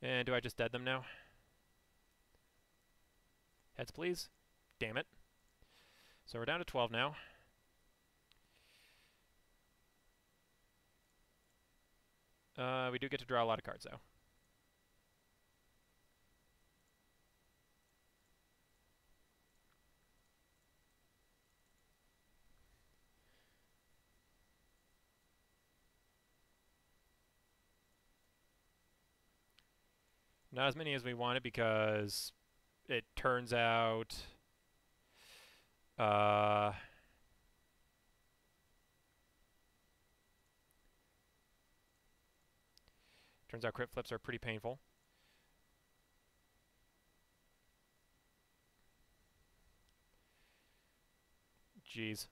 And do I just dead them now? Heads, please. Damn it. So we're down to 12 now. We do get to draw a lot of cards, though. Not as many as we wanted because it turns out crit flips are pretty painful. Jeez.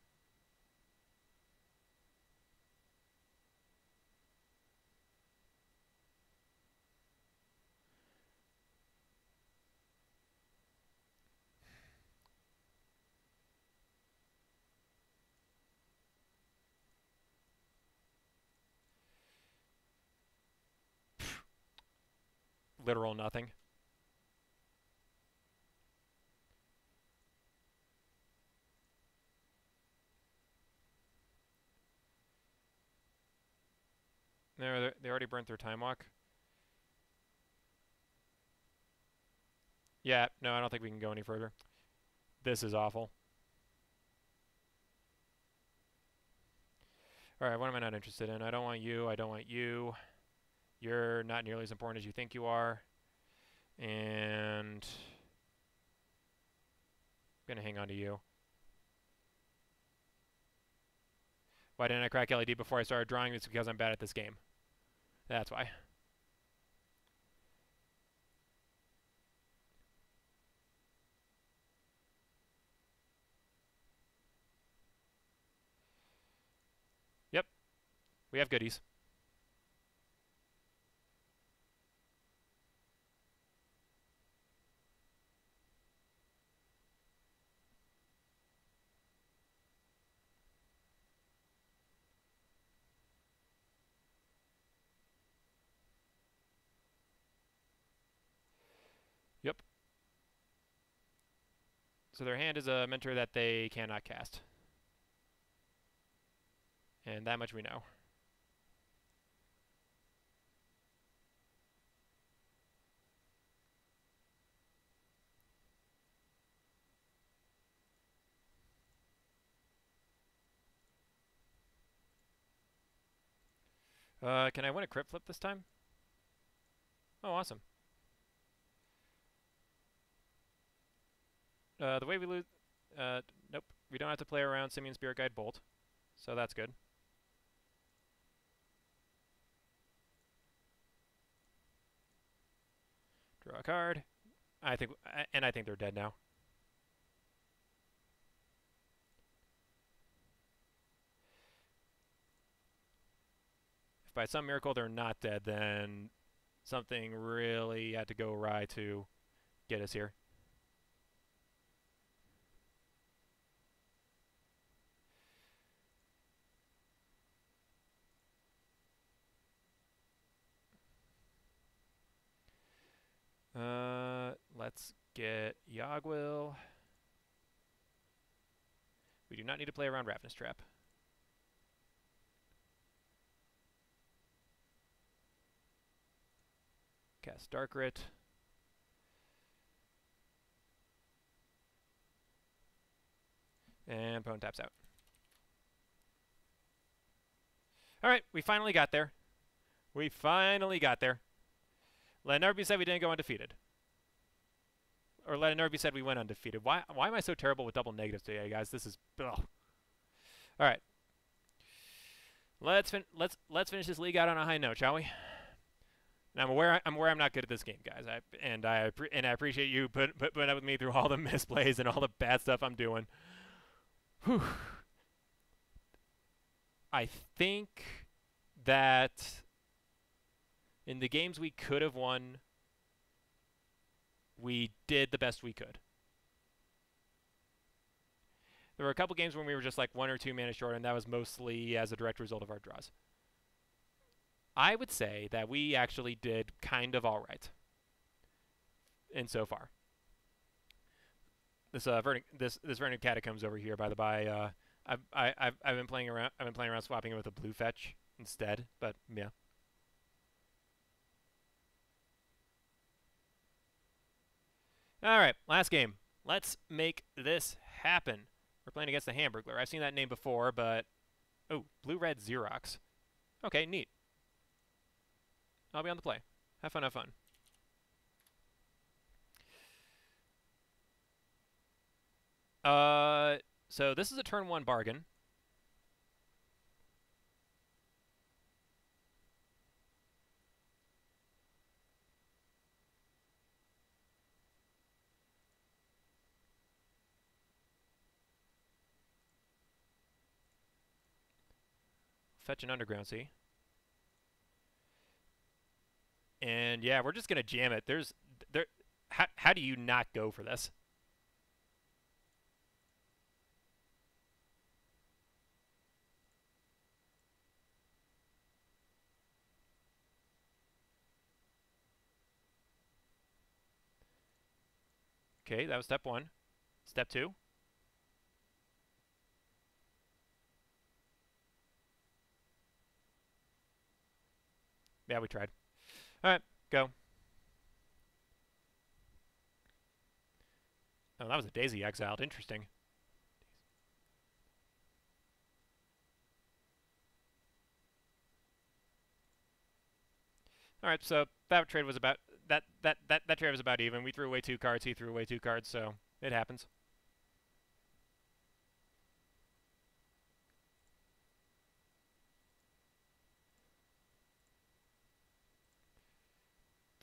Literal nothing. They already burnt their time walk. Yeah, no, I don't think we can go any further. This is awful. Alright, what am I not interested in? I don't want you, I don't want you. You're not nearly as important as you think you are. And I'm gonna hang on to you. Why didn't I crack LED before I started drawing? It's because I'm bad at this game. That's why. Yep, we have goodies. Yep. So their hand is a mentor that they cannot cast. And that much we know. Can I win a crypt flip this time? Oh, awesome. The way we lose... nope. We don't have to play around Simian Spirit Guide Bolt. So that's good. Draw a card. I think they're dead now. If by some miracle they're not dead, then something really had to go awry to get us here. Let's get Yogwill. We do not need to play around Ravenous Trap. Cast Darkrit. And opponent taps out. Alright, we finally got there. We finally got there. Let it never be said we didn't go undefeated. Or let it never be said we went undefeated. Why am I so terrible with double negatives today, guys? This is... Ugh. Alright. Let's finish this league out on a high note, shall we? And I'm aware I'm not good at this game, guys. I appreciate you putting up with me through all the misplays and all the bad stuff I'm doing. Whew. I think that in the games we could have won, we did the best we could. There were a couple games when we were just like 1 or 2 mana short, and that was mostly as a direct result of our draws. I would say that we actually did kind of all right insofar. This Verdant Catacombs over here, by the by, I've been playing around. I've been playing around swapping it with a blue fetch instead, but yeah. All right, last game. Let's make this happen. We're playing against the Hamburglar. I've seen that name before, but oh, blue-red Xerox. Okay, neat. I'll be on the play. Have fun, have fun. So this is a turn 1 bargain. Fetch an Underground Sea. And yeah, we're just gonna jam it. How do you not go for this? Okay, that was step 1. Step 2. Yeah, we tried. All right, go. Oh, that was a Daisy exiled. Interesting. All right, so that trade was about that trade was about even. We threw away 2 cards. He threw away 2 cards, so it happens.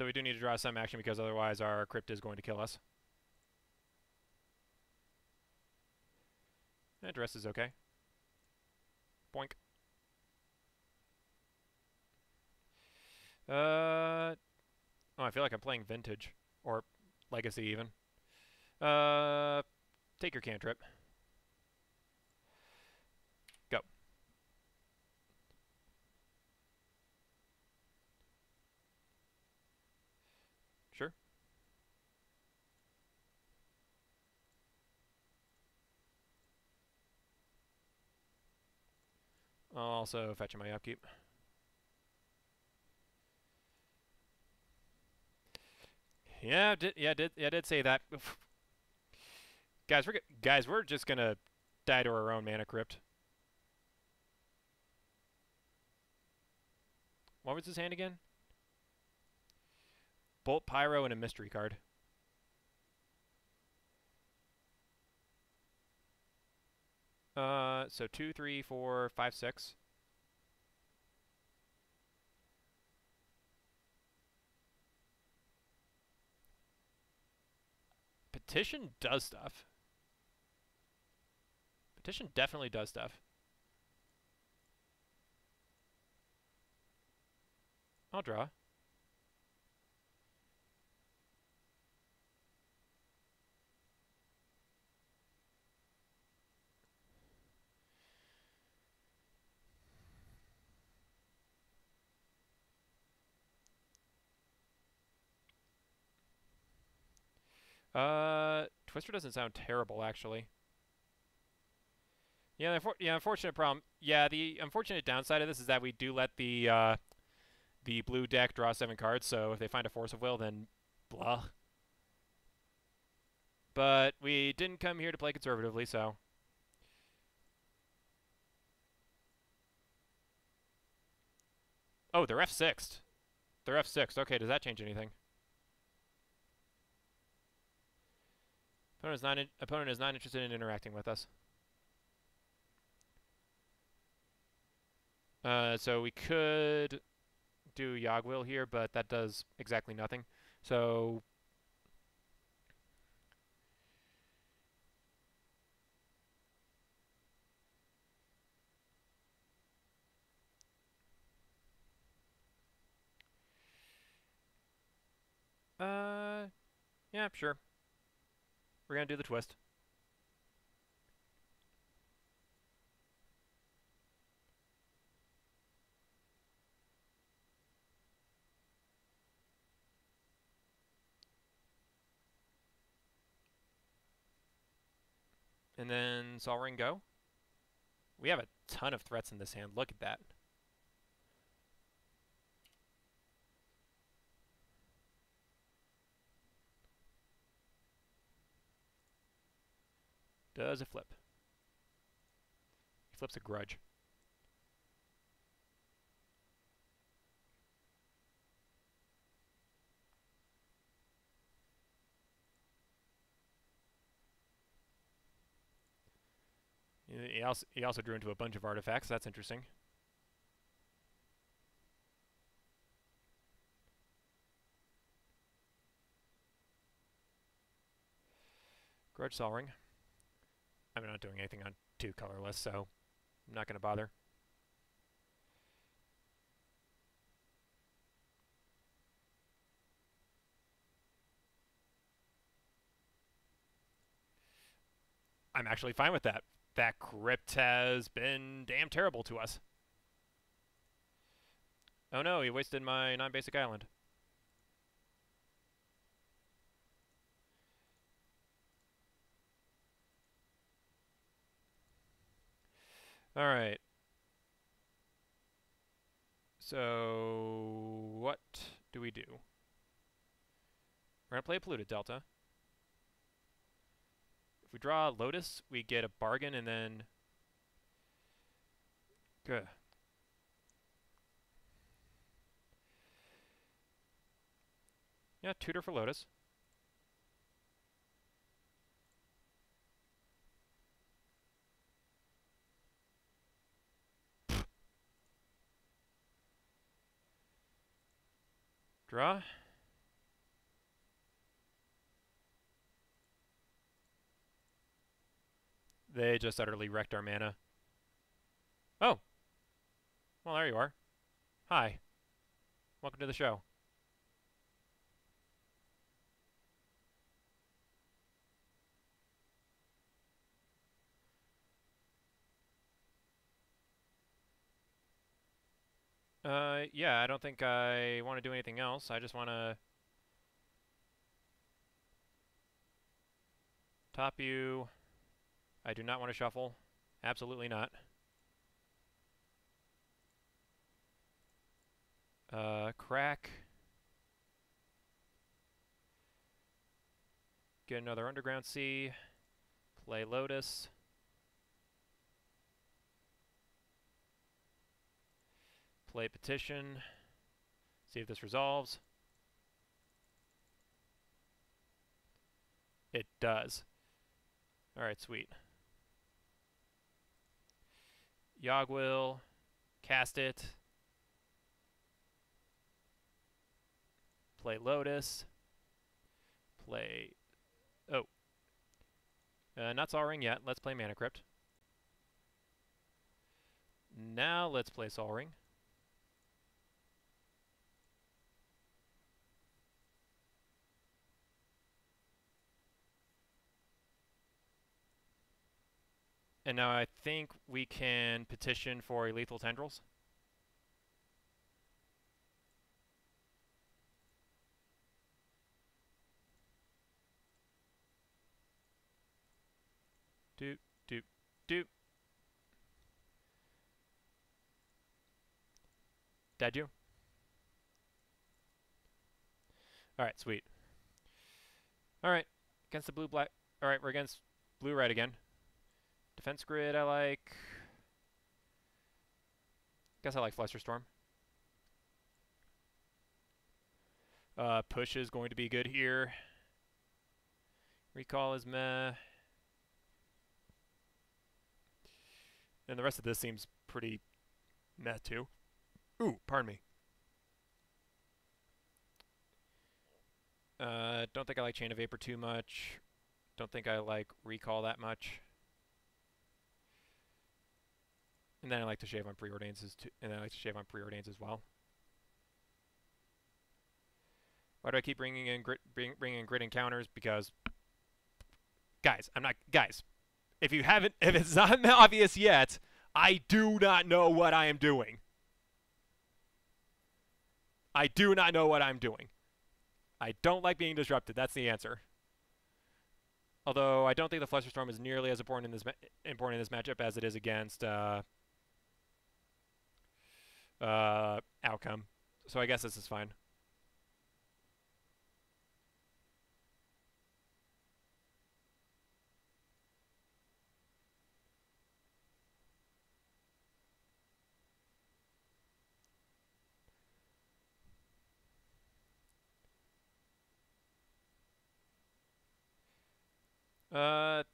Though we do need to draw some action because otherwise our crypt is going to kill us. Dress is okay. Boink. Oh, I feel like I'm playing Vintage. Or Legacy, even. Take your cantrip. Go. Sure. I'll also fetch my upkeep. Yeah, I did say that. Guys, we're just gonna die to our own mana crypt. What was his hand again? Bolt Pyro and a mystery card. So 2, 3, 4, 5, 6. Petition does stuff. Petition definitely does stuff. I'll draw. Twister doesn't sound terrible, actually. Yeah, unfortunate problem. Yeah, the unfortunate downside of this is that we do let the blue deck draw 7 cards, so if they find a Force of Will, then blah. But we didn't come here to play conservatively, so... Oh, they're F6'd. They're F6'd. Okay, does that change anything? Opponent is not interested in interacting with us. So we could do Yogwill here, but that does exactly nothing. So... yeah, sure. We're gonna do the twist. And then Sol Ring go. We have a ton of threats in this hand. Look at that. Does it flip? He flips a Grudge. He also drew into a bunch of artifacts. That's interesting. Grudge Sol Ring. I'm not doing anything on 2 colorless, so I'm not going to bother. I'm actually fine with that. That crypt has been damn terrible to us. Oh no, he wasted my non-basic island. Alright. So, what do we do? We're going to play Polluted Delta. If we draw Lotus, we get a bargain and then... Good. Yeah, tutor for Lotus. Draw. They just utterly wrecked our mana. Oh! Well, there you are. Hi. Welcome to the show. Yeah, I don't think I want to do anything else. I just want to top you. I do not want to shuffle. Absolutely not. Crack. Get another Underground Sea. Play Lotus. Play Petition. See if this resolves. It does. Alright, sweet. Yogwill. Cast it. Play Lotus. Play... Oh. Not Sol Ring yet. Let's play Mana Crypt. Now let's play Sol Ring. And now I think we can petition for a Lethal Tendrils. Doop, doop, doop. Did you? Alright, sweet. Alright, against the blue-black. Alright, we're against blue-red again. Defense grid, I like. Guess I like Flusterstorm. Push is going to be good here. Recall is meh. And the rest of this seems pretty meh too. Ooh, pardon me. Don't think I like Chain of Vapor too much. Don't think I like Recall that much. And then I like to shave on Preordains as well. Why do I keep bringing in grid encounters? Because, guys, if it's not obvious yet, I do not know what I am doing. I do not know what I'm doing. I don't like being disrupted. That's the answer. Although I don't think the Flusterstorm is nearly as important in this matchup as it is against Outcome. So I guess this is fine.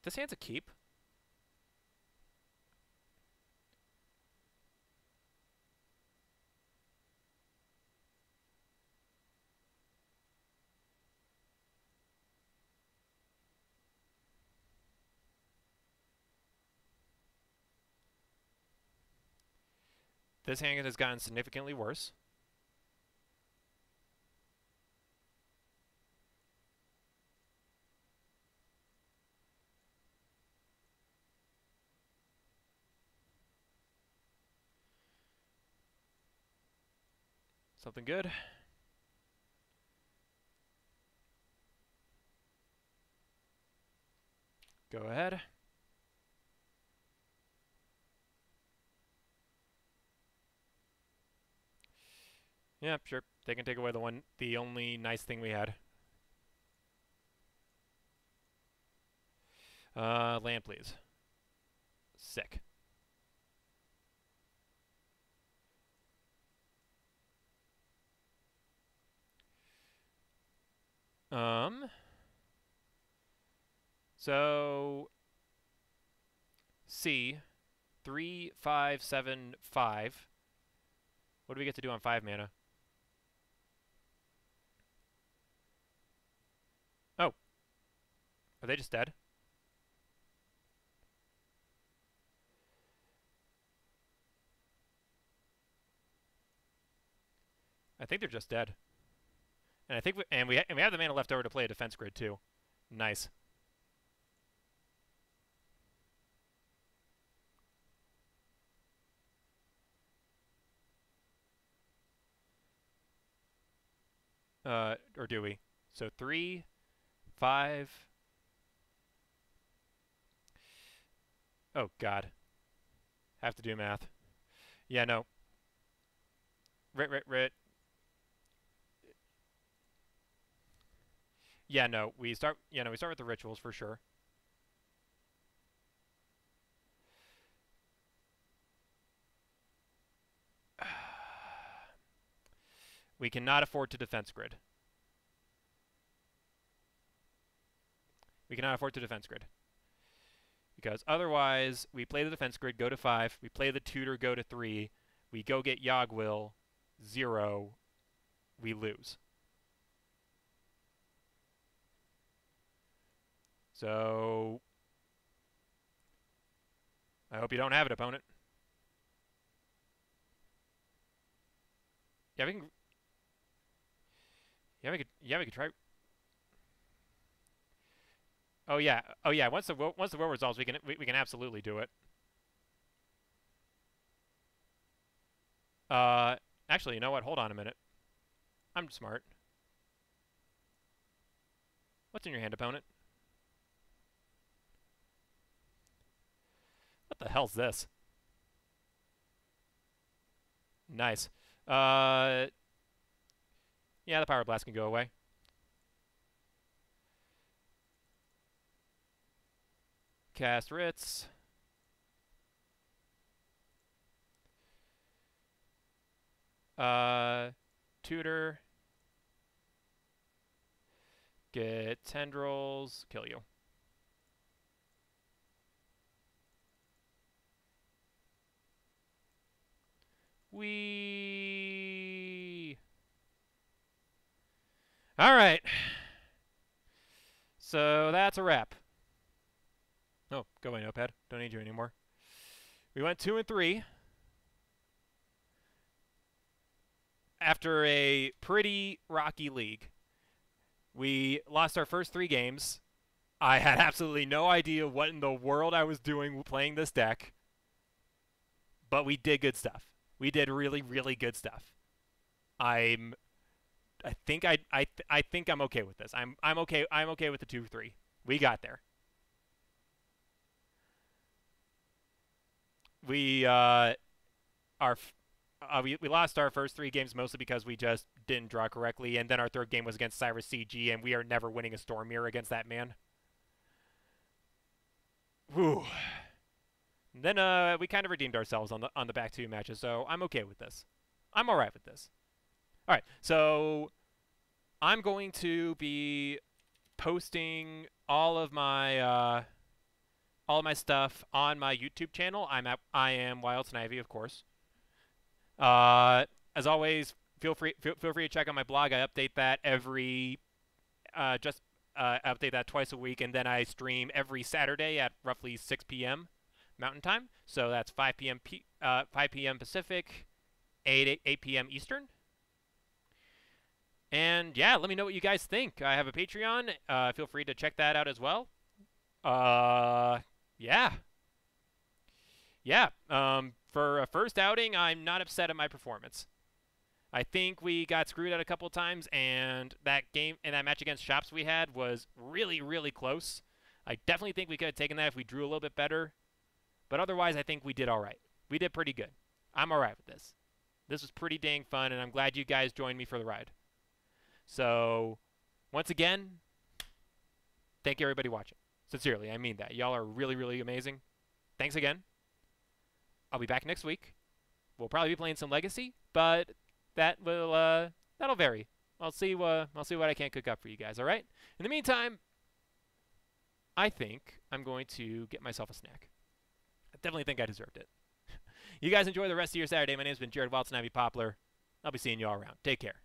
This hand's a keep. This hand has gotten significantly worse. Something good. Go ahead. Yeah, sure. They can take away the only nice thing we had. Land, please. Sick. So C 3, 5, 7, 5. What do we get to do on 5 mana? Oh. Are they just dead? I think they're just dead. And I think we have the mana left over to play a defense grid too. Nice. Or do we? So 3, 5. Oh God. Have to do math. Yeah, no. Rit. Yeah, no. We start. Yeah, no. We start with the rituals for sure. We cannot afford to defense grid. We cannot afford to defense grid. Because otherwise, we play the defense grid, go to 5. We play the tutor, go to 3. We go get Yogwill, 0. We lose. So I hope you don't have it, opponent. Yeah, we can. Yeah, we could try. Oh yeah. Once the will resolves, we can absolutely do it. Actually, you know what? Hold on a minute. I'm smart. What's in your hand, opponent? What the hell's this? Nice. Yeah, the Power Blast can go away. Cast Ritz. Tutor. Get Tendrils. Kill you. All right. So that's a wrap. Oh, go away, Notepad. Don't need you anymore. We went 2 and 3. After a pretty rocky league. We lost our first 3 games. I had absolutely no idea what in the world I was doing playing this deck. But we did good stuff. We did really, really good stuff. I think I'm okay with this. I'm okay with the 2-3. We got there. We lost our first 3 games mostly because we just didn't draw correctly, and then our 3rd game was against Cyrus CG, and we are never winning a Storm Mirror against that man. Whew. And then we kind of redeemed ourselves on the back 2 matches, so I'm okay with this. I'm all right with this. All right, so I'm going to be posting all of my stuff on my YouTube channel. I am WildSnivy, of course. As always, feel free to check out my blog. I update that update that twice a week, and then I stream every Saturday at roughly 6 p.m. Mountain Time. So that's 5 p.m. Pacific, 8 p.m. Eastern. And yeah, let me know what you guys think. I have a Patreon. Feel free to check that out as well. Yeah. For a first outing, I'm not upset at my performance. I think we got screwed out a couple times, and that match against Shops we had was really, really close. I definitely think we could have taken that if we drew a little bit better. But otherwise, I think we did all right. We did pretty good. I'm all right with this. This was pretty dang fun, and I'm glad you guys joined me for the ride. So, once again, thank you everybody watching. Sincerely, I mean that. Y'all are really, really amazing. Thanks again. I'll be back next week. We'll probably be playing some Legacy, but that'll vary. I'll see what I can cook up for you guys. All right. In the meantime, I think I'm going to get myself a snack. I definitely think I deserved it. You guys enjoy the rest of your Saturday. My name's been Jared WildSnivy Poplar. I'll be seeing you all around. Take care.